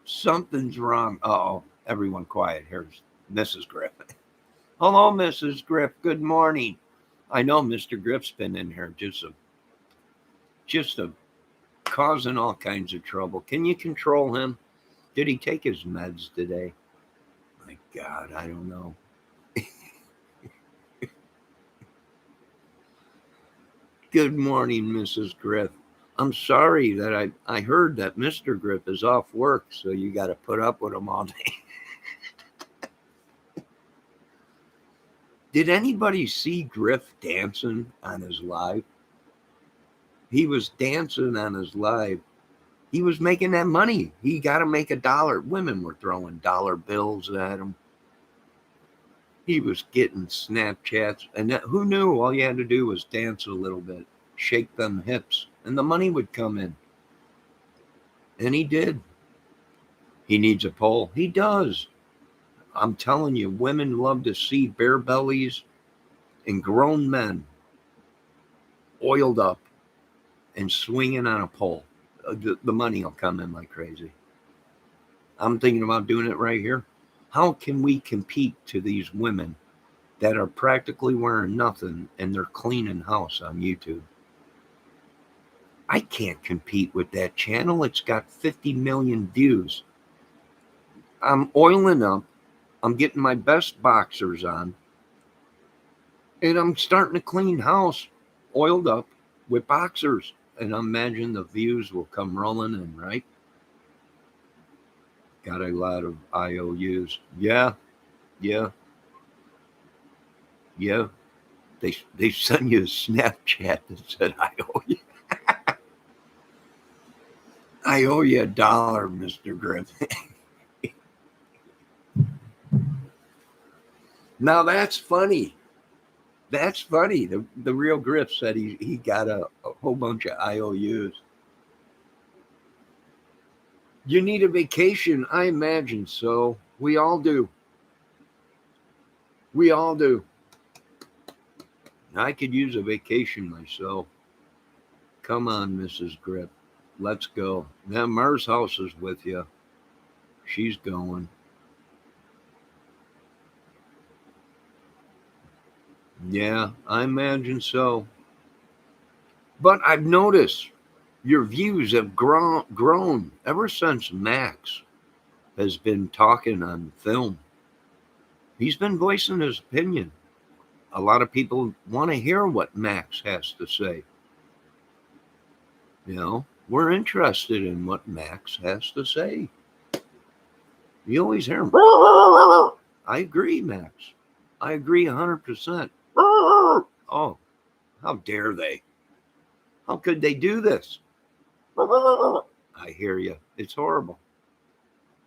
Something's wrong. Uh-oh, everyone quiet. Here's Mrs. Griff. Hello, Mrs. Griff. Good morning. I know Mr. Griff's been in here just causing all kinds of trouble. Can you control him? Did he take his meds today? My God, I don't know. Good morning, Mrs. Griff. I'm sorry that I heard that Mr. Griff is off work, so you got to put up with him all day. Did anybody see Griff dancing on his live? He was dancing on his live. He was making that money. He got to make $1. Women were throwing dollar bills at him. He was getting Snapchats. And who knew all you had to do was dance a little bit, shake them hips, and the money would come in. And he did. He needs a pole. He does. I'm telling you, women love to see bare bellies and grown men oiled up and swinging on a pole. The money will come in like crazy. I'm thinking about doing it right here. How can we compete to these women that are practically wearing nothing and they're cleaning house on YouTube? I can't compete with that channel. It's got 50 million views. I'm oiling up. I'm getting my best boxers on. And I'm starting to clean house, oiled up with boxers. And I imagine the views will come rolling in, right? Got a lot of IOUs. Yeah. They send you a Snapchat that said, I owe you. I owe you $1, Mr. Griffin. Now that's funny. That's funny. The real Griff said he got a whole bunch of IOUs. You need a vacation. I imagine so. We all do. We all do. I could use a vacation myself. Come on, Mrs. Griff. Let's go. Now Mars House is with you. She's going. Yeah, I imagine so. But I've noticed your views have grown ever since Max has been talking on film. He's been voicing his opinion. A lot of people want to hear what Max has to say. You know, we're interested in what Max has to say. You always hear him. I agree, Max. I agree 100%. Oh, how dare they? How could they do this? I hear you. It's horrible.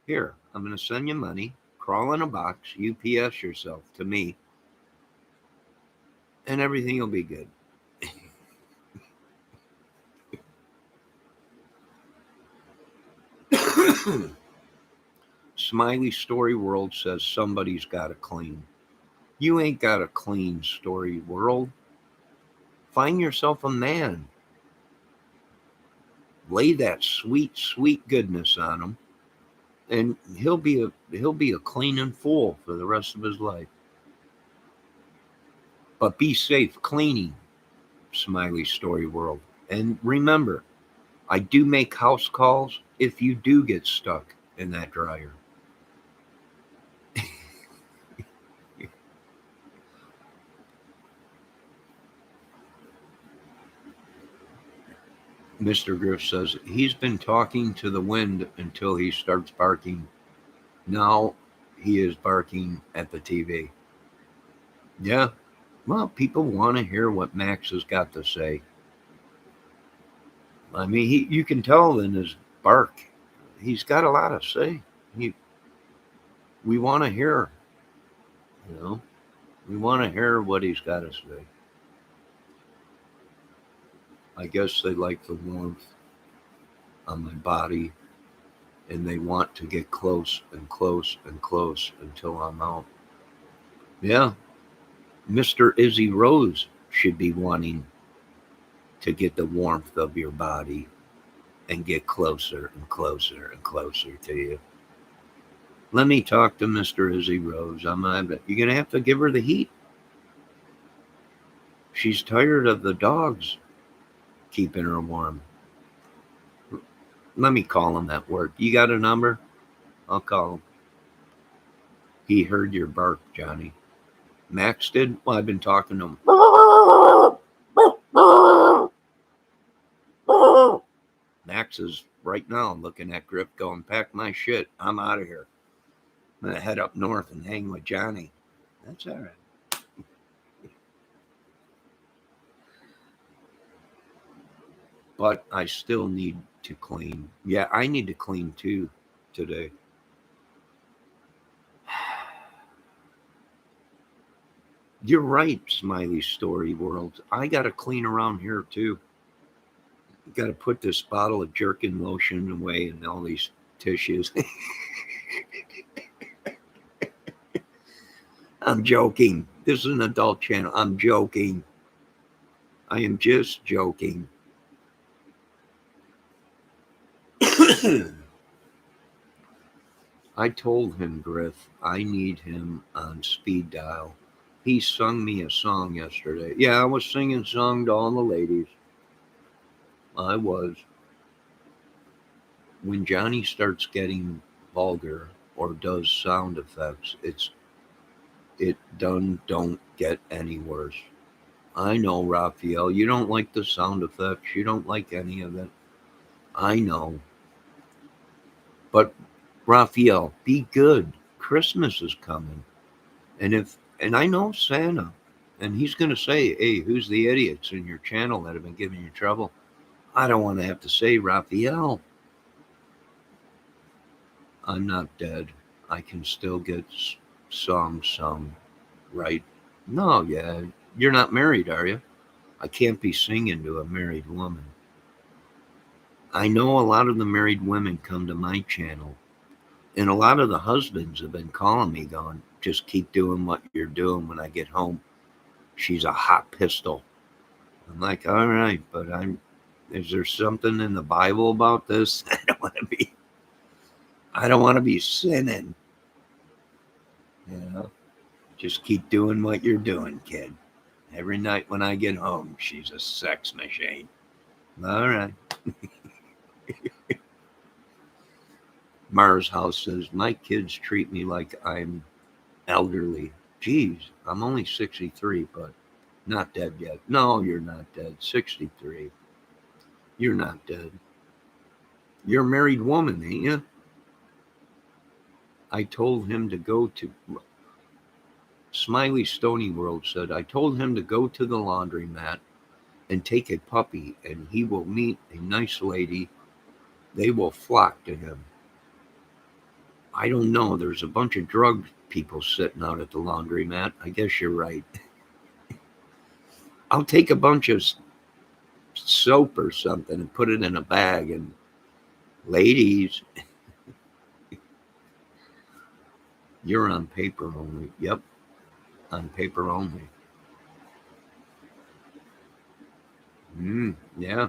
Here, I'm going to send you money. Crawl in a box. UPS yourself to me. And everything will be good. Smiley Story World says somebody's got to clean. You ain't got a clean, Story World. Find yourself a man. Lay that sweet, sweet goodness on him, and he'll be a cleaning fool for the rest of his life. But be safe cleaning, Smiley Story World. And remember, I do make house calls if you do get stuck in that dryer. Mr. Griff says he's been talking to the wind until he starts barking. Now he is barking at the TV. Yeah, well, people want to hear what Max has got to say. I mean, you can tell in his bark, he's got a lot to say. We want to hear, we want to hear what he's got to say. I guess they like the warmth on my body, and they want to get close and close and close until I'm out. Yeah, Mr. Izzy Rose should be wanting to get the warmth of your body and get closer and closer and closer to you. Let me talk to Mr. Izzy Rose. You're going to have to give her the heat. She's tired of the dogs keeping her warm. Let me call him at work. You got a number? I'll call him. He heard your bark, Johnny. Max did? Well, I've been talking to him. Max is right now looking at Griff going, pack my shit. I'm out of here. I'm going to head up north and hang with Johnny. That's all right. But I still need to clean. Yeah, I need to clean too today. You're right, Smiley Story World. I got to clean around here too. Got to put this bottle of Jerkin lotion away and all these tissues. I'm joking. This is an adult channel. I'm joking. I am just joking. I told him, Griff, I need him on speed dial. He sung me a song yesterday. Yeah, I was singing song to all the ladies. I was. When Johnny starts getting vulgar or does sound effects, it don't get any worse. I know, Raphael, you don't like the sound effects. You don't like any of it. I know. But Raphael, be good. Christmas is coming. And I know Santa. And he's gonna say, hey, who's the idiots in your channel that have been giving you trouble? I don't want to have to say, Raphael, I'm not dead. I can still get songs sung, right? No, yeah. You're not married, are you? I can't be singing to a married woman. I know a lot of the married women come to my channel, and a lot of the husbands have been calling me, going, just keep doing what you're doing. When I get home, she's a hot pistol. I'm like, all right, but is there something in the Bible about this? I don't want to be sinning. You know, just keep doing what you're doing, kid. Every night when I get home, she's a sex machine. All right. Mars House says, my kids treat me like I'm elderly. Geez, I'm only 63, but not dead yet. No, you're not dead. 63. You're not dead. You're a married woman, ain't you? I told him to go to... Smiley Stony World said, I told him to go to the laundromat and take a puppy, and he will meet a nice lady. They will flock to him. I don't know. There's a bunch of drug people sitting out at the laundromat. I guess you're right. I'll take a bunch of soap or something and put it in a bag, and ladies, you're on paper only. Yep, on paper only. Yeah.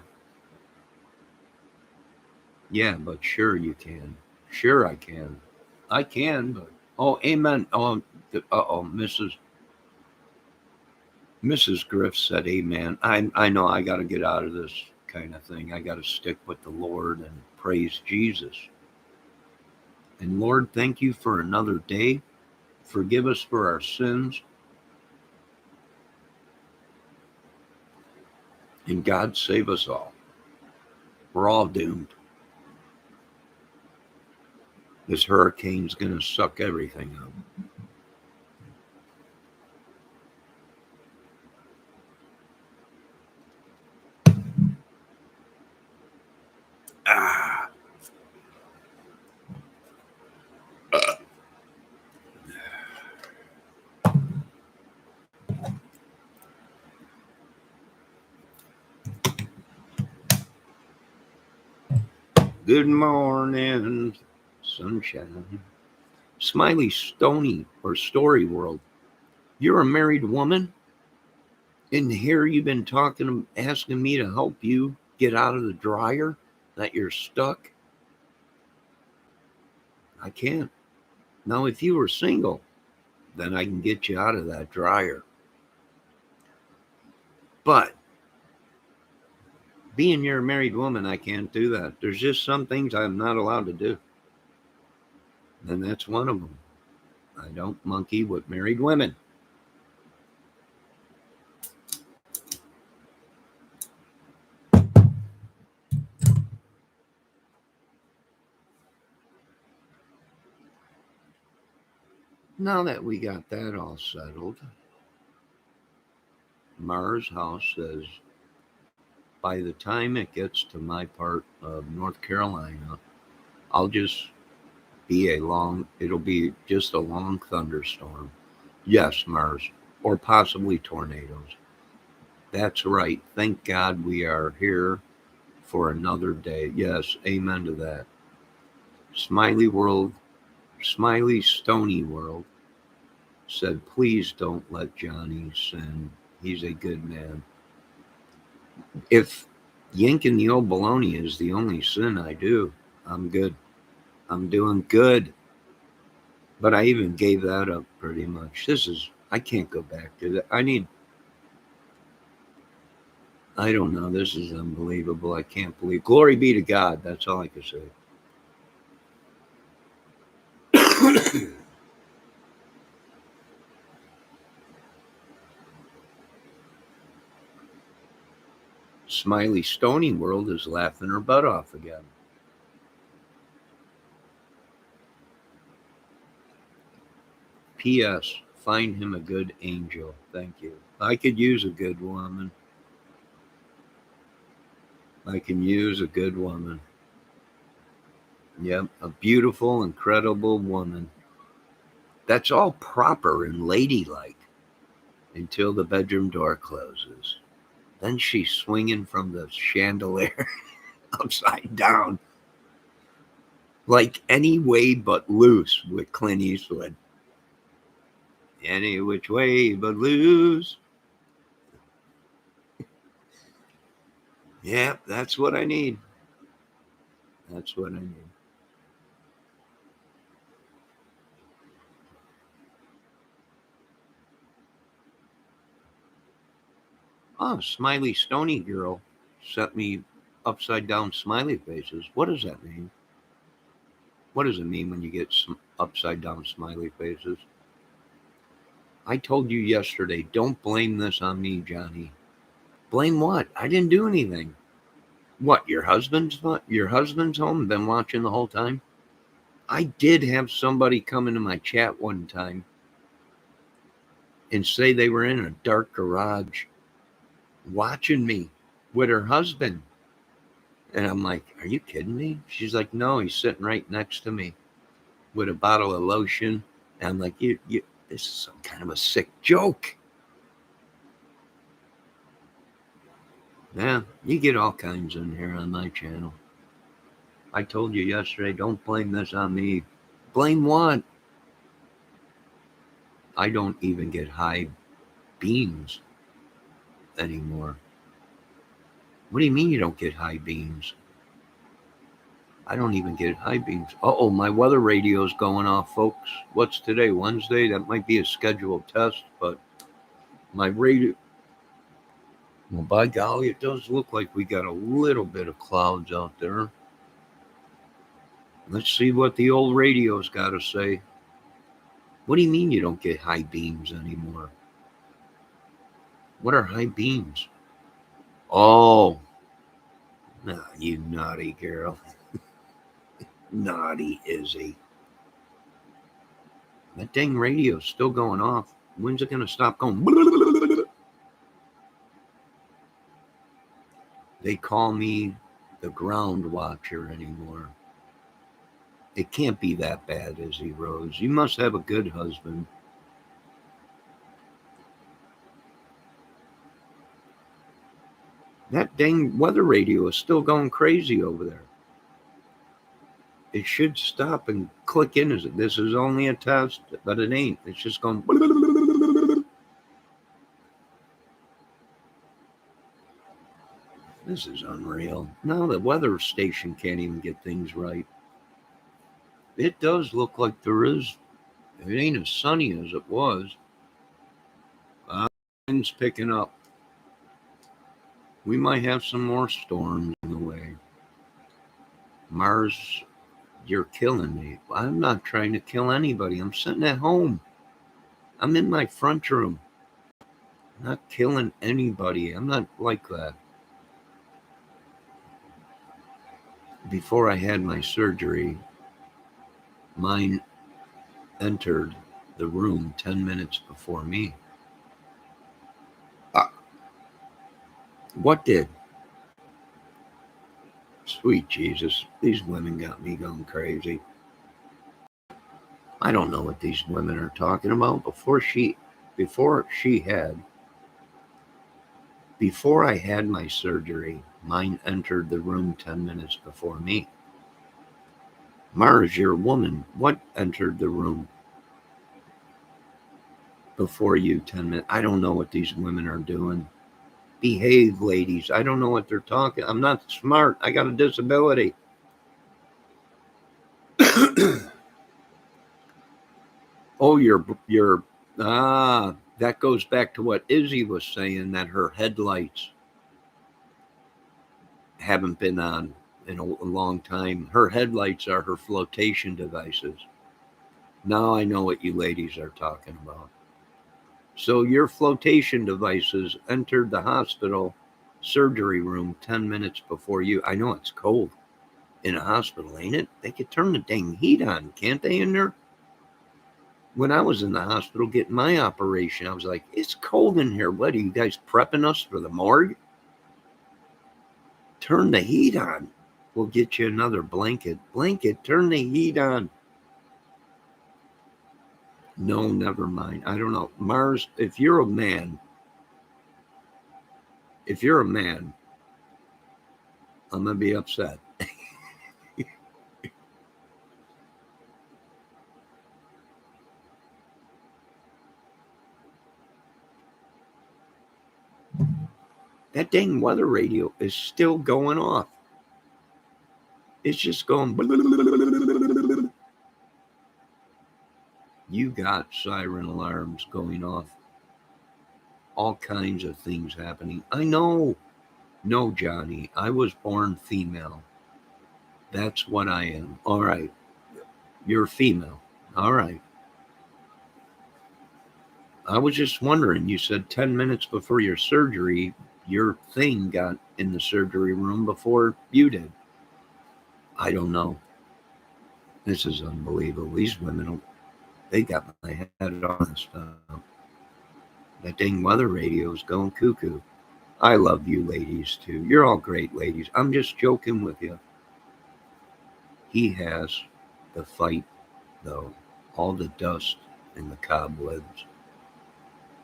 Yeah, but sure you can. Sure I can. I can, but oh, amen. Oh, Mrs. Griff said amen. I know I got to get out of this kind of thing. I got to stick with the Lord and praise Jesus. And Lord, thank you for another day. Forgive us for our sins. And God save us all. We're all doomed. This hurricane's going to suck everything up. Good morning, sunshine. Smiley Stony or Story World. You're a married woman? And here you've been asking me to help you get out of the dryer that you're stuck? I can't. Now, if you were single, then I can get you out of that dryer. But being you're a married woman, I can't do that. There's just some things I'm not allowed to do. And that's one of them. I don't monkey with married women. Now that we got that all settled, Mars House says, by the time it gets to my part of North Carolina, it'll be just a long thunderstorm. Yes, Mars, or possibly tornadoes. That's right. Thank God we are here for another day. Yes, amen to that. Smiley Stony World said, please don't let Johnny sin. He's a good man. If yanking the old baloney is the only sin I do, I'm good. I'm doing good. But I even gave that up pretty much. I can't go back to that. I don't know. This is unbelievable. I can't believe. Glory be to God. That's all I can say. Smiley Stony World is laughing her butt off again. P.S. Find him a good angel. Thank you. I could use a good woman. I can use a good woman. Yep, a beautiful, incredible woman. That's all proper and ladylike until the bedroom door closes. Then she's swinging from the chandelier upside down, like any way but loose with Clint Eastwood. Any which way but loose. Yeah, that's what I need. That's what I need. Oh, Smiley Stony Girl sent me upside down smiley faces. What does that mean? What does it mean when you get some upside down smiley faces? I told you yesterday, don't blame this on me, Johnny. Blame what? I didn't do anything. What, your husband's home, been watching the whole time? I did have somebody come into my chat one time and say they were in a dark garage watching me with her husband. And I'm like, are you kidding me? She's like, no, he's sitting right next to me with a bottle of lotion. And I'm like, you this is some kind of a sick joke. Yeah, you get all kinds in here on my channel. I told you yesterday, don't blame this on me. Blame what? I don't even get high beams anymore. What do you mean you don't get high beams? I don't even get high beams. Uh-oh, my weather radio's going off, folks. What's today, Wednesday? That might be a scheduled test, but my radio... Well, by golly, it does look like we got a little bit of clouds out there. Let's see what the old radio's got to say. What do you mean you don't get high beams anymore? What are high beams? Oh, nah, you naughty girl. Naughty Izzy. That dang radio's still going off. When's it going to stop going? They call me the ground watcher anymore. It can't be that bad, Izzy Rose. You must have a good husband. That dang weather radio is still going crazy over there. It should stop and click in as this is only a test, but it ain't. It's just going. This is unreal. Now the weather station can't even get things right. It does look like there is. It ain't as sunny as it was. Wind's picking up. We might have some more storms in the way. Mars, you're killing me. I'm not trying to kill anybody. I'm sitting at home. I'm in my front room. I'm not killing anybody. I'm not like that. Before I had my surgery, mine entered the room 10 minutes before me. What did? Sweet Jesus, these women got me going crazy. I don't know what these women are talking about. Before I had my surgery, mine entered the room 10 minutes before me. Mars, you're a woman. What entered the room before you 10 minutes? I don't know what these women are doing. Behave, ladies. I don't know what they're talking. I'm not smart. I got a disability. Oh, that goes back to what Izzy was saying, that her headlights haven't been on in a long time. Her headlights are her flotation devices. Now I know what you ladies are talking about. So your flotation devices entered the hospital surgery room 10 minutes before you. I know it's cold in a hospital, ain't it? They could turn the dang heat on, can't they, in there? When I was in the hospital getting my operation, I was like, it's cold in here. What, are you guys prepping us for the morgue? Turn the heat on. We'll get you another blanket. Turn the heat on. No, never mind. I don't know. Mars, if you're a man, I'm going to be upset. That dang weather radio is still going off. It's just going. You got siren alarms going off. All kinds of things happening. I know. No, Johnny, I was born female. That's what I am. All right. You're female. All right. I was just wondering, you said 10 minutes before your surgery, your thing got in the surgery room before you did. I don't know. This is unbelievable. These women, they got my head on this stuff. That dang weather radio is going cuckoo. I love you ladies too. You're all great ladies. I'm just joking with you. He has the fight, though. All the dust and the cobwebs.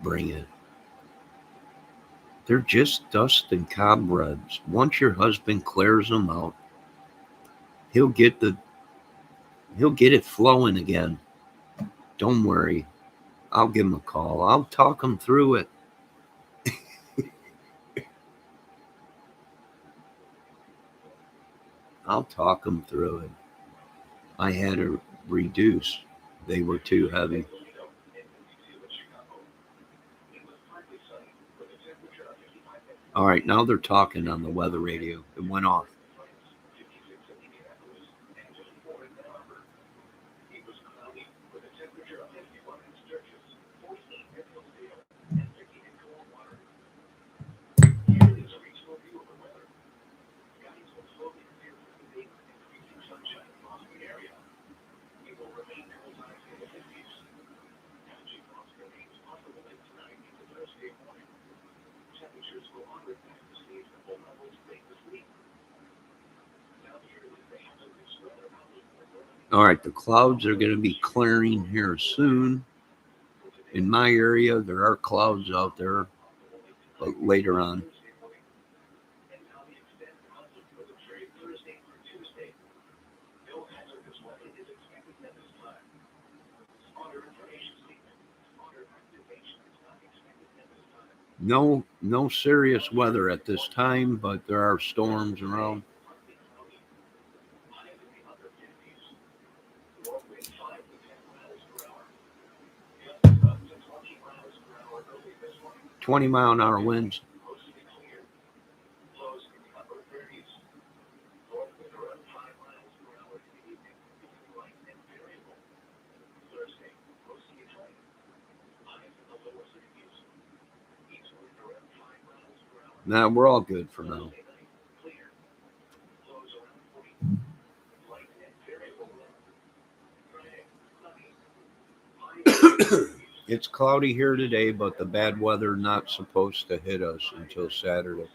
Bring it. They're just dust and cobwebs. Once your husband clears them out, he'll get it flowing again. Don't worry. I'll give him a call. I'll talk him through it. I'll talk him through it. I had to reduce. They were too heavy. All right, now they're talking on the weather radio. It went off. All right, the clouds are going to be clearing here soon. In my area, there are clouds out there, but later on. No serious weather at this time, but there are storms around. $20-mile-an-hour winds. Nah, we're all good for now. It's cloudy here today, but the bad weather not supposed to hit us until Saturday.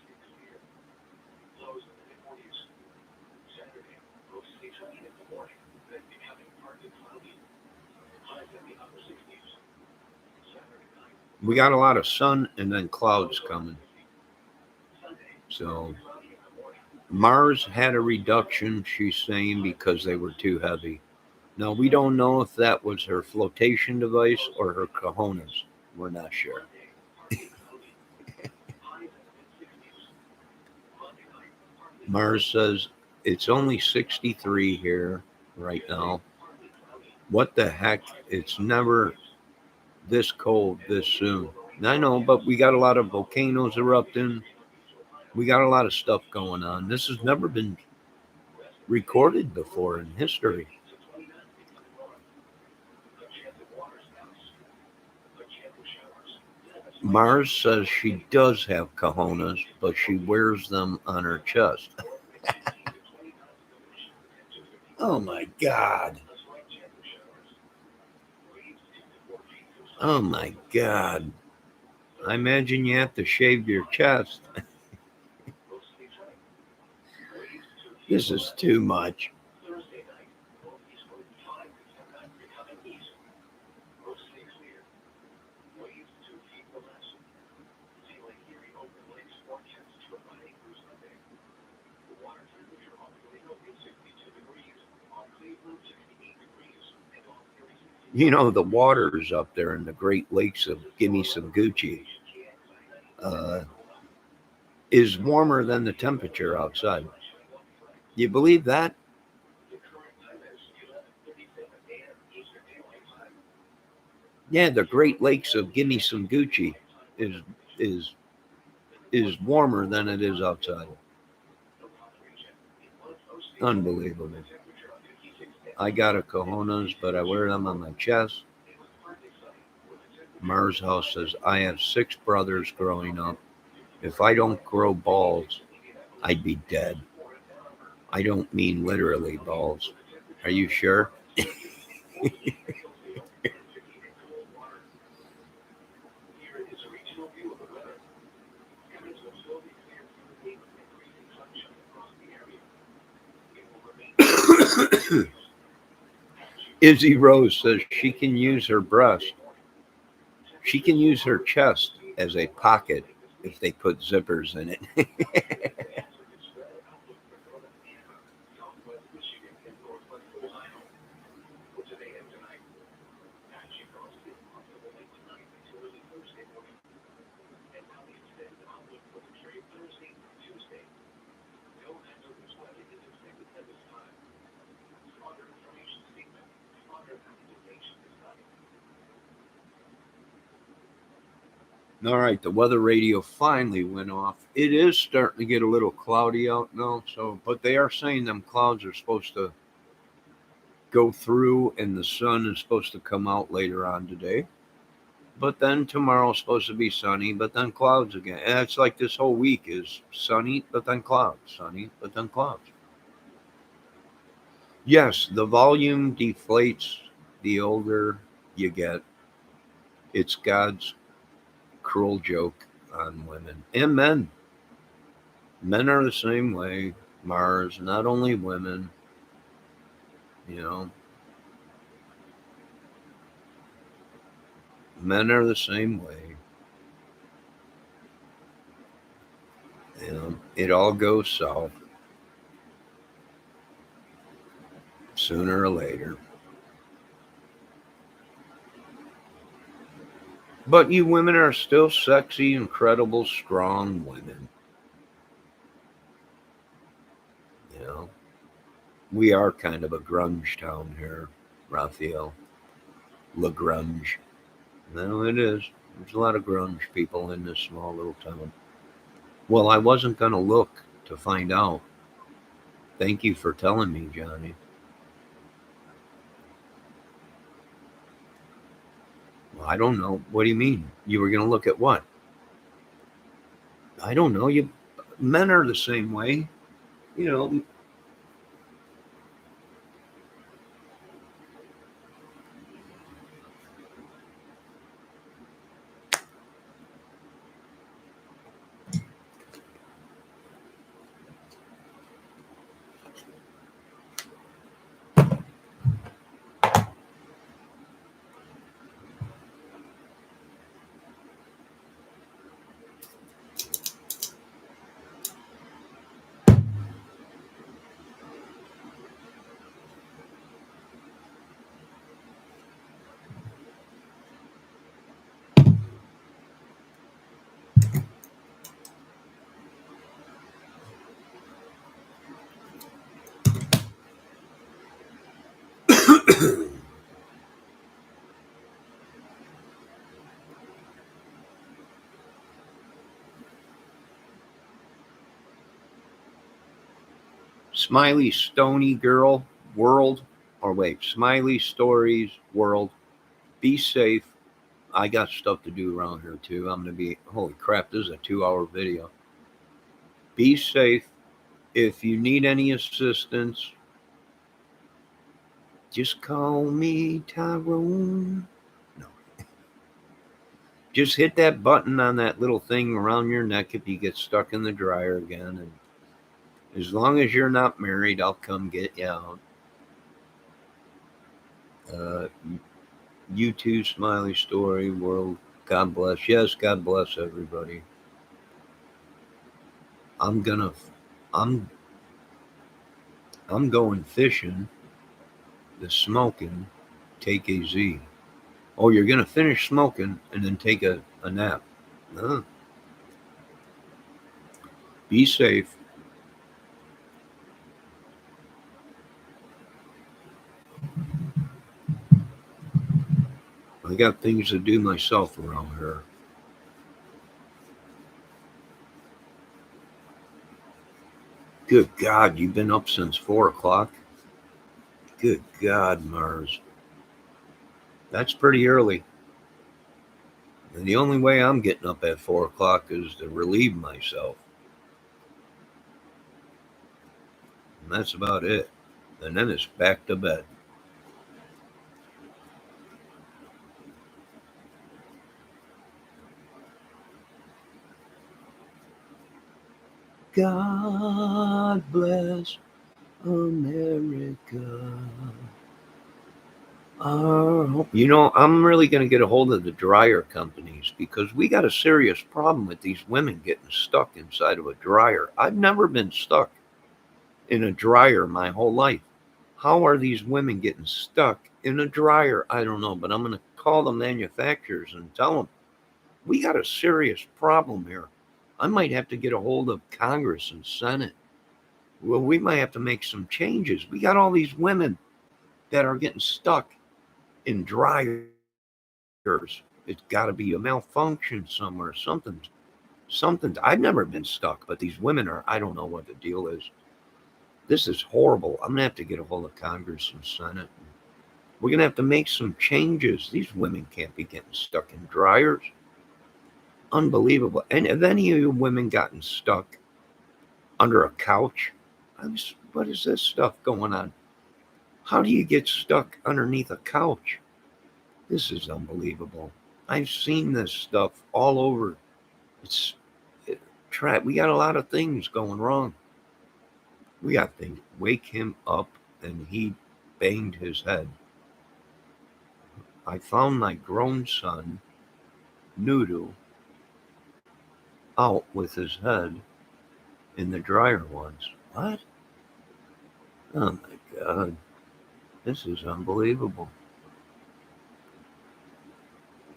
We got a lot of sun and then clouds coming. So Mars had a reduction, she's saying, because they were too heavy. Now, we don't know if that was her flotation device or her cojones. We're not sure. Mars says it's only 63 here right now. What the heck? It's never this cold this soon. I know, but we got a lot of volcanoes erupting. We got a lot of stuff going on. This has never been recorded before in history. Mars says she does have cojones, but she wears them on her chest. Oh my God. Oh my God. I imagine you have to shave your chest. This is too much. You know, the waters up there in the Great Lakes of Gimme Some Gucci is warmer than the temperature outside. You believe that? Yeah, the Great Lakes of Gimme Some Gucci is is is warmer than it is outside. Unbelievable. I got a cojones, but I wear them on my chest. Mars House says, I have 6 brothers growing up. If I don't grow balls, I'd be dead. I don't mean literally balls. Are you sure? Izzy Rose says she can use her breast. She can use her chest as a pocket if they put zippers in it. All right, the weather radio finally went off. It is starting to get a little cloudy out now, but they are saying them clouds are supposed to go through and the sun is supposed to come out later on today. But then tomorrow's supposed to be sunny, but then clouds again. And it's like this whole week is sunny, but then clouds, sunny, but then clouds. Yes, the volume deflates the older you get. It's God's cruel joke on women and men. Men are the same way. Mars, not only women, you know. Men are the same way. You know, it all goes south sooner or later. But you women are still sexy, incredible, strong women. You know, we are kind of a grunge town here, Raphael. LaGrange. No, it is. There's a lot of grunge people in this small little town. Well, I wasn't going to look to find out. Thank you for telling me, Johnny. Well, I don't know. What do you mean? You were going to look at what? I don't know. Men are the same way. You know, Smiley Stony Girl World, or wait, Smiley Stories World. Be safe. I got stuff to do around here too. I'm going to be, holy crap, this is a 2-hour video. Be safe. If you need any assistance, just call me Tyrone. No. Just hit that button on that little thing around your neck if you get stuck in the dryer again. And as long as you're not married, I'll come get you out. You too, Smiley Story World. God bless. Yes, God bless everybody. I'm going fishing. The smoking. Take a Z. Oh, you're gonna finish smoking and then take a nap. Huh. Be safe. I got things to do myself around here. Good God, you've been up since 4 o'clock? Good God, Mars. That's pretty early. And the only way I'm getting up at 4 o'clock is to relieve myself. And that's about it. And then it's back to bed. God bless America. You know, I'm really going to get a hold of the dryer companies because we got a serious problem with these women getting stuck inside of a dryer. I've never been stuck in a dryer my whole life. How are these women getting stuck in a dryer? I don't know, but I'm going to call the manufacturers and tell them we got a serious problem here. I might have to get a hold of Congress and Senate. Well, we might have to make some changes. We got all these women that are getting stuck in dryers. It's got to be a malfunction somewhere. Something. I've never been stuck, but these women are. I don't know what the deal is. This is horrible. I'm gonna have to get a hold of Congress and Senate. We're gonna have to make some changes. These women can't be getting stuck in dryers. Unbelievable. And have any of you women gotten stuck under a couch? What is this stuff going on? How do you get stuck underneath a couch? This is unbelievable. I've seen this stuff all over. We got a lot of things going wrong. We got to wake him up, and he banged his head. I found my grown son, Noodle, out with his head in the dryer once. What? Oh my God. This is unbelievable.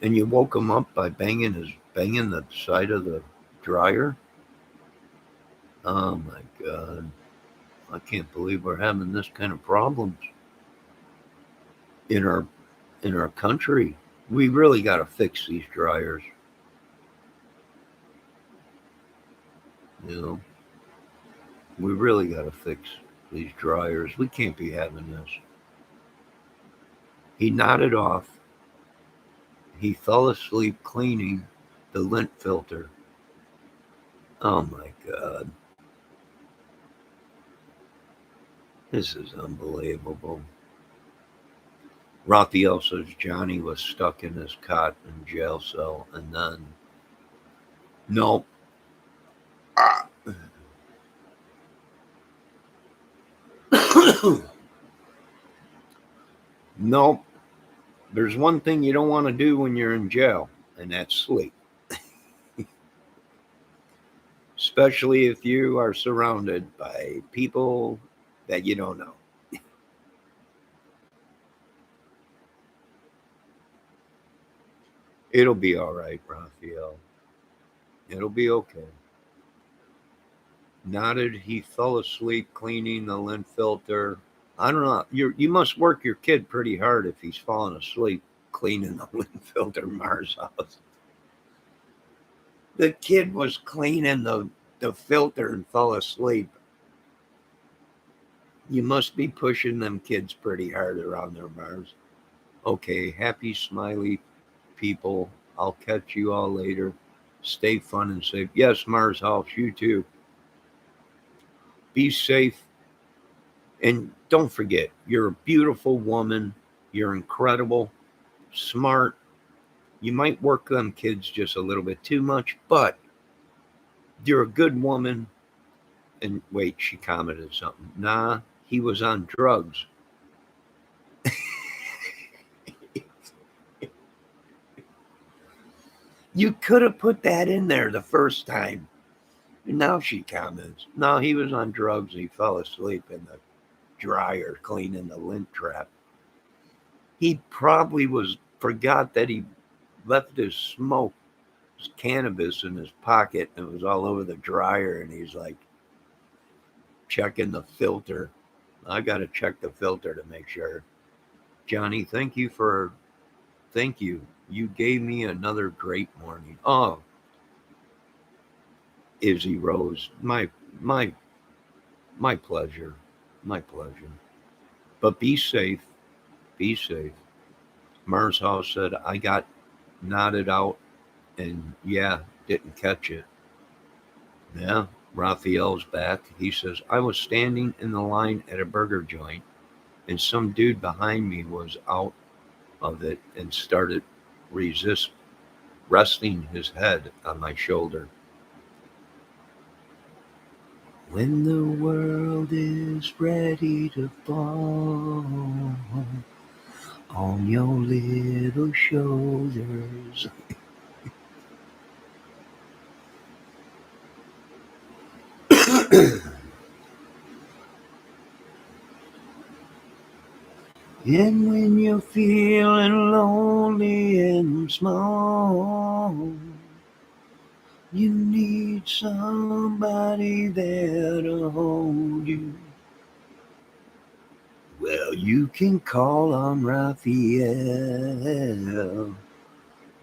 And you woke him up by banging the side of the dryer? Oh my God. I can't believe we're having this kind of problems in our country. We really got to fix these dryers. You know, we really got to fix these dryers. We can't be having this. He nodded off. He fell asleep cleaning the lint filter. Oh my God. This is unbelievable. Raphael says Johnny was stuck in his cot in jail cell, and then no. No. There's one thing you don't want to do when you're in jail, and that's sleep. Especially if you are surrounded by people that you don't know. It'll be all right, Raphael. It'll be okay. Nodded, he fell asleep cleaning the lint filter. I don't know. You must work your kid pretty hard if he's falling asleep cleaning the lint filter in Mars' house. The kid was cleaning the filter and fell asleep. You must be pushing them kids pretty hard around there, Mars. Okay, happy, smiley people. I'll catch you all later. Stay fun and safe. Yes, Mars House, you too. Be safe. And don't forget, you're a beautiful woman. You're incredible, smart. You might work them kids just a little bit too much, but you're a good woman. And wait, she commented something. Nah, he was on drugs. You could have put that in there the first time. And now she comments, no, he was on drugs. He fell asleep in the dryer cleaning the lint trap. He probably forgot that he left his smoke, his cannabis in his pocket, and it was all over the dryer. And he's like checking the filter. I got to check the filter to make sure. Johnny, thank you. You gave me another great morning. Oh, Izzy Rose, my pleasure, my pleasure. But be safe, be safe. Mars House said I got nodded out, and yeah, didn't catch it. Yeah, Raphael's back. He says I was standing in the line at a burger joint, and some dude behind me was out of it and started resting his head on my shoulder. When the world is ready to fall on your little shoulders. And when you're feeling lonely and small, you need somebody there to hold you. Well, you can call on Raphael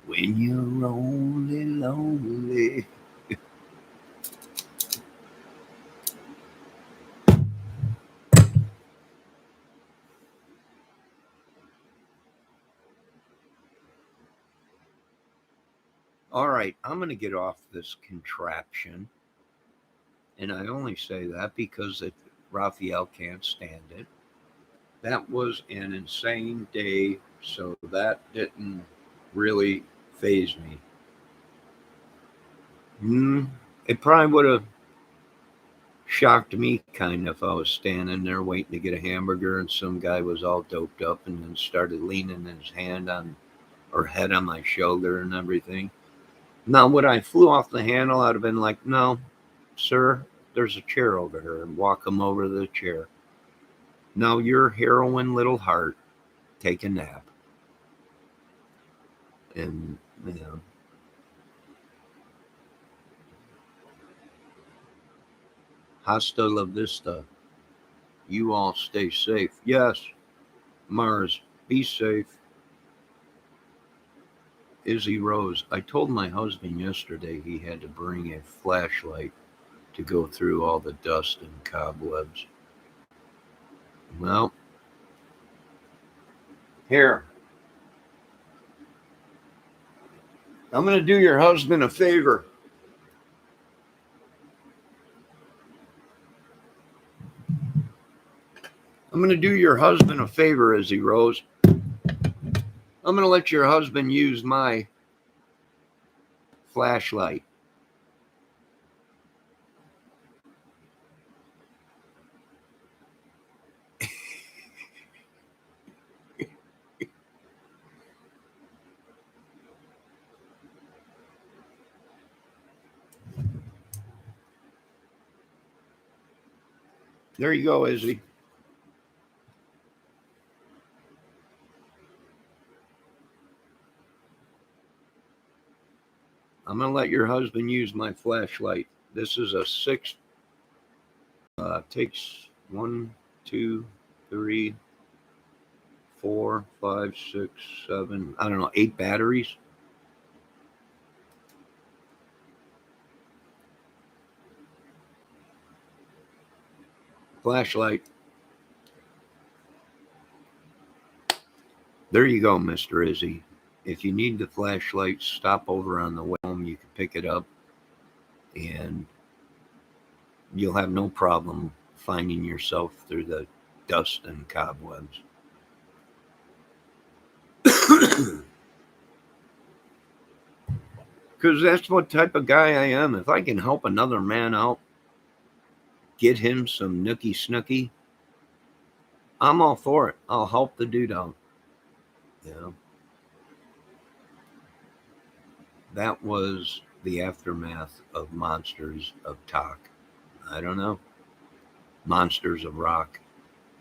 when you're only lonely. All right, I'm going to get off this contraption. And I only say that because Raphael can't stand it. That was an insane day, so that didn't really faze me. It probably would have shocked me kind of if I was standing there waiting to get a hamburger and some guy was all doped up and then started leaning his hand on or head on my shoulder and everything. Now, when I flew off the handle, I'd have been like, no, sir, there's a chair over here, and walk him over to the chair. Now, your heroin little heart, take a nap. And, hasta la vista. You all stay safe. Yes, Mars, be safe. Izzy Rose, I told my husband yesterday he had to bring a flashlight to go through all the dust and cobwebs. Well, here. I'm going to do your husband a favor. I'm going to do your husband a favor, Izzy Rose. I'm going to let your husband use my flashlight. There you go, Izzy. I'm going to let your husband use my flashlight. This is a 6. Takes 1, 2, 3, 4, 5, 6, 7, I don't know, 8 batteries. Flashlight. There you go, Mr. Izzy. If you need the flashlight, stop over on the way home. You can pick it up and you'll have no problem finding yourself through the dust and cobwebs. Because that's what type of guy I am. If I can help another man out, get him some nookie snooky, I'm all for it. I'll help the dude out. You know? That was the aftermath of Monsters of Talk. I don't know. Monsters of Rock.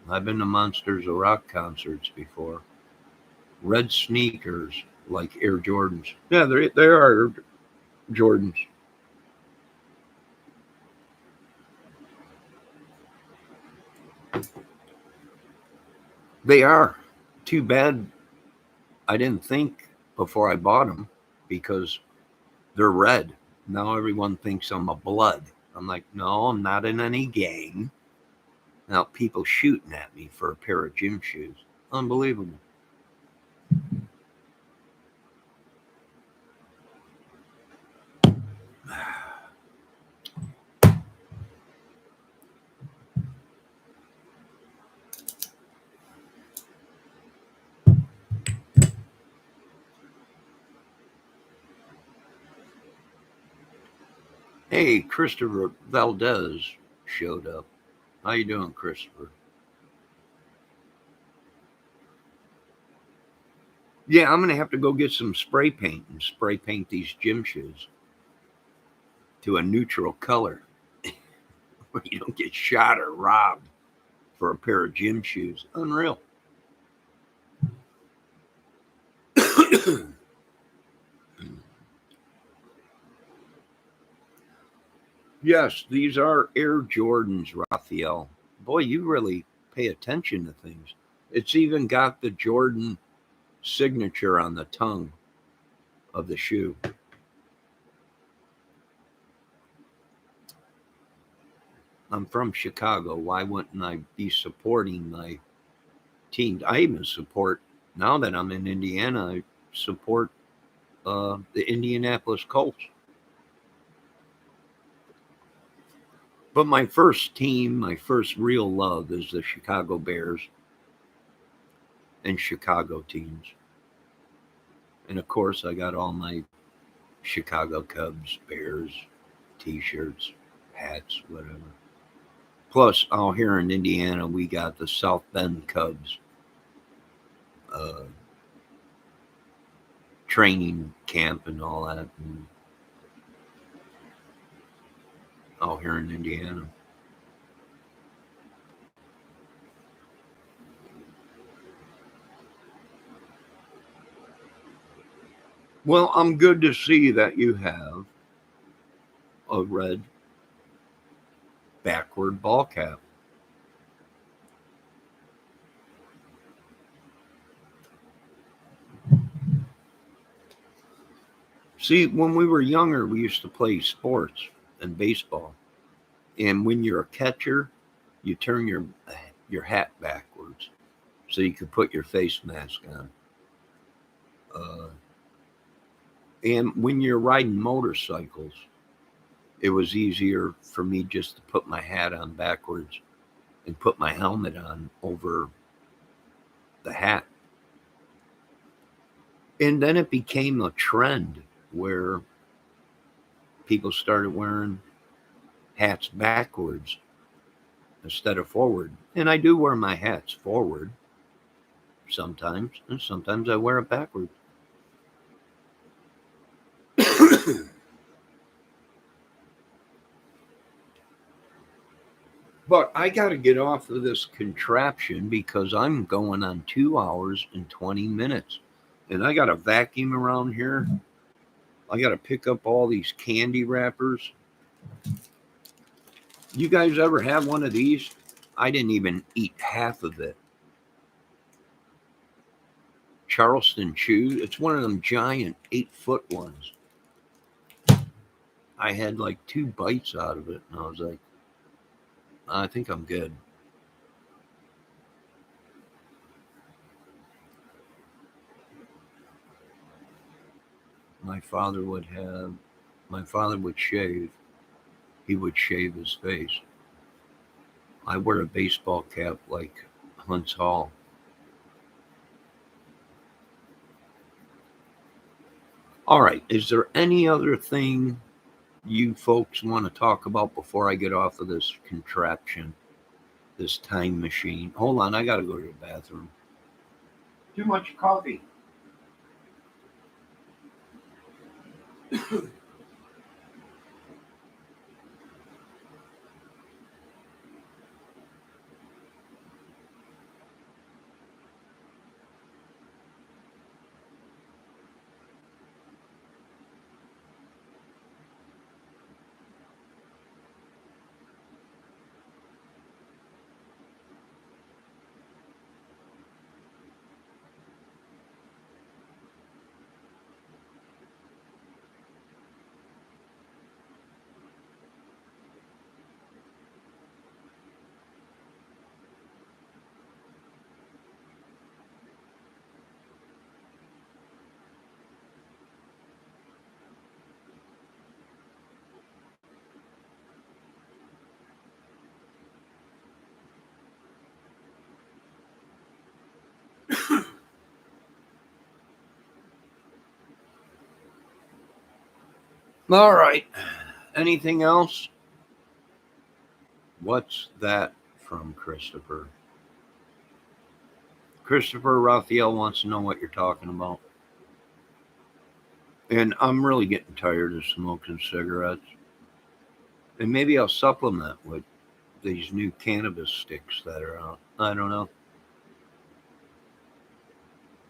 I've been to Monsters of Rock concerts before. Red sneakers like Air Jordans. Yeah, they are Jordans. They are. Too bad I didn't think before I bought them because they're red. Now everyone thinks I'm a blood. I'm like, no, I'm not in any gang. Now people shooting at me for a pair of gym shoes. Unbelievable. Hey, Christopher Valdez showed up. How you doing, Christopher? Yeah, I'm going to have to go get some spray paint and spray paint these gym shoes to a neutral color where you don't get shot or robbed for a pair of gym shoes. Unreal. Yes, these are Air Jordans, Raphael. Boy, you really pay attention to things. It's even got the Jordan signature on the tongue of the shoe. I'm from Chicago. Why wouldn't I be supporting my team? I even support, now that I'm in Indiana, I support the Indianapolis Colts. But my first team, my first real love is the Chicago Bears and Chicago teams. And of course, I got all my Chicago Cubs, Bears, t-shirts, hats, whatever. Plus, out here in Indiana, we got the South Bend Cubs training camp and all that. And out here in Indiana. Well, I'm good to see that you have a red backward ball cap. See, when we were younger, we used to play sports and baseball. And when you're a catcher, you turn your hat backwards so you could put your face mask on. And when you're riding motorcycles, it was easier for me just to put my hat on backwards and put my helmet on over the hat. And then it became a trend where people started wearing hats backwards instead of forward. And I do wear my hats forward sometimes, and sometimes I wear it backwards. But I got to get off of this contraption because I'm going on 2 hours and 20 minutes. And I got to vacuum around here. I got to pick up all these candy wrappers. You guys ever have one of these? I didn't even eat half of it. Charleston Chew. It's one of them giant 8-foot ones. I had like 2 bites out of it, and I was like, I think I'm good. my father would shave. He would shave his face. I wear a baseball cap like Hunt's Hall. All right. Is there any other thing you folks want to talk about before I get off of this contraption, this time machine? Hold on. I got to go to the bathroom. Too much coffee. All right. Anything else? What's that from Christopher? Christopher Raphael wants to know what you're talking about. And I'm really getting tired of smoking cigarettes. And maybe I'll supplement with these new cannabis sticks that are out. I don't know.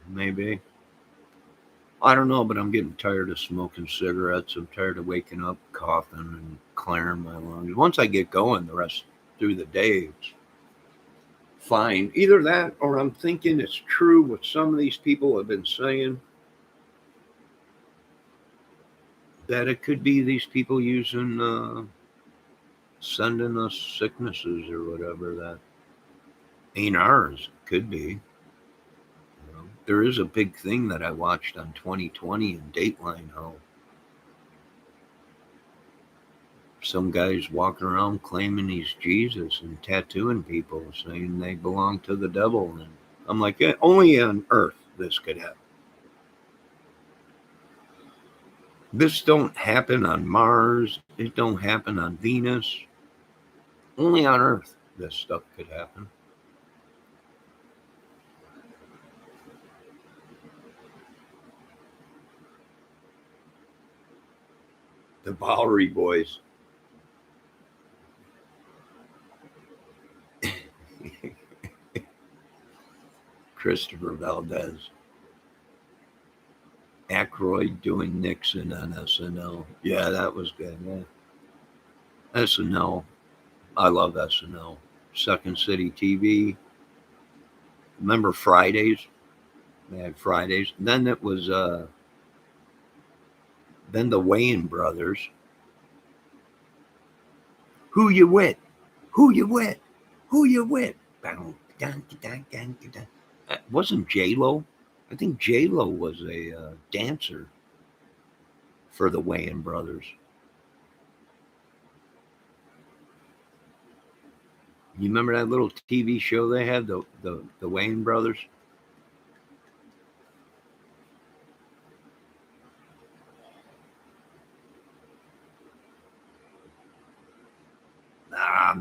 Maybe. I don't know, but I'm getting tired of smoking cigarettes. I'm tired of waking up coughing and clearing my lungs. Once I get going, the rest through the day, it's fine. Either that or I'm thinking it's true what some of these people have been saying, that it could be these people using, sending us sicknesses or whatever that ain't ours. Could be. There is a big thing that I watched on 2020 in Dateline, how some guy's walking around claiming he's Jesus and tattooing people, saying they belong to the devil. And I'm like, yeah, only on Earth this could happen. This don't happen on Mars. It don't happen on Venus. Only on Earth this stuff could happen. The Bowery Boys. Christopher Valdez. Aykroyd doing Nixon on SNL. Yeah, that was good. Yeah. SNL. I love SNL. Second City TV. Remember Fridays? They had Fridays. Then it was then the Wayans brothers. Who you with? Who you with? Who you with? Wasn't J-Lo? I think J-Lo was a dancer for the Wayans brothers. You remember that little TV show they had, the Wayans brothers?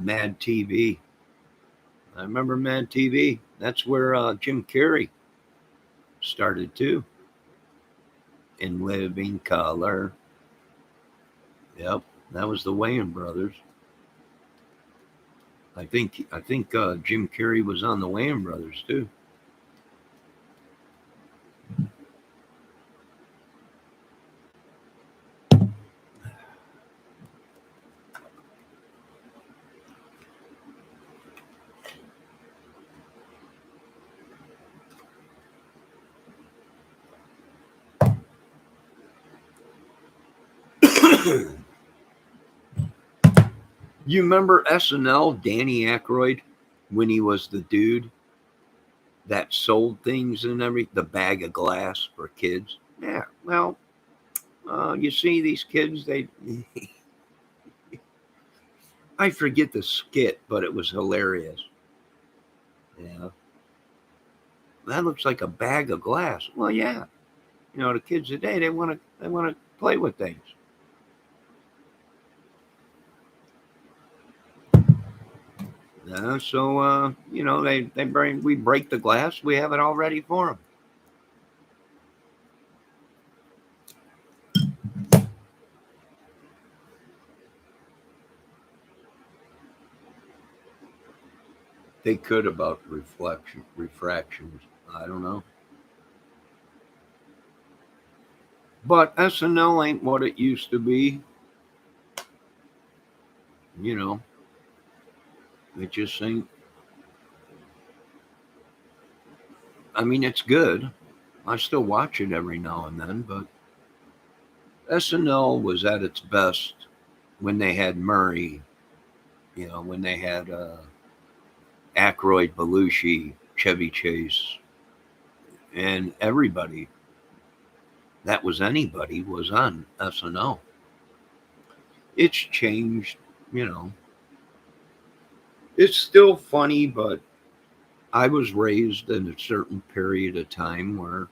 Mad TV. I remember Mad TV. That's where Jim Carrey started too. In Living Color. Yep, that was the Wayans brothers. I think Jim Carrey was on the Wayans brothers too. You remember SNL, Danny Aykroyd, when he was the dude that sold things and everything, the bag of glass for kids? Yeah, well, You see these kids, I forget the skit, but it was hilarious. Yeah. That looks like a bag of glass. Well, yeah. The kids today, they want to play with things. Yeah, so we break the glass, we have it all ready for them. They could about refractions. I don't know. But SNL ain't what it used to be. You know, it just ain't. I mean, it's good. I still watch it every now and then, but SNL was at its best when they had Murray, when they had Aykroyd, Belushi, Chevy Chase, and everybody that was anybody was on SNL. It's changed, you know. It's still funny, but I was raised in a certain period of time where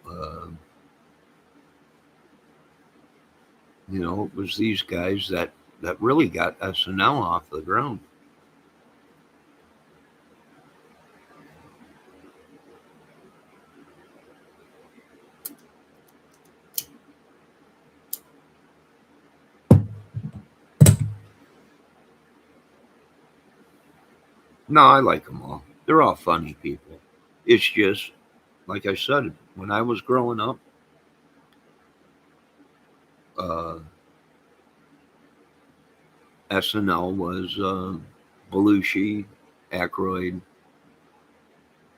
uh, it was these guys that really got SNL off the ground. No, I like them all. They're all funny people. It's just, like I said, when I was growing up, uh, SNL was Belushi, Aykroyd,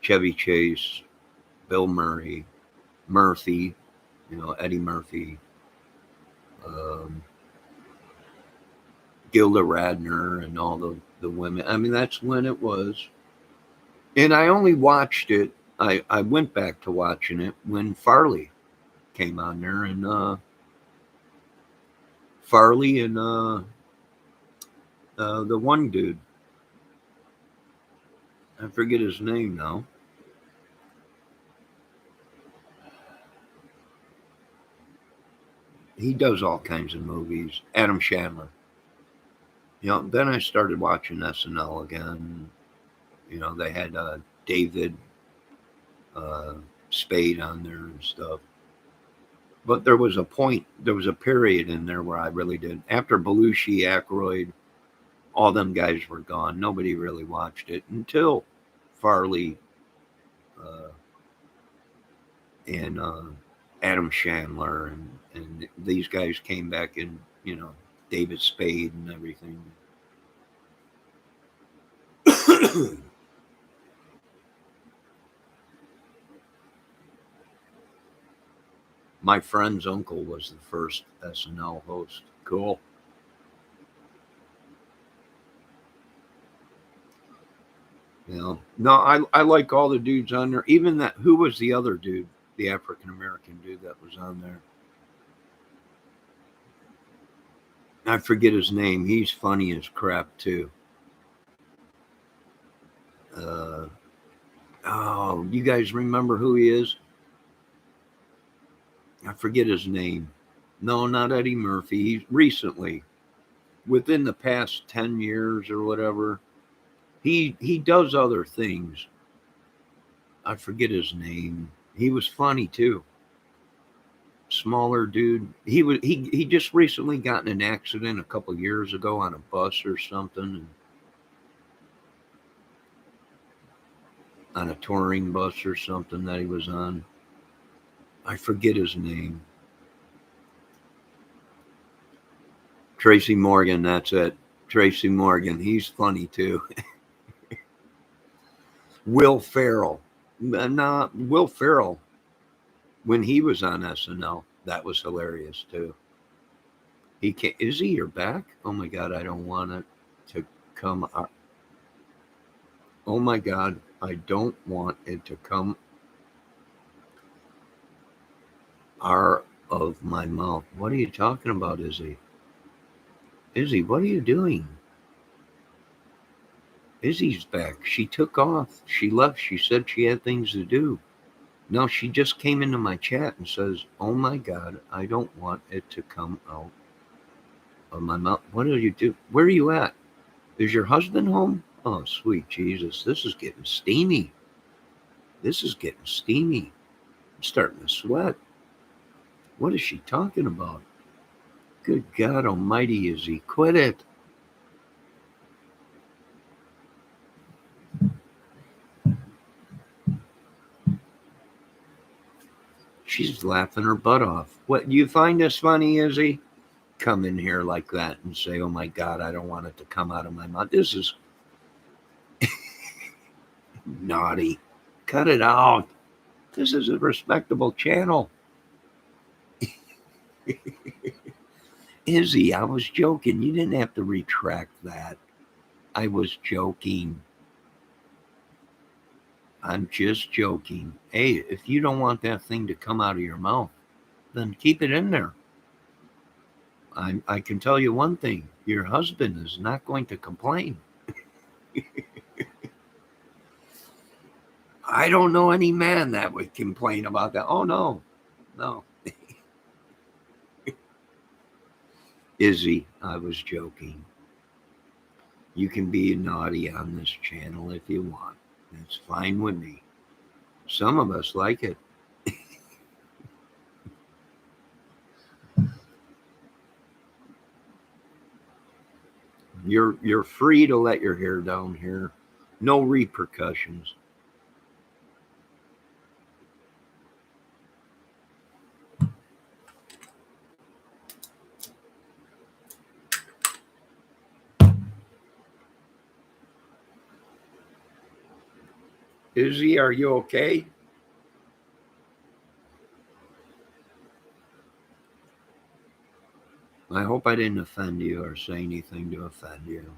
Chevy Chase, Bill Murray, Murphy, Eddie Murphy, um, Gilda Radner, and all the women. I mean, that's when it was. And I only watched it. I went back to watching it when Farley came on there, and Farley and the one dude, I forget his name now. He does all kinds of movies. Adam Sandler. Then I started watching SNL again. They had David uh, Spade on there and stuff. But there was a period in there where I really did. After Belushi, Aykroyd, all them guys were gone. Nobody really watched it until Farley uh, and Adam Sandler and these guys came back in, David Spade and everything. My friend's uncle was the first SNL host. Cool. No, I like all the dudes on there. Even that, who was the other dude, the African American dude that was on there? I forget his name. He's funny as crap too. Uh, oh, you guys remember who he is? I forget his name. No, not Eddie Murphy. He's recently, within the past 10 years or whatever, he does other things. I forget his name. He was funny too. Smaller dude. He just recently got in an accident a couple years ago on a bus or something, on a touring bus or something that he was on. I forget his name. Tracy Morgan, that's it. Tracy Morgan. He's funny too. Will Ferrell. No, Will Ferrell, when he was on SNL, that was hilarious too. He can't, is he your back? Oh my God, I don't want it to come up. Oh my God, I don't want it to come. R of my mouth. What are you talking about, Izzy? Izzy, what are you doing? Izzy's back. She took off. She left. She said she had things to do. No, she just came into my chat and says, oh my God, I don't want it to come out of my mouth. What do you do? Where are you at? Is your husband home? Oh, sweet Jesus. This is getting steamy. This is getting steamy. I'm starting to sweat. What is she talking about? Good God almighty, Izzy. Quit it. She's laughing her butt off. What, do you find this funny, Izzy? Come in here like that and say, oh my God, I don't want it to come out of my mouth. This is naughty. Cut it out. This is a respectable channel. Izzy, I was joking. You didn't have to retract that. I was joking. I'm just joking. Hey, if you don't want that thing to come out of your mouth, then keep it in there. I can tell you one thing. Your husband is not going to complain. I don't know any man that would complain about that. Oh, no. No. Izzy, I was joking. You can be naughty on this channel if you want. It's fine with me. Some of us like it. You're free to let your hair down here. No repercussions. Izzy, are you okay? I hope I didn't offend you or say anything to offend you.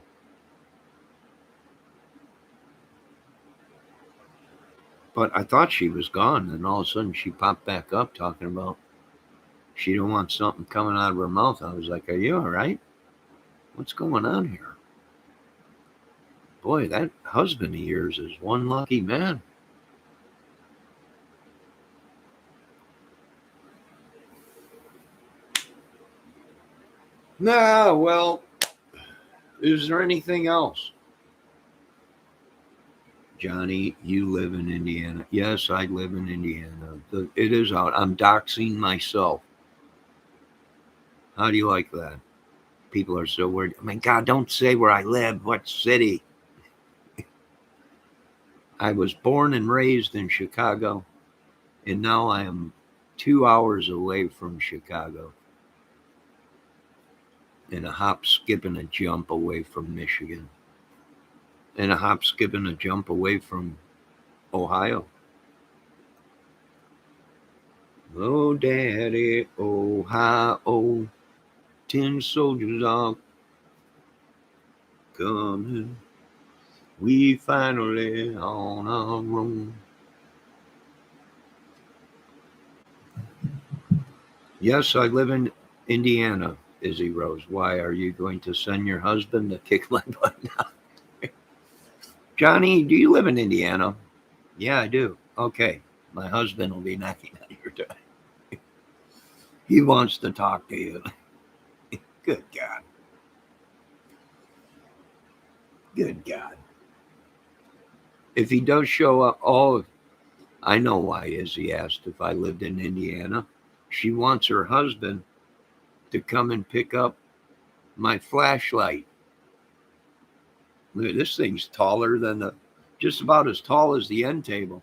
But I thought she was gone, and all of a sudden she popped back up talking about she don't want something coming out of her mouth. I was like, are you all right? What's going on here? Boy, that husband of yours is one lucky man. Nah, well, is there anything else? Johnny, you live in Indiana. Yes, I live in Indiana. It is out. I'm doxing myself. How do you like that? People are so worried. I mean, God, don't say where I live, what city. I was born and raised in Chicago, and now I am 2 hours away from Chicago. And a hop, skip, and a jump away from Michigan. And a hop, skip, and a jump away from Ohio. Oh, Daddy, Ohio, 10 soldiers are coming. We finally on our own. Yes, I live in Indiana, Izzy Rose. Why are you going to send your husband to kick my butt now? Johnny, do you live in Indiana? Yeah, I do. Okay. My husband will be knocking on your door. He wants to talk to you. Good God. Good God. If he does show up, I know why Izzy asked if I lived in Indiana. She wants her husband to come and pick up my flashlight. Look, this thing's taller than just about as tall as the end table.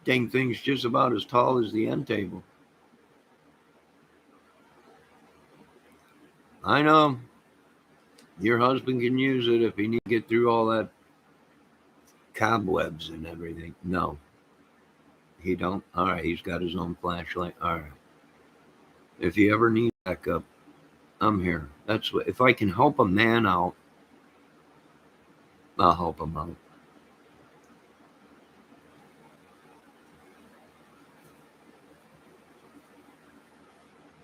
Dang thing's just about as tall as the end table. I know. Your husband can use it if he needs to get through all that cobwebs and everything. No. He don't? All right, he's got his own flashlight. All right. If you ever need backup, I'm here. That's what, if I can help a man out, I'll help him out.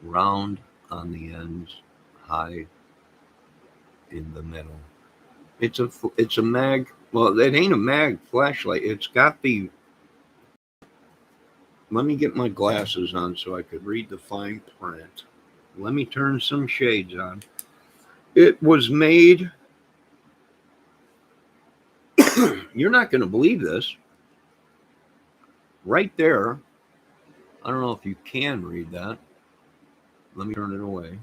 round on the ends, high in the middle. It's a mag. Well, it ain't a mag flashlight. It's got the. Let me get my glasses on so I could read the fine print. Let me turn some shades on. It was made. You're not going to believe this. Right there. I don't know if you can read that. Let me turn it away.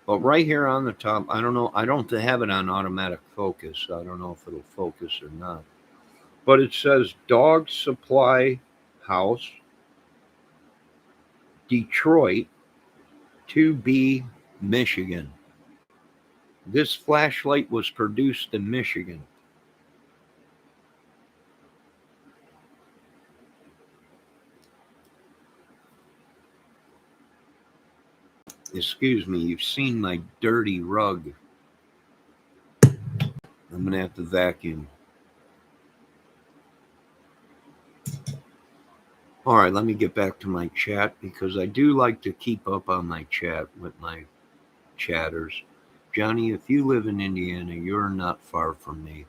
But right here on the top, I don't know. I don't have it on automatic focus. So I don't know if it'll focus or not. But it says Dog Supply House, Detroit, 2B, Michigan. This flashlight was produced in Michigan. Excuse me, you've seen my dirty rug. I'm going to have to vacuum. All right, let me get back to my chat because I do like to keep up on my chat with my chatters. Johnny, if you live in Indiana, you're not far from me.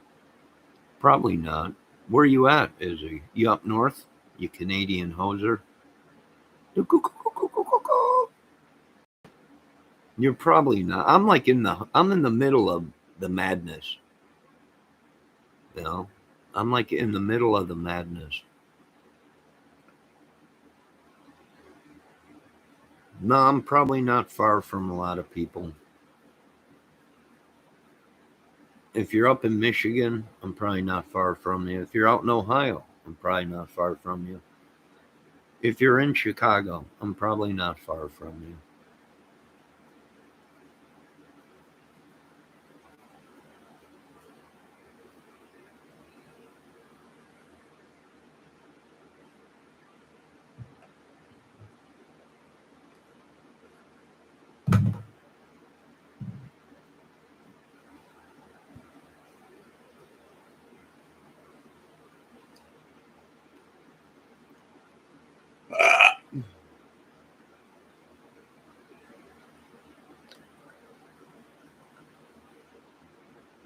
Probably not. Where you at, Izzy? You up north? You Canadian hoser? You're probably not. I'm in the middle of the madness. You know? I'm like in the middle of the madness. No, I'm probably not far from a lot of people. If you're up in Michigan, I'm probably not far from you. If you're out in Ohio, I'm probably not far from you. If you're in Chicago, I'm probably not far from you.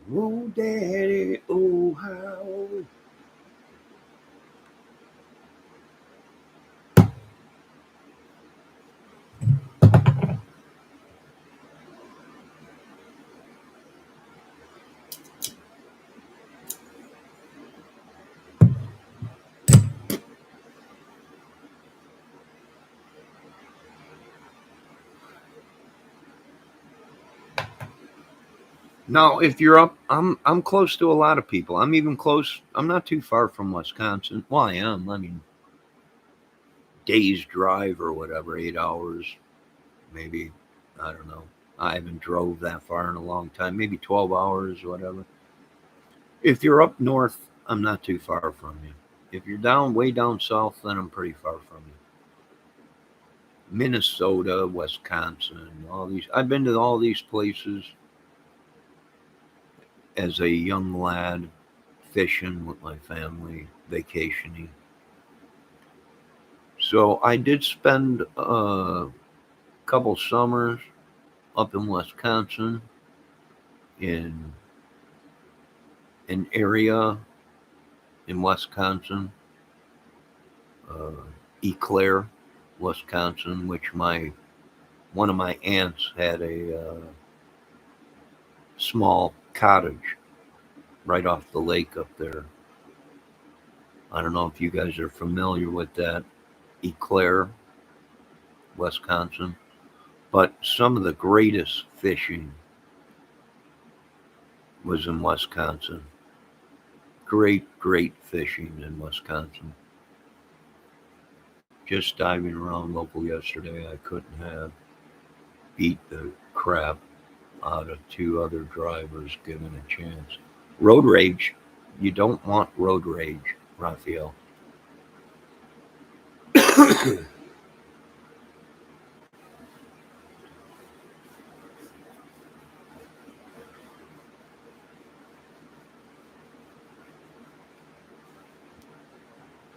Oh, daddy, oh, how. Now, if you're up, I'm close to a lot of people. I'm even close. I'm not too far from Wisconsin. Well, I am. I mean, day's drive or whatever, 8 hours, maybe. I don't know. I haven't drove that far in a long time. Maybe 12 hours, whatever. If you're up north, I'm not too far from you. If you're way down south, then I'm pretty far from you. Minnesota, Wisconsin, all these. I've been to all these places as a young lad, fishing with my family, vacationing. So I did spend a couple summers up in Wisconsin in an area in Wisconsin, Eau Claire, Wisconsin, which one of my aunts had a small cottage right off the lake up there. I don't know if you guys are familiar with that, Eau Claire, Wisconsin, but some of the greatest fishing was in Wisconsin. Great fishing in Wisconsin. Just diving around local yesterday, I couldn't have beat the crap out of two other drivers given a chance. Road rage. You don't want road rage, Raphael.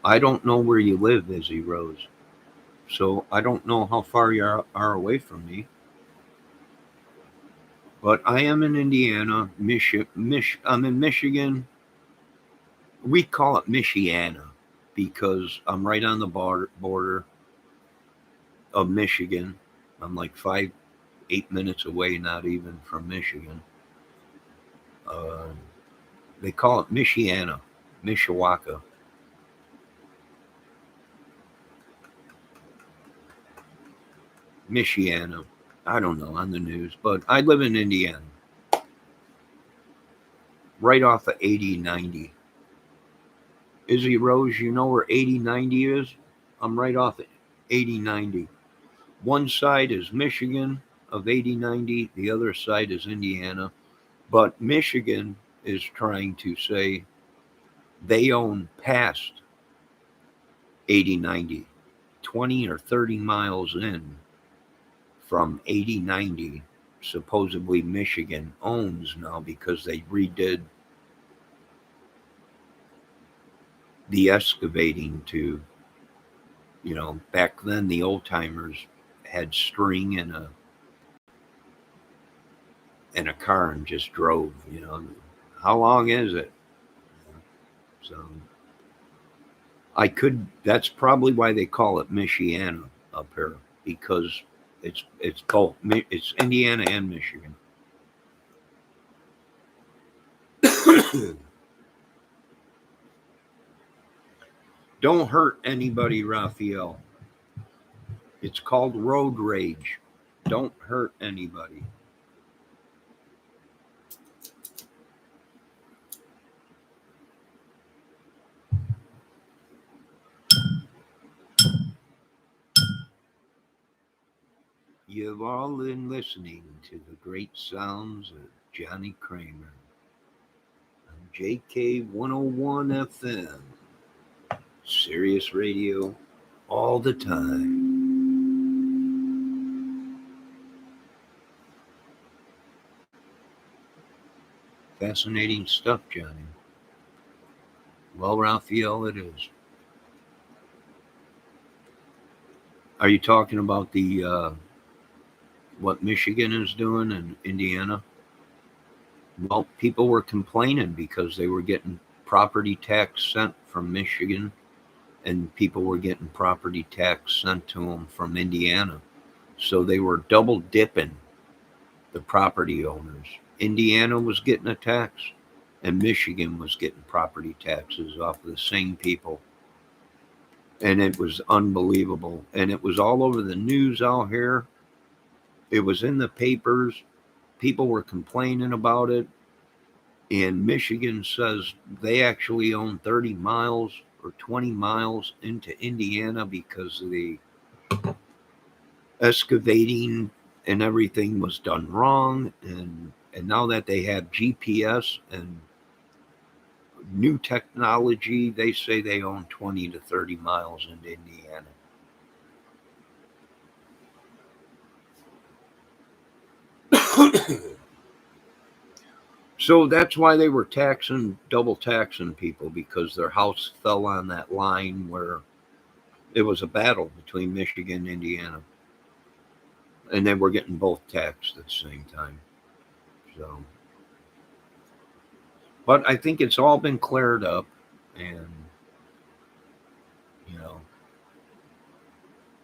I don't know where you live, Izzy Rose. So I don't know how far you are away from me. But I am in Indiana, I'm in Michigan. We call it Michiana because I'm right on the border of Michigan. I'm like 8 minutes away, not even from Michigan. Uh, they call it Michiana, Mishawaka. Michiana. I don't know on the news, but I live in Indiana, right off of 8090. Izzy Rose, you know where 8090 is? I'm right off of 8090. One side is Michigan of 8090, the other side is Indiana. But Michigan is trying to say they own past 8090, 20 or 30 miles in from 8090. Supposedly Michigan owns now because they redid the excavating to, back then the old timers had string in a car and just drove. How long is it? So that's probably why they call it Michiana up here, because it's both. It's Indiana and Michigan. Don't hurt anybody, Raphael. It's called road rage. Don't hurt anybody. You've all been listening to the great sounds of Johnny Kramer on JK 101 FM, Sirius Radio, all the time. Fascinating stuff, Johnny. Well, Raphael, it is. Are you talking about the what Michigan is doing and Indiana? Well, people were complaining because they were getting property tax sent from Michigan, and people were getting property tax sent to them from Indiana. So they were double dipping the property owners. Indiana was getting a tax, and Michigan was getting property taxes off of the same people. And it was unbelievable. And it was all over the news out here. It was in the papers. People were complaining about it. And Michigan says they actually own 30 miles or 20 miles into Indiana because of the excavating and everything was done wrong. And now that they have GPS and new technology, they say they own 20 to 30 miles into Indiana. So that's why they were double taxing people, because their house fell on that line where it was a battle between Michigan and Indiana. And they were getting both taxed at the same time. So, but I think it's all been cleared up, and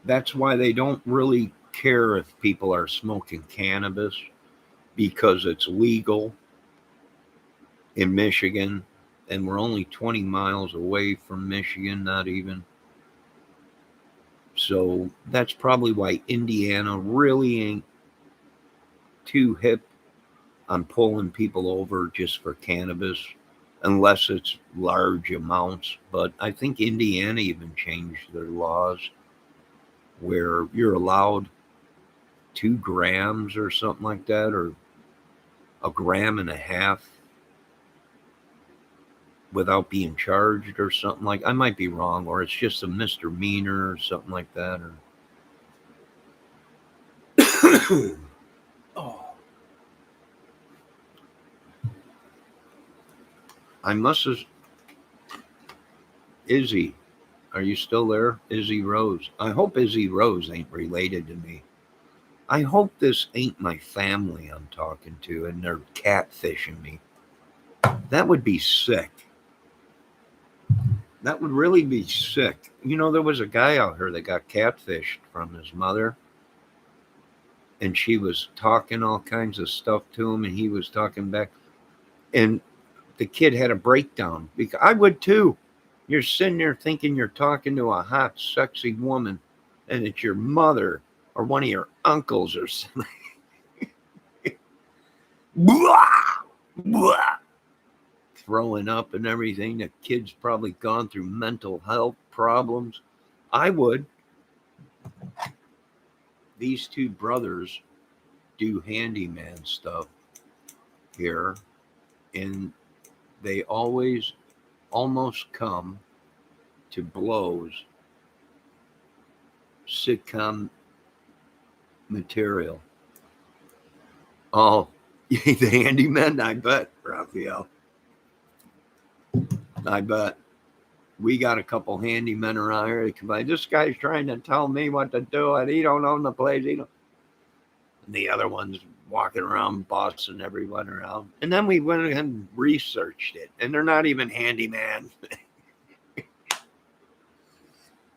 that's why they don't really care if people are smoking cannabis, because it's legal in Michigan, and we're only 20 miles away from Michigan, not even. So that's probably why Indiana really ain't too hip on pulling people over just for cannabis, unless it's large amounts. But I think Indiana even changed their laws where you're allowed 2 grams or something like that, or 1.5 grams without being charged or something like. I might be wrong, or it's just a misdemeanor or something like that. Or oh. I must have. Izzy, Are you still there? Izzy Rose. I hope Izzy Rose ain't related to me. I hope this ain't my family I'm talking to and they're catfishing me. That would be sick. That would really be sick. You know, there was a guy out here that got catfished from his mother, and she was talking all kinds of stuff to him, and he was talking back. And the kid had a breakdown because I would too. You're sitting there thinking you're talking to a hot, sexy woman, and it's your mother or one of your uncles or something. Blah, blah. Throwing up and everything. The kid's probably gone through mental health problems. I would. These two brothers do handyman stuff here, and they always almost come to blows. Sitcom material. Oh, the handyman, I bet, Raphael. I bet. We got a couple handymen around here. This guy's trying to tell me what to do, and he don't own the place. And the other one's walking around bossing everyone around. And then we went and researched it, and they're not even handyman.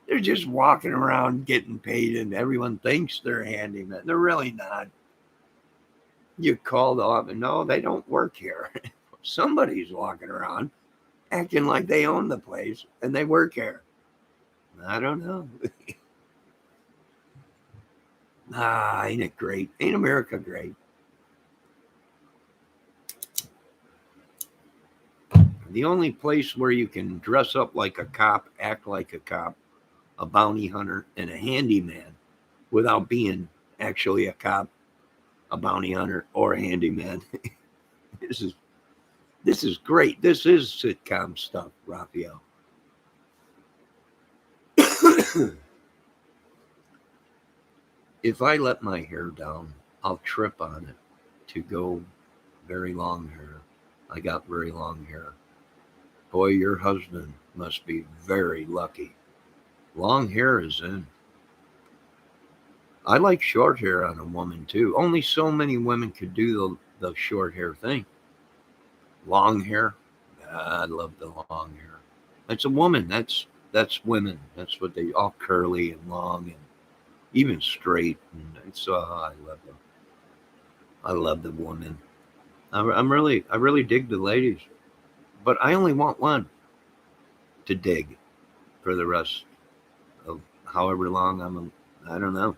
They're just walking around getting paid, and everyone thinks they're handyman. They're really not. You called off, and no, they don't work here. Somebody's walking around acting like they own the place and they work here. I don't know. Ain't it great? Ain't America great? The only place where you can dress up like a cop, act like a cop, a bounty hunter, and a handyman without being actually a cop, a bounty hunter, or a handyman. This is great. This is sitcom stuff, Raphael. If I let my hair down, I'll trip on it to go very long hair. I got very long hair. Boy, your husband must be very lucky. Long hair is in. I like short hair on a woman too. Only so many women could do the short hair thing. Long hair, I love the long hair. That's a woman. That's women. That's what they all curly and long and even straight. And so I love them. I love the woman. I really dig the ladies, but I only want one to dig for the rest of however long I don't know.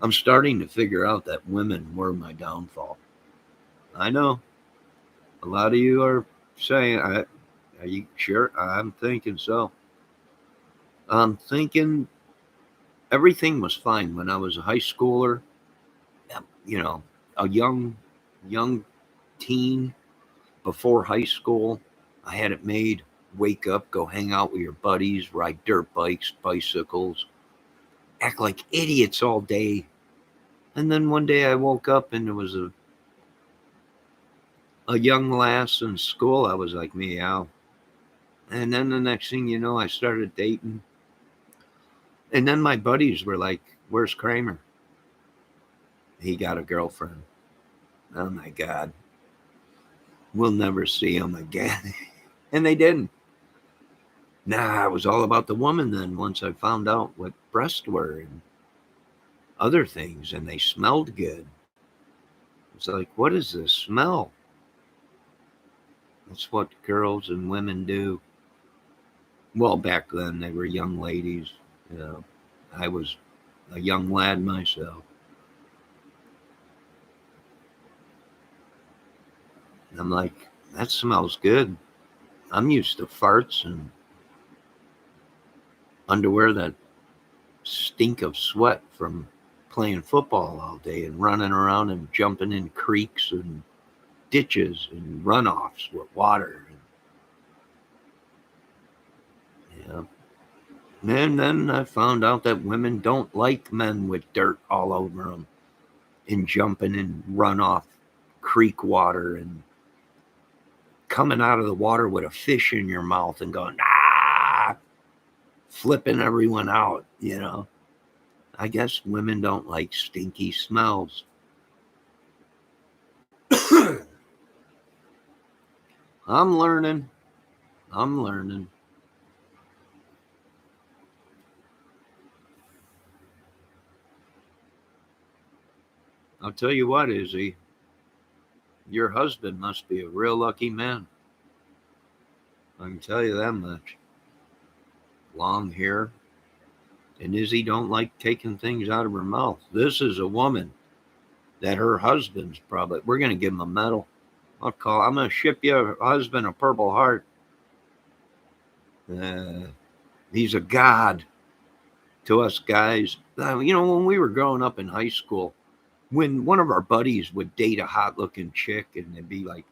I'm starting to figure out that women were my downfall. I know. A lot of you are saying, are you sure? I'm thinking so. I'm thinking everything was fine when I was a high schooler, you know, a young teen before high school. I had it made. Wake up, go hang out with your buddies, ride dirt bikes, bicycles, act like idiots all day. And then one day I woke up and there was a young lass in school. I was like, meow. And then the next thing you know, I started dating. And then my buddies were like, where's Kramer? He got a girlfriend. Oh my God. We'll never see him again. And they didn't. Nah, it was all about the woman then once I found out what breasts were and other things, and they smelled good. It's like, what is this smell? That's what girls and women do. Well, back then they were young ladies. You know, I was a young lad myself. And I'm like, that smells good. I'm used to farts and underwear that stink of sweat from playing football all day and running around and jumping in creeks and ditches and runoffs with water. Yeah. And then I found out that women don't like men with dirt all over them and jumping in runoff creek water and coming out of the water with a fish in your mouth and going, flipping everyone out, you know. I guess women don't like stinky smells. I'm learning. I'll tell you what, Izzy. Your husband must be a real lucky man. I can tell you that much. Long hair. And Izzy don't like taking things out of her mouth. This is a woman that her husband's probably, we're going to give him a medal. I'm going to ship your husband a Purple Heart. He's a god to us guys. You know, when we were growing up in high school, when one of our buddies would date a hot looking chick and it'd be like,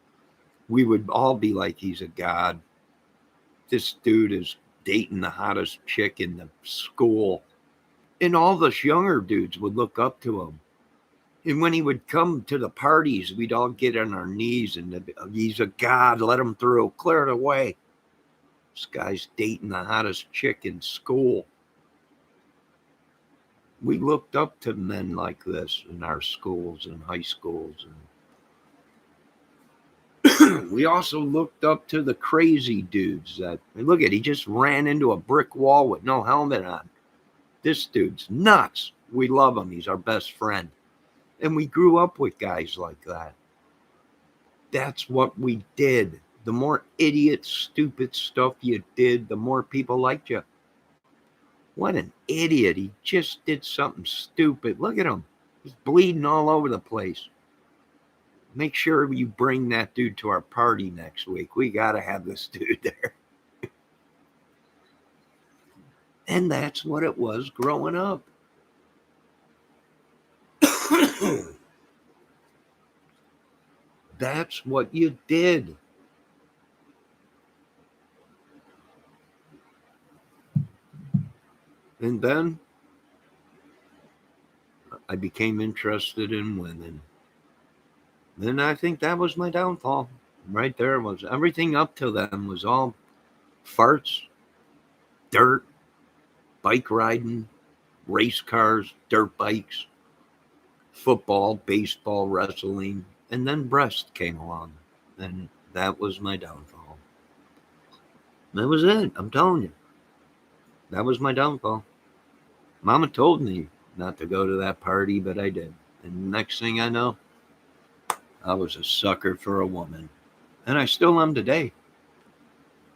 we would all be like, he's a god. This dude is dating the hottest chick in the school. And all us younger dudes would look up to him. And when he would come to the parties, we'd all get on our knees and he's a god, let him through, clear it away. This guy's dating the hottest chick in school. We looked up to men like this in our schools and high schools. And we also looked up to the crazy dudes that, look at, he just ran into a brick wall with no helmet on. This dude's nuts. We love him. He's our best friend. And we grew up with guys like that. That's what we did. The more idiot, stupid stuff you did, the more people liked you. What an idiot. He just did something stupid. Look at him. He's bleeding all over the place. Make sure you bring that dude to our party next week. We got to have this dude there. And that's what it was growing up. That's what you did. And then I became interested in women. Then I think that was my downfall. Right there was everything up to then was all farts, dirt, bike riding, race cars, dirt bikes, football, baseball, wrestling, and then breast came along. And that was my downfall. That was it. I'm telling you. That was my downfall. Mama told me not to go to that party, but I did. And next thing I know, I was a sucker for a woman. And I still am today.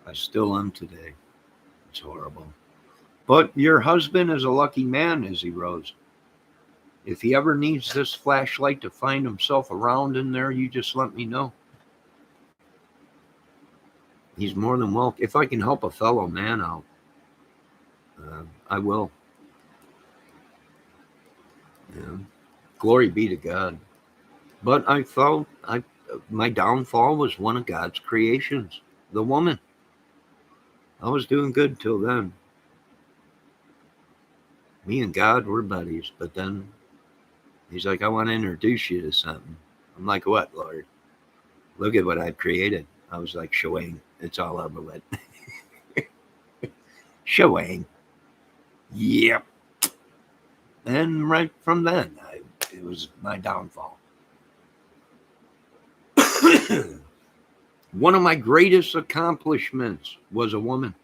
It's horrible. But your husband is a lucky man, Izzy Rose. If he ever needs this flashlight to find himself around in there, you just let me know. He's more than welcome. If I can help a fellow man out, I will. Yeah. Glory be to God. But I felt my downfall was one of God's creations, the woman. I was doing good till then. Me and God were buddies, but then he's like, I want to introduce you to something. I'm like, what, Lord? Look at what I've created. I was like, showing. It's all over with. Showing. Yep. And right from then, it was my downfall. One of my greatest accomplishments was a woman.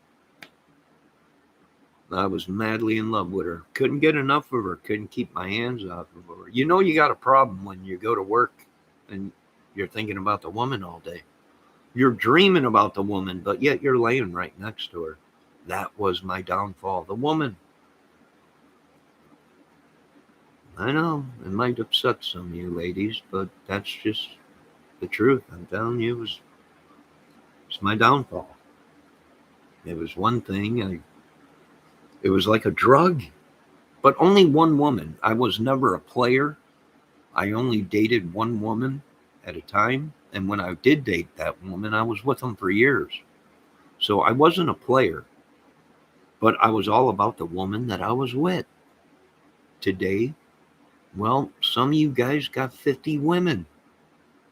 I was madly in love with her. Couldn't get enough of her. Couldn't keep my hands off of her. You know you got a problem when you go to work and you're thinking about the woman all day. You're dreaming about the woman, but yet you're laying right next to her. That was my downfall. The woman. I know it might upset some of you ladies, but that's just the truth. I'm telling you, it's my downfall. It was one thing. It was like a drug, but only one woman. I was never a player. I only dated one woman at a time. And when I did date that woman, I was with them for years. So I wasn't a player, but I was all about the woman that I was with. Today, well, some of you guys got 50 women.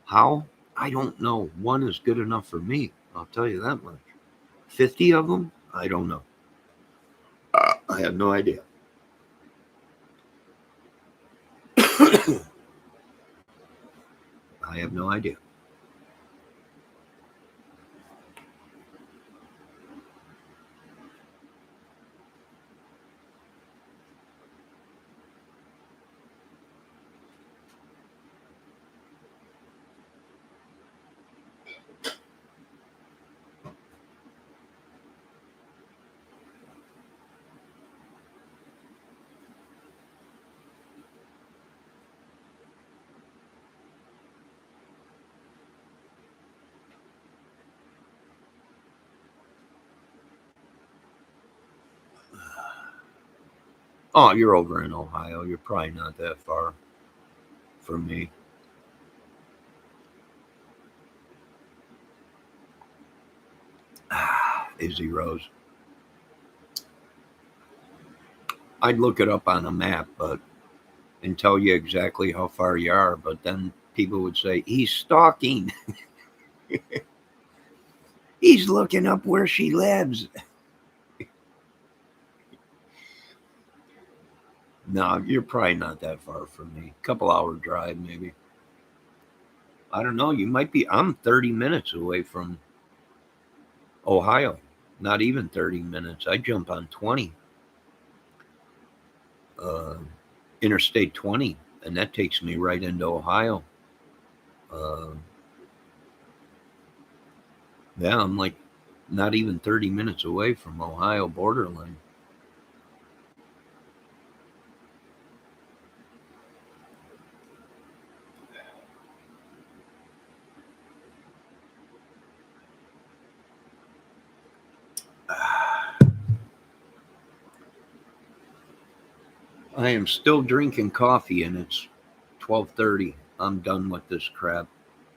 How? I don't know. One is good enough for me. I'll tell you that much. 50 of them? I don't know. I have no idea. I have no idea. Oh, you're over in Ohio. You're probably not that far from me. Izzy Rose. I'd look it up on a map, and tell you exactly how far you are, but then people would say, he's stalking. He's looking up where she lives. No, you're probably not that far from me. Couple hour drive, maybe. I don't know. You might be. I'm 30 minutes away from Ohio. Not even 30 minutes. I jump on 20. Interstate 20, and that takes me right into Ohio. Yeah, I'm like not even 30 minutes away from Ohio borderline. I am still drinking coffee and it's 12:30. I'm done with this crap.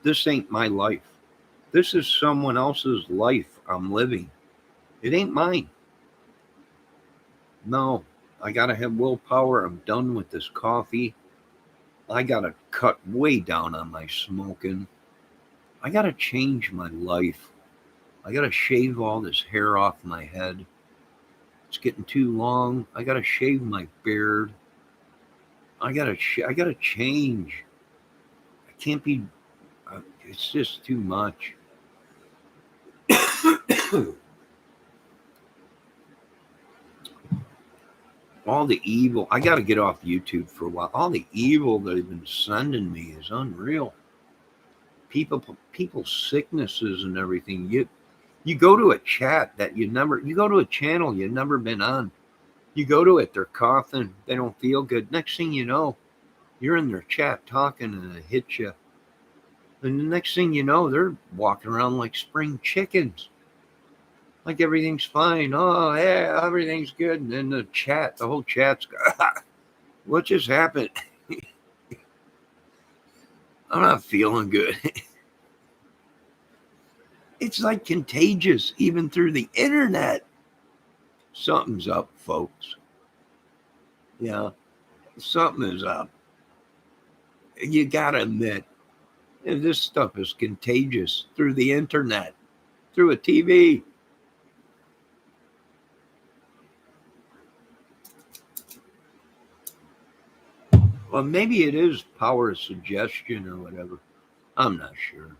This ain't my life. This is someone else's life I'm living. It ain't mine. No, I gotta have willpower. I'm done with this coffee. I gotta cut way down on my smoking. I gotta change my life. I gotta shave all this hair off my head. It's getting too long. I gotta shave my beard. I gotta change. I can't be. It's just too much. All the evil. I got to get off YouTube for a while. All the evil that they've been sending me is unreal. People's sicknesses and everything. You go to a chat that you go to a channel you've never been on. You go to it, they're coughing, they don't feel good. Next thing you know, you're in their chat talking and it hits you. And the next thing you know, they're walking around like spring chickens. Like everything's fine. Oh, yeah, everything's good. And then the whole chat's what just happened? I'm not feeling good. It's like contagious, even through the internet. Something's up, folks. Yeah, something is up. You gotta admit, this stuff is contagious through the internet, through a TV. Well, maybe it is power of suggestion or whatever. I'm not sure.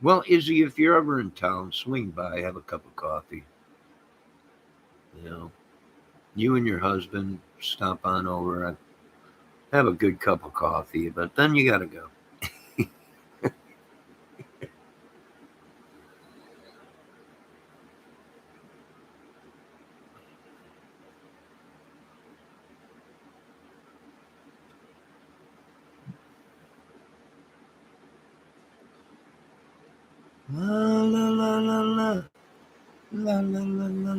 Well, Izzy, if you're ever in town, swing by, have a cup of coffee. You and your husband stop on over, have a good cup of coffee, but then you gotta go. La la la la la la la la la la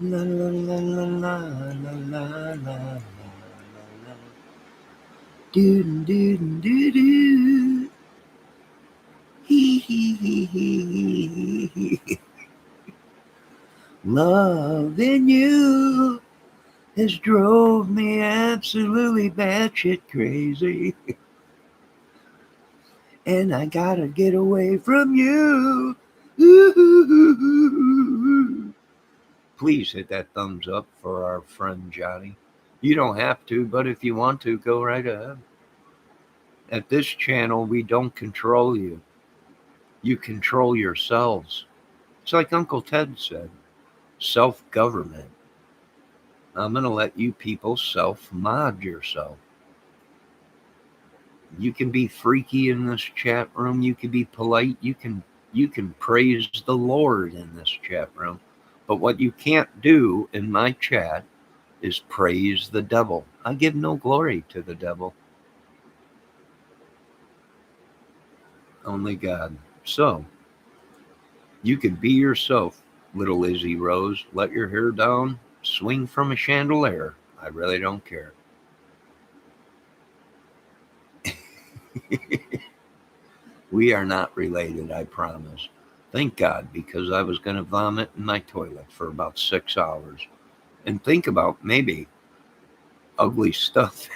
la la la la la la la. Do do do do. Hee hee hee hee hee. Loving you has drove me absolutely batshit crazy. and I gotta get away from you. Ooh. Please hit that thumbs up for our friend Johnny. You don't have to, but if you want to, go right ahead. At this channel, we don't control you. You control yourselves. It's like Uncle Ted said, self-government. I'm going to let you people self-mod yourself. You can be freaky in this chat room. You can be polite. You can praise the Lord in this chat room. But what you can't do in my chat is praise the devil. I give no glory to the devil. Only God. So, you can be yourself, little Izzy Rose. Let your hair down. Swing from a chandelier. I really don't care. We are not related, I promise. Thank God, because I was going to vomit in my toilet for about 6 hours. And think about maybe ugly stuff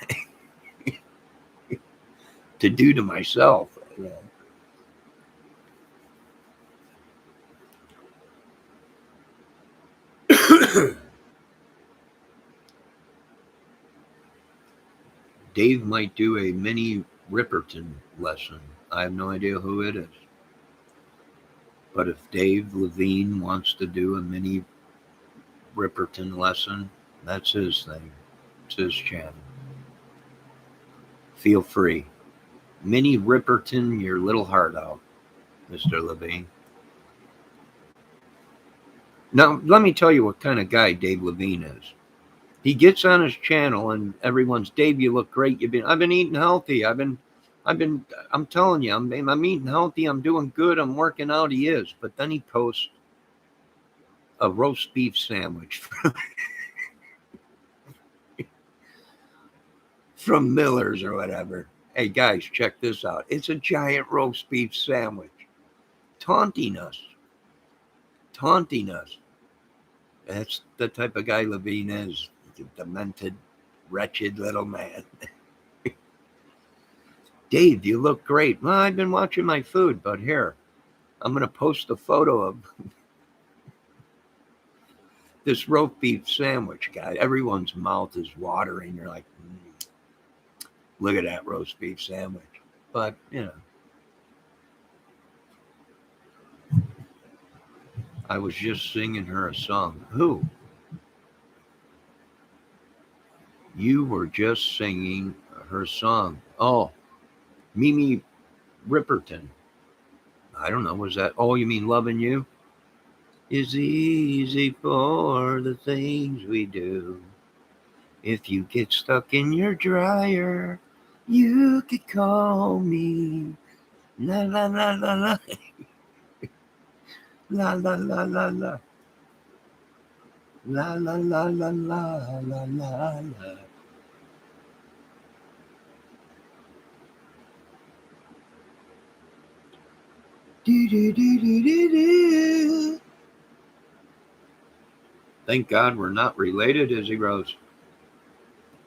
to do to myself. Dave might do a mini Ripperton lesson. I have no idea who it is. But if Dave Levine wants to do a mini Ripperton lesson, that's his thing. It's his channel. Feel free. Mini Ripperton your little heart out, Mr. Levine. Now, let me tell you what kind of guy Dave Levine is. He gets on his channel and everyone's, Dave, you look great. I've been eating healthy. I'm telling you, I'm eating healthy. I'm doing good. I'm working out. He is. But then he posts a roast beef sandwich from Miller's or whatever. Hey guys, check this out. It's a giant roast beef sandwich. Taunting us. That's the type of guy Levine is. He's a demented, wretched little man. Dave, you look great. Well, I've been watching my food, but here, I'm going to post a photo of this roast beef sandwich, guy. Everyone's mouth is watering. You're like, look at that roast beef sandwich. But, I was just singing her a song. Who? You were just singing her song. Oh, Mimi Ripperton. I don't know. Was that? Oh, you mean Loving You? It's easy for the things we do. If you get stuck in your dryer, you could call me. La la la la la. La la la la la. La la la la la la la la. Do, do, do, do, do, do. Thank God we're not related, Izzy Rose.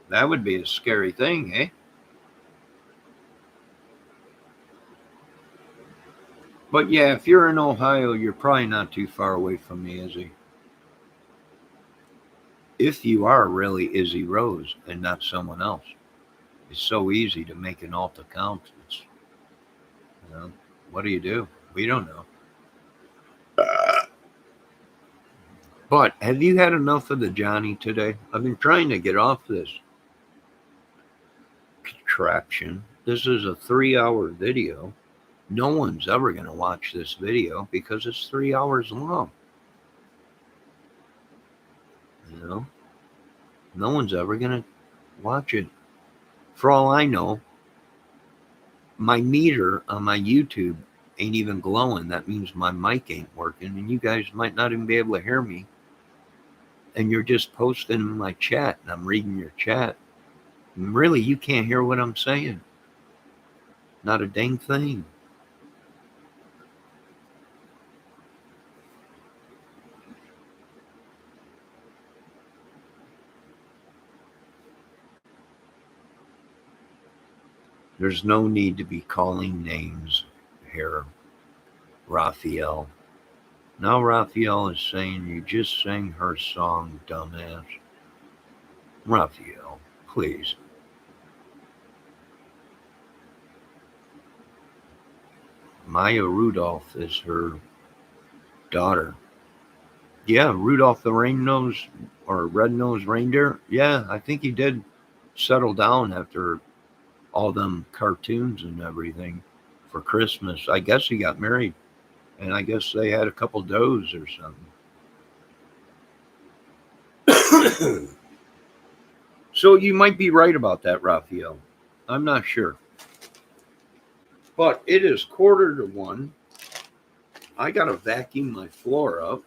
That would be a scary thing, eh? But yeah, if you're in Ohio, you're probably not too far away from me, Izzy. If you are really Izzy Rose and not someone else, it's so easy to make an alt account. What do you do? We don't know. But have you had enough of the Johnny today? I've been trying to get off this contraption. This is a 3-hour video. No one's ever going to watch this video because it's 3 hours long. No one's ever going to watch it. For all I know, my meter on my YouTube ain't even glowing. That means my mic ain't working, and you guys might not even be able to hear me. And you're just posting in my chat, and I'm reading your chat. And really, you can't hear what I'm saying. Not a dang thing. There's no need to be calling names here, Raphael. Now Raphael is saying you just sang her song, dumbass. Raphael, please. Maya Rudolph is her daughter. Yeah, Rudolph the Red-Nosed or Red-Nosed Reindeer. Yeah, I think he did settle down after all them cartoons and everything for Christmas. I guess he got married, and I guess they had a couple does or something. So you might be right about that, Raphael. I'm not sure. But it is 1:45. I got to vacuum my floor up.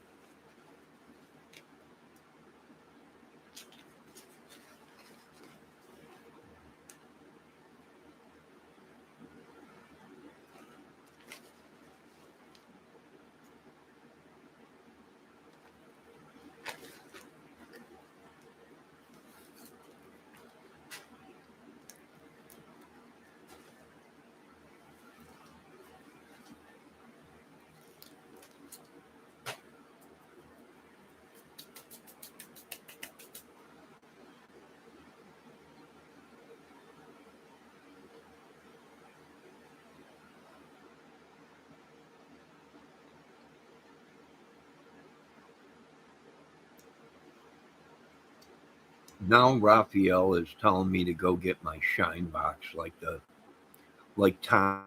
Now Raphael is telling me to go get my shine box like Tommy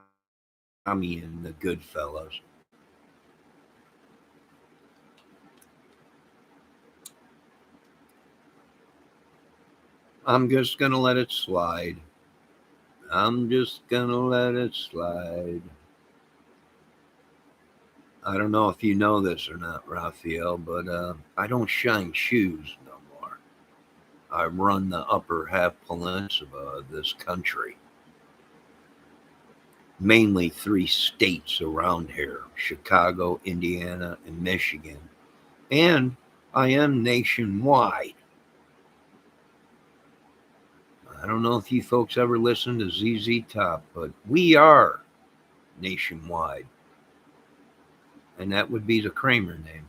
in the Goodfellas. I'm just gonna let it slide. I'm just gonna let it slide. I don't know if you know this or not, Raphael, but I don't shine shoes no more. I run the upper half peninsula of this country. Mainly 3 states around here: Chicago, Indiana, and Michigan. And I am nationwide. I don't know if you folks ever listened to ZZ Top, but we are nationwide. And that would be the Kramer name,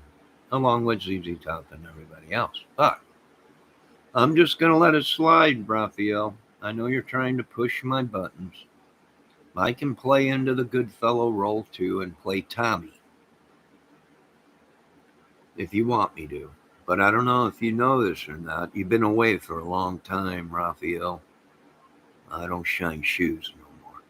along with ZZ Top and everybody else. But I'm just going to let it slide, Raphael. I know you're trying to push my buttons. I can play into the good fellow role too and play Tommy if you want me to. But I don't know if you know this or not. You've been away for a long time, Raphael. I don't shine shoes no more.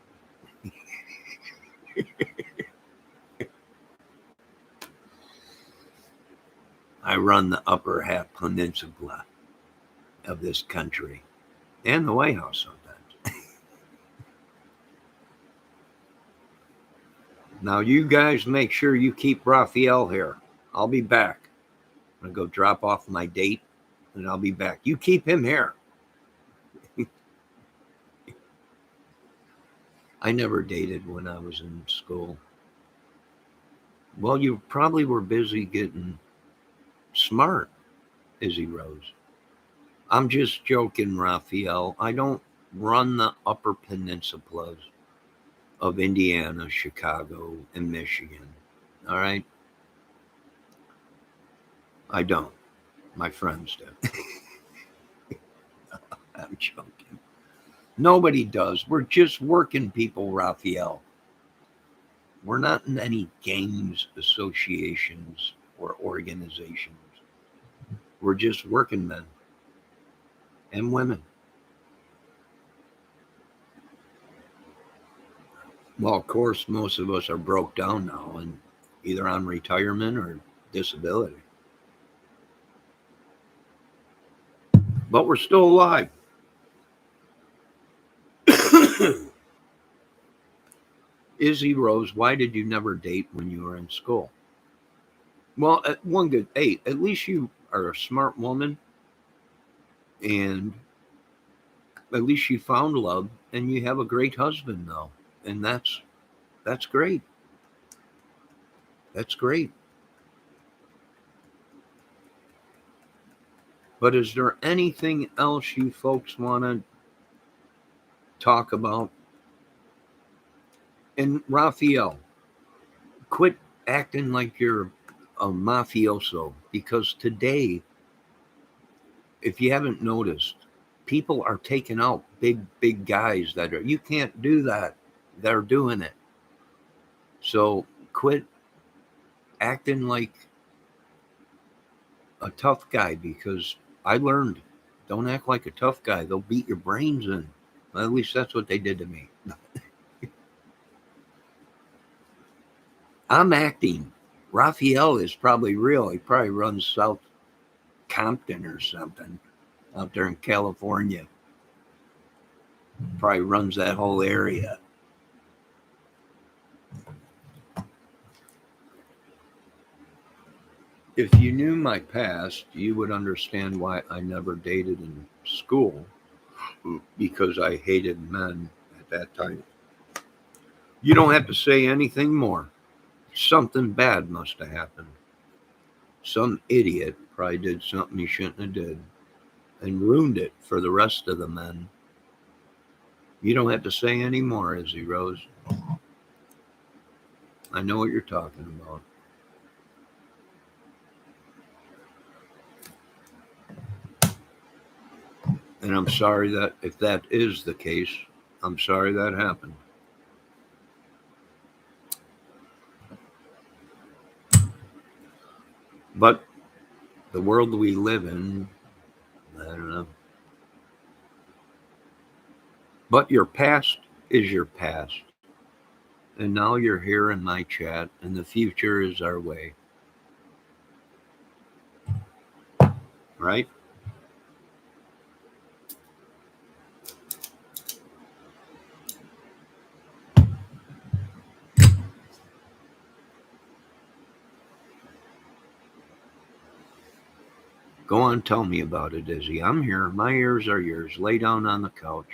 I run the upper half peninsula of this country and the White House sometimes. Now, you guys make sure you keep Raphael here. I'll be back. I'm going to go drop off my date and I'll be back. You keep him here. I never dated when I was in school. Well, you probably were busy getting smart, Izzy Rose. I'm just joking, Raphael. I don't run the upper peninsulas of Indiana, Chicago, and Michigan. All right? I don't. My friends do. I'm joking. Nobody does. We're just working people, Raphael. We're not in any gangs, associations, or organizations. We're just working men and women. Well, of course, most of us are broke down now and either on retirement or disability. But we're still alive. Izzy Rose, why did you never date when you were in school? Well, one good, hey, at least you are a smart woman and at least you found love and you have a great husband now. And that's great. That's great. But is there anything else you folks want to talk about And Raphael, quit acting like you're a mafioso, because today, if you haven't noticed, people are taking out big guys that are, you can't do that. They're doing it. So quit acting like a tough guy, because I learned, don't act like a tough guy. They'll beat your brains in. Well, at least that's what they did to me. I'm acting. Raphael is probably real. He probably runs South Compton or something out there in California. Probably runs that whole area. If you knew my past, you would understand why I never dated in school, because I hated men at that time. You don't have to say anything more. Something bad must have happened. Some idiot probably did something he shouldn't have did and ruined it for the rest of the men. You don't have to say any more, Izzy Rose. I know what you're talking about. And I'm sorry that if that is the case, I'm sorry that happened. But the world we live in, I don't know. But your past is your past. And now you're here in my chat, and the future is our way. Right? Go on, tell me about it, Izzy. I'm here. My ears are yours. Lay down on the couch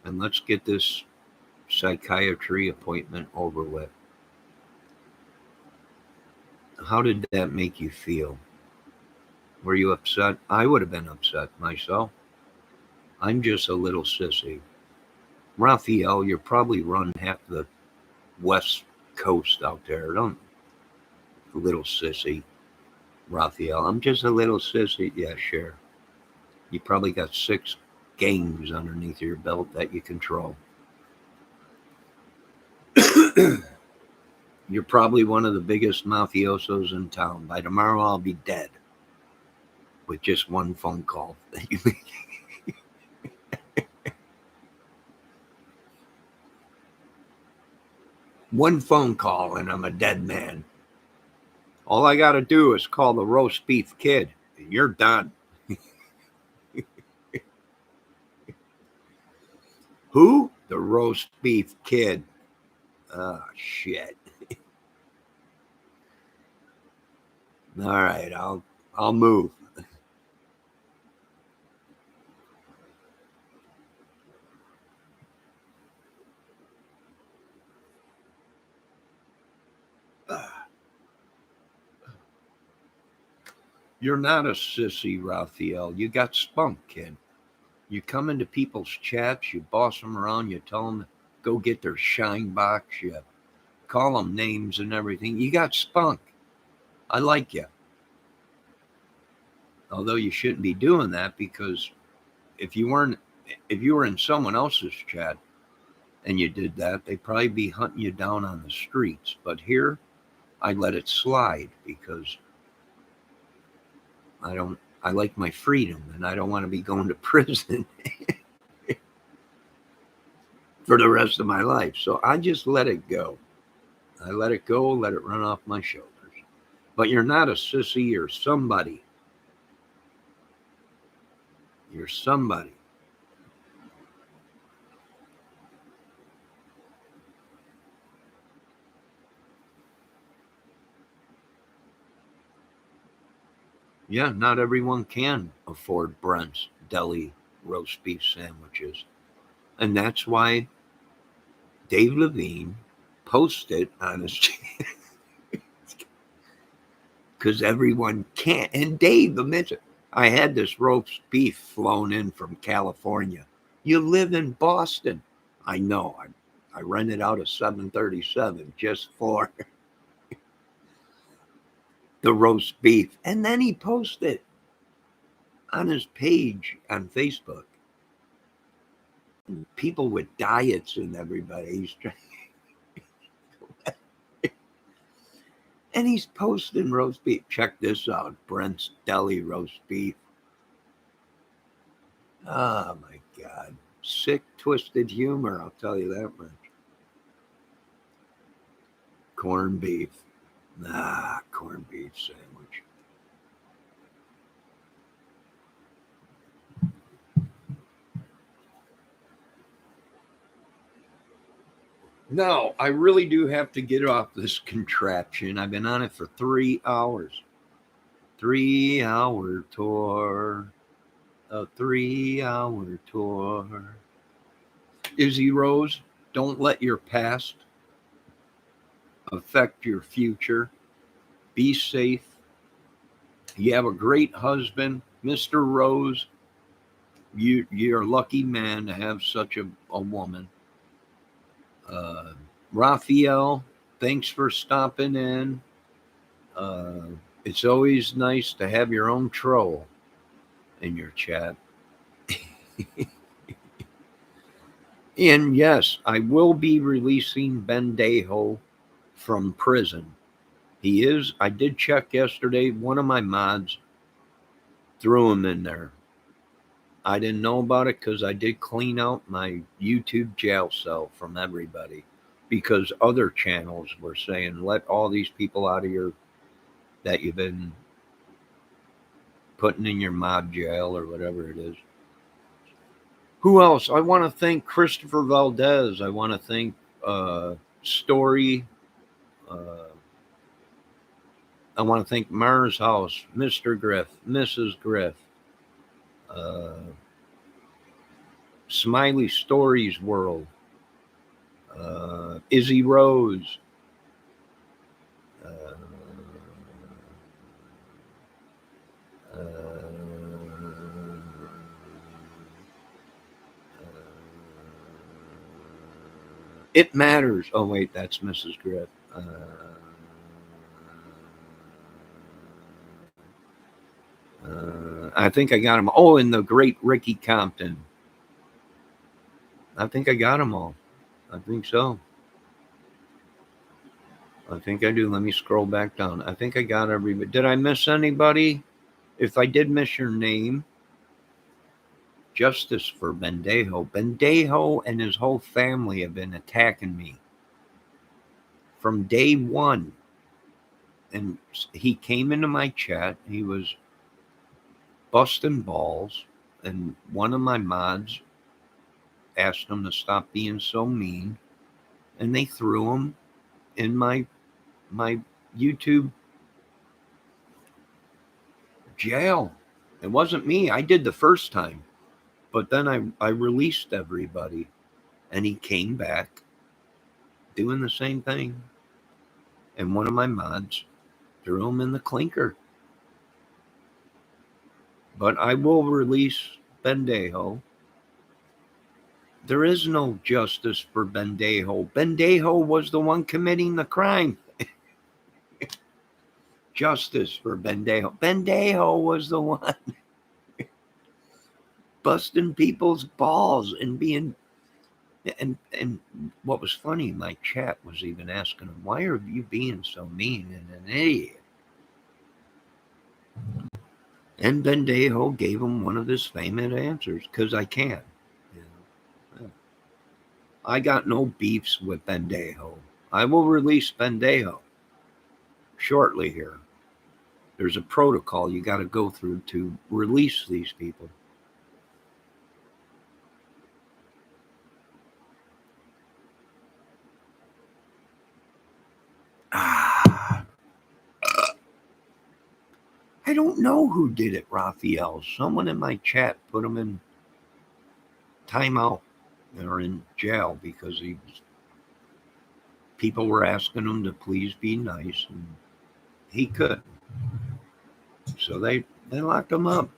and let's get this psychiatry appointment over with. How did that make you feel? Were you upset? I would have been upset myself. I'm just a little sissy. Raphael, you probably run half the West Coast out there. Don't, little sissy. Raphael, I'm just a little sissy. Yeah, sure. You probably got 6 gangs underneath your belt that you control. You're probably one of the biggest mafiosos in town. By tomorrow, I'll be dead with just one phone call. One phone call and I'm a dead man. All I got to do is call the roast beef kid and you're done. Who? The roast beef kid. Oh, shit. All right, I'll move. You're not a sissy, Raphael. You got spunk, kid. You come into people's chats, you boss them around, you tell them to go get their shine box, you call them names and everything. You got spunk. I like you. Although you shouldn't be doing that, because if you were in someone else's chat and you did that, they'd probably be hunting you down on the streets. But here, I let it slide because I like my freedom and I don't want to be going to prison for the rest of my life. So I just let it go. I let it go, let it run off my shoulders. But you're not a sissy, you're somebody. You're somebody. Yeah, not everyone can afford Brent's Deli roast beef sandwiches. And that's why Dave Levine posted on his channel. Because everyone can't. And Dave admits it. I had this roast beef flown in from California. You live in Boston. I know. I rented out a 737 just for the roast beef. And then he posted on his page on Facebook. People with diets and everybody. He's trying, and he's posting roast beef. Check this out. Brent's Deli roast beef. Oh my God. Sick, twisted humor, I'll tell you that much. Corned beef. Corned beef sandwich. No, I really do have to get off this contraption. I've been on it for 3 hours. 3-hour tour. A 3-hour tour. Izzy Rose, don't let your past affect your future. Be safe. You have a great husband, Mr. Rose. You're a lucky man to have such a woman. Raphael, thanks for stopping in. It's always nice to have your own troll in your chat. And yes, I will be releasing Bendejo from prison. He is. I did check yesterday. One of my mods threw him in there. I didn't know about it because I did clean out my YouTube jail cell from everybody, because other channels were saying, let all these people out of your, that you've been putting in your mob jail or whatever it is. Who else? I want to thank Christopher Valdez. I want to thank Story. I want to thank Mars House, Mr. Griff, Mrs. Griff, Smiley Stories World, Izzy Rose, It Matters. Oh, wait, that's Mrs. Griff. I think I got them. Oh, and the great Ricky Compton. I think I got them all. I think so. I think I do. Let me scroll back down. I think I got everybody. Did I miss anybody? If I did miss your name, justice for Bendejo. Bendejo and his whole family have been attacking me from day one. And he came into my chat. He was busting balls. And one of my mods asked him to stop being so mean. And they threw him in my YouTube jail. It wasn't me. I did the first time. But then I released everybody. And he came back doing the same thing. And one of my mods threw him in the clinker. But I will release Bendejo. There is no justice for Bendejo. Bendejo was the one committing the crime. Justice for Bendejo. Bendejo was the one busting people's balls and being... And what was funny, my chat was even asking him, why are you being so mean and an idiot? And Bendejo gave him one of his famous answers, because I can. I got no beefs with Bendejo. I will release Bendejo shortly here. There's a protocol you got to go through to release these people. I don't know who did it, Raphael. Someone in my chat put him in timeout or in jail because people were asking him to please be nice, and he could. So they locked him up.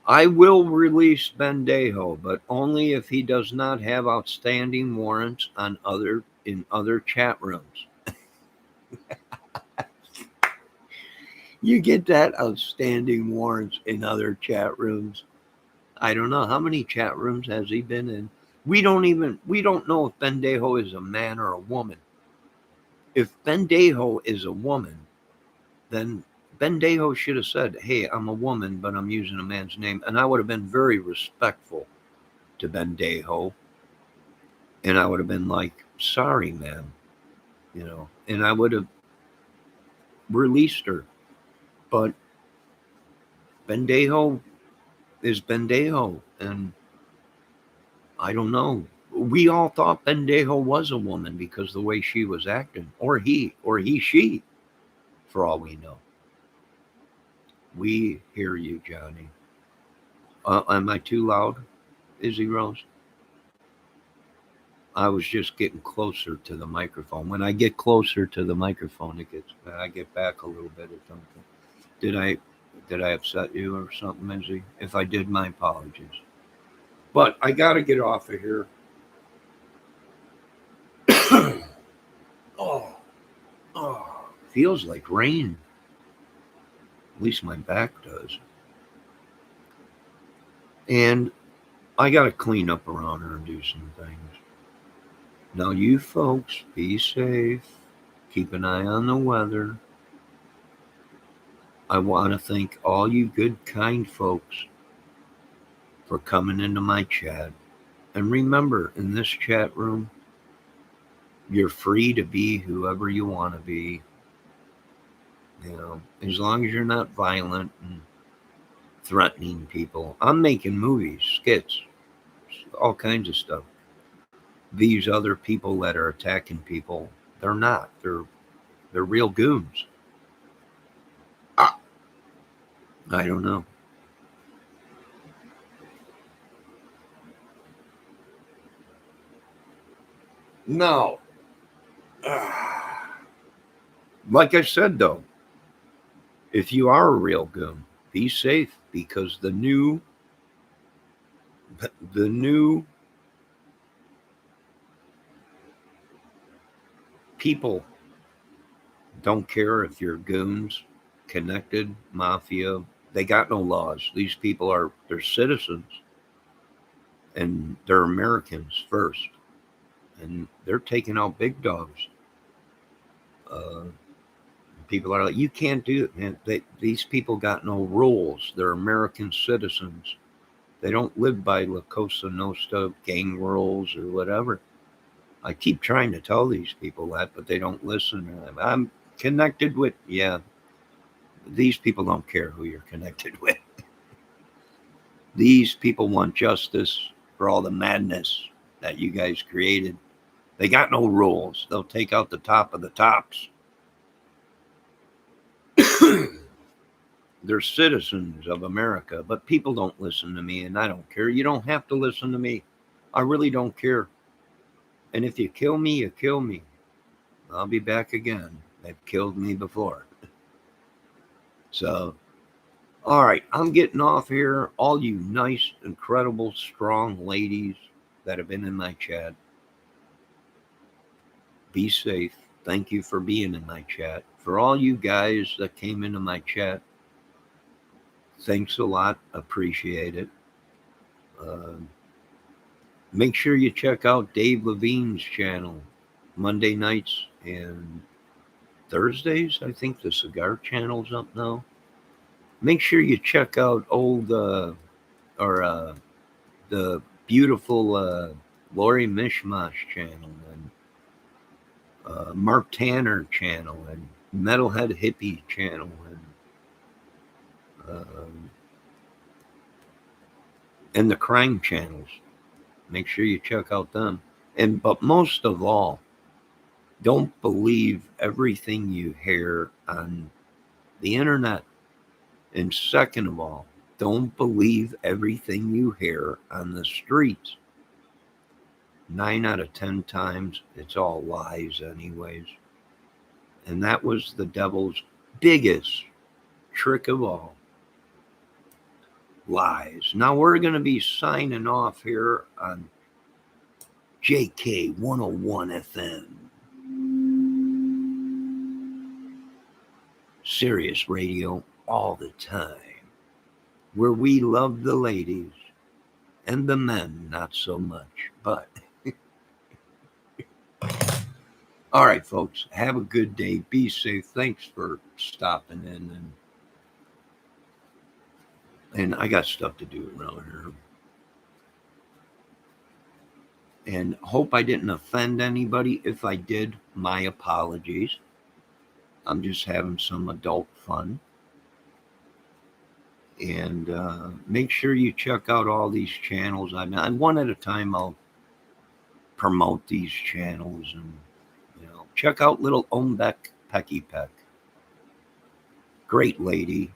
I will release Bendejo, but only if he does not have outstanding warrants in other chat rooms. You get that? Outstanding warrants in other chat rooms. I don't know. How many chat rooms has he been in? We don't know if Bendejo is a man or a woman. If Bendejo is a woman, then Bendejo should have said, hey, I'm a woman, but I'm using a man's name. And I would have been very respectful to Bendejo. And I would have been like, sorry, ma'am. And I would have released her. But Bendejo is Bendejo. And I don't know. We all thought Bendejo was a woman because the way she was acting. Or he, she, for all we know. We hear you, Johnny. Am I too loud, Izzy Rose? I was just getting closer to the microphone. When I get closer to the microphone, I get back a little bit or something. Did I upset you or something, Izzy? If I did, my apologies. But I got to get off of here. Oh, feels like rain. At least my back does. And I got to clean up around here and do some things. Now, you folks, be safe. Keep an eye on the weather. I want to thank all you good, kind folks for coming into my chat. And remember, in this chat room, you're free to be whoever you want to be. As long as you're not violent and threatening people. I'm making movies, skits, all kinds of stuff. These other people that are attacking people, they're not. They're real goons. I don't know. No. Like I said, though, if you are a real goon, be safe, because the new people don't care if you're goons, connected, mafia. They got no laws. These people they're citizens, and they're Americans first, and they're taking out big dogs. People are like, you can't do it, man. These people got no rules. They're American citizens. They don't live by La Cosa Nostra gang rules or whatever. I keep trying to tell these people that, but they don't listen. I'm connected with, these people don't care who you're connected with. These people want justice for all the madness that you guys created. They got no rules. They'll take out the top of the tops. They're citizens of America, but people don't listen to me, and I don't care. You don't have to listen to me. I really don't care. And if you kill me, you kill me. I'll be back again. They've killed me before. So, all right, I'm getting off here. All you nice, incredible, strong ladies that have been in my chat, be safe. Thank you for being in my chat. For all you guys that came into my chat, thanks a lot. Appreciate it. Make sure you check out Dave Levine's channel, Monday nights and Thursdays. I think the Cigar Channel's up now. Make sure you check out the beautiful Lori Mishmash channel, and Mark Tanner channel, and Metalhead Hippie channel, and the crime channels. Make sure you check out them. But most of all, don't believe everything you hear on the internet. And second of all, don't believe everything you hear on the streets. 9 out of 10 times, it's all lies anyways. And that was the devil's biggest trick of all, lies. Now we're going to be signing off here on JK 101 FM. Sirius Radio all the time, where we love the ladies and the men not so much. But all right, folks, have a good day. Be safe. Thanks for stopping in, and I got stuff to do around here. And hope I didn't offend anybody. If I did, my apologies. I'm just having some adult fun. And make sure you check out all these channels. I mean, one at a time, I'll promote these channels. And, check out little Ombek Pecky Peck. Great lady.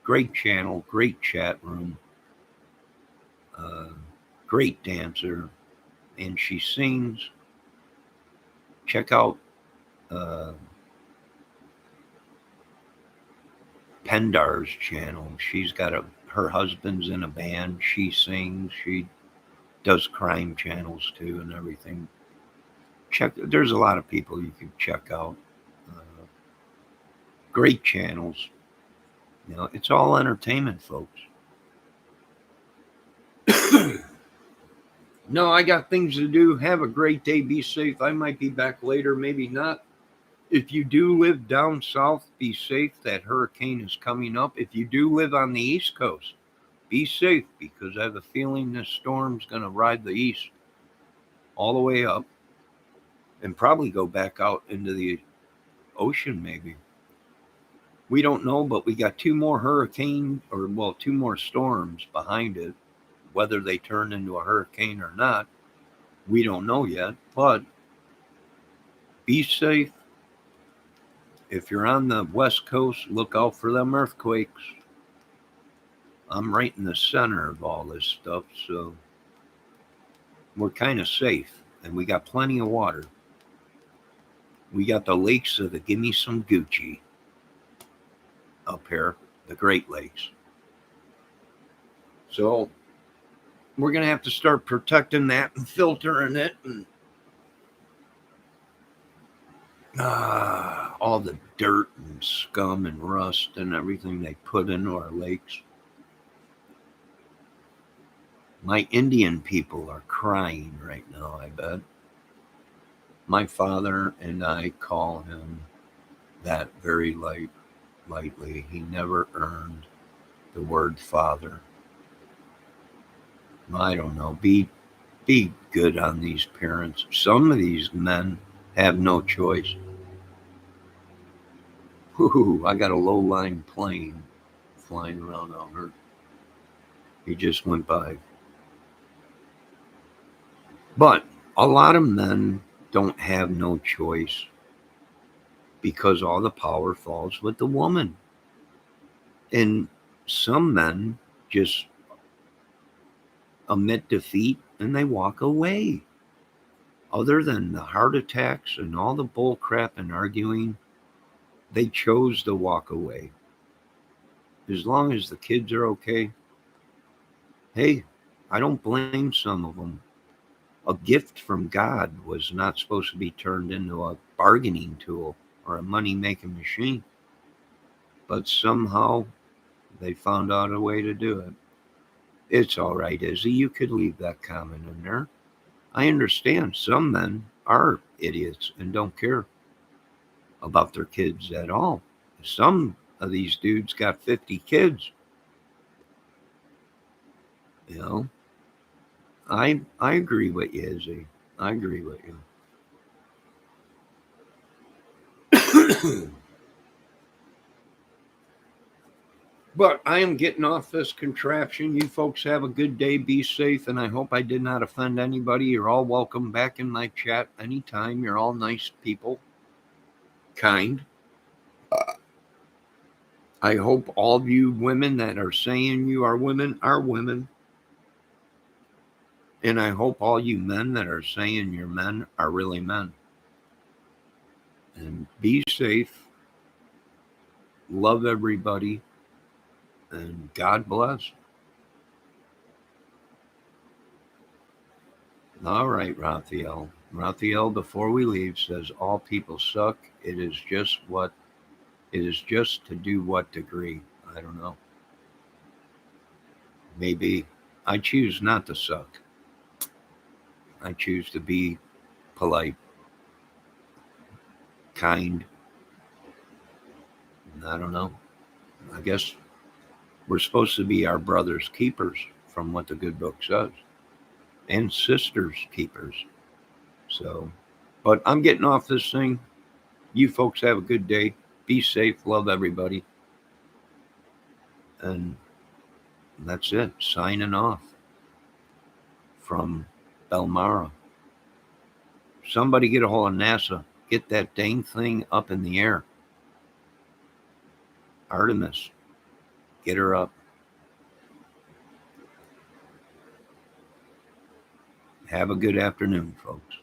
Great channel. Great chat room. Great dancer. And she sings. Check out Pendar's channel. She's got her husband's in a band. She sings. She does crime channels too and everything. There's a lot of people you can check out. Great channels. It's all entertainment, folks. No, I got things to do. Have a great day. Be safe. I might be back later, maybe not. If you do live down south, be safe. That hurricane is coming up. If you do live on the East Coast, be safe, because I have a feeling this storm's going to ride the east all the way up and probably go back out into the ocean maybe. We don't know, but we got two more storms behind it. Whether they turn into a hurricane or not, we don't know yet. But be safe. If you're on the West Coast, look out for them earthquakes. I'm right in the center of all this stuff, so we're kind of safe. And we got plenty of water. We got the lakes of the Gimme Some Gucci up here, the Great Lakes. So we're going to have to start protecting that and filtering it. And all the dirt and scum and rust and everything they put into our lakes. My Indian people are crying right now, I bet. My father and I call him that very lightly. He never earned the word father. I don't know. Be good on these parents. Some of these men have no choice. Whoo, I got a low-lying plane flying around out here. He just went by. But a lot of men don't have no choice because all the power falls with the woman. And some men just admit defeat and they walk away. Other than the heart attacks and all the bull crap and arguing, they chose to walk away. As long as the kids are okay, hey, I don't blame some of them. A gift from God was not supposed to be turned into a bargaining tool or a money-making machine. But somehow they found out a way to do it. It's all right, Izzy. You could leave that comment in there. I understand some men are idiots and don't care about their kids at all. Some of these dudes got 50 kids. I agree with you, Izzy. I agree with you. But I am getting off this contraption. You folks have a good day. Be safe. And I hope I did not offend anybody. You're all welcome back in my chat anytime. You're all nice people. Kind. I hope all of you women that are saying you are women are women. And I hope all you men that are saying you're men are really men. And be safe. Love everybody. And God bless. All right, Raphael. Raphael, before we leave, says all people suck. It is just to do what degree? I don't know. Maybe I choose not to suck. I choose to be polite, kind. I don't know. I guess we're supposed to be our brother's keepers from what the good book says, and sisters' keepers. So, but I'm getting off this thing. You folks have a good day. Be safe. Love everybody. And that's it. Signing off from Belmara. Somebody get a hold of NASA. Get that dang thing up in the air. Artemis, get her up. Have a good afternoon, folks.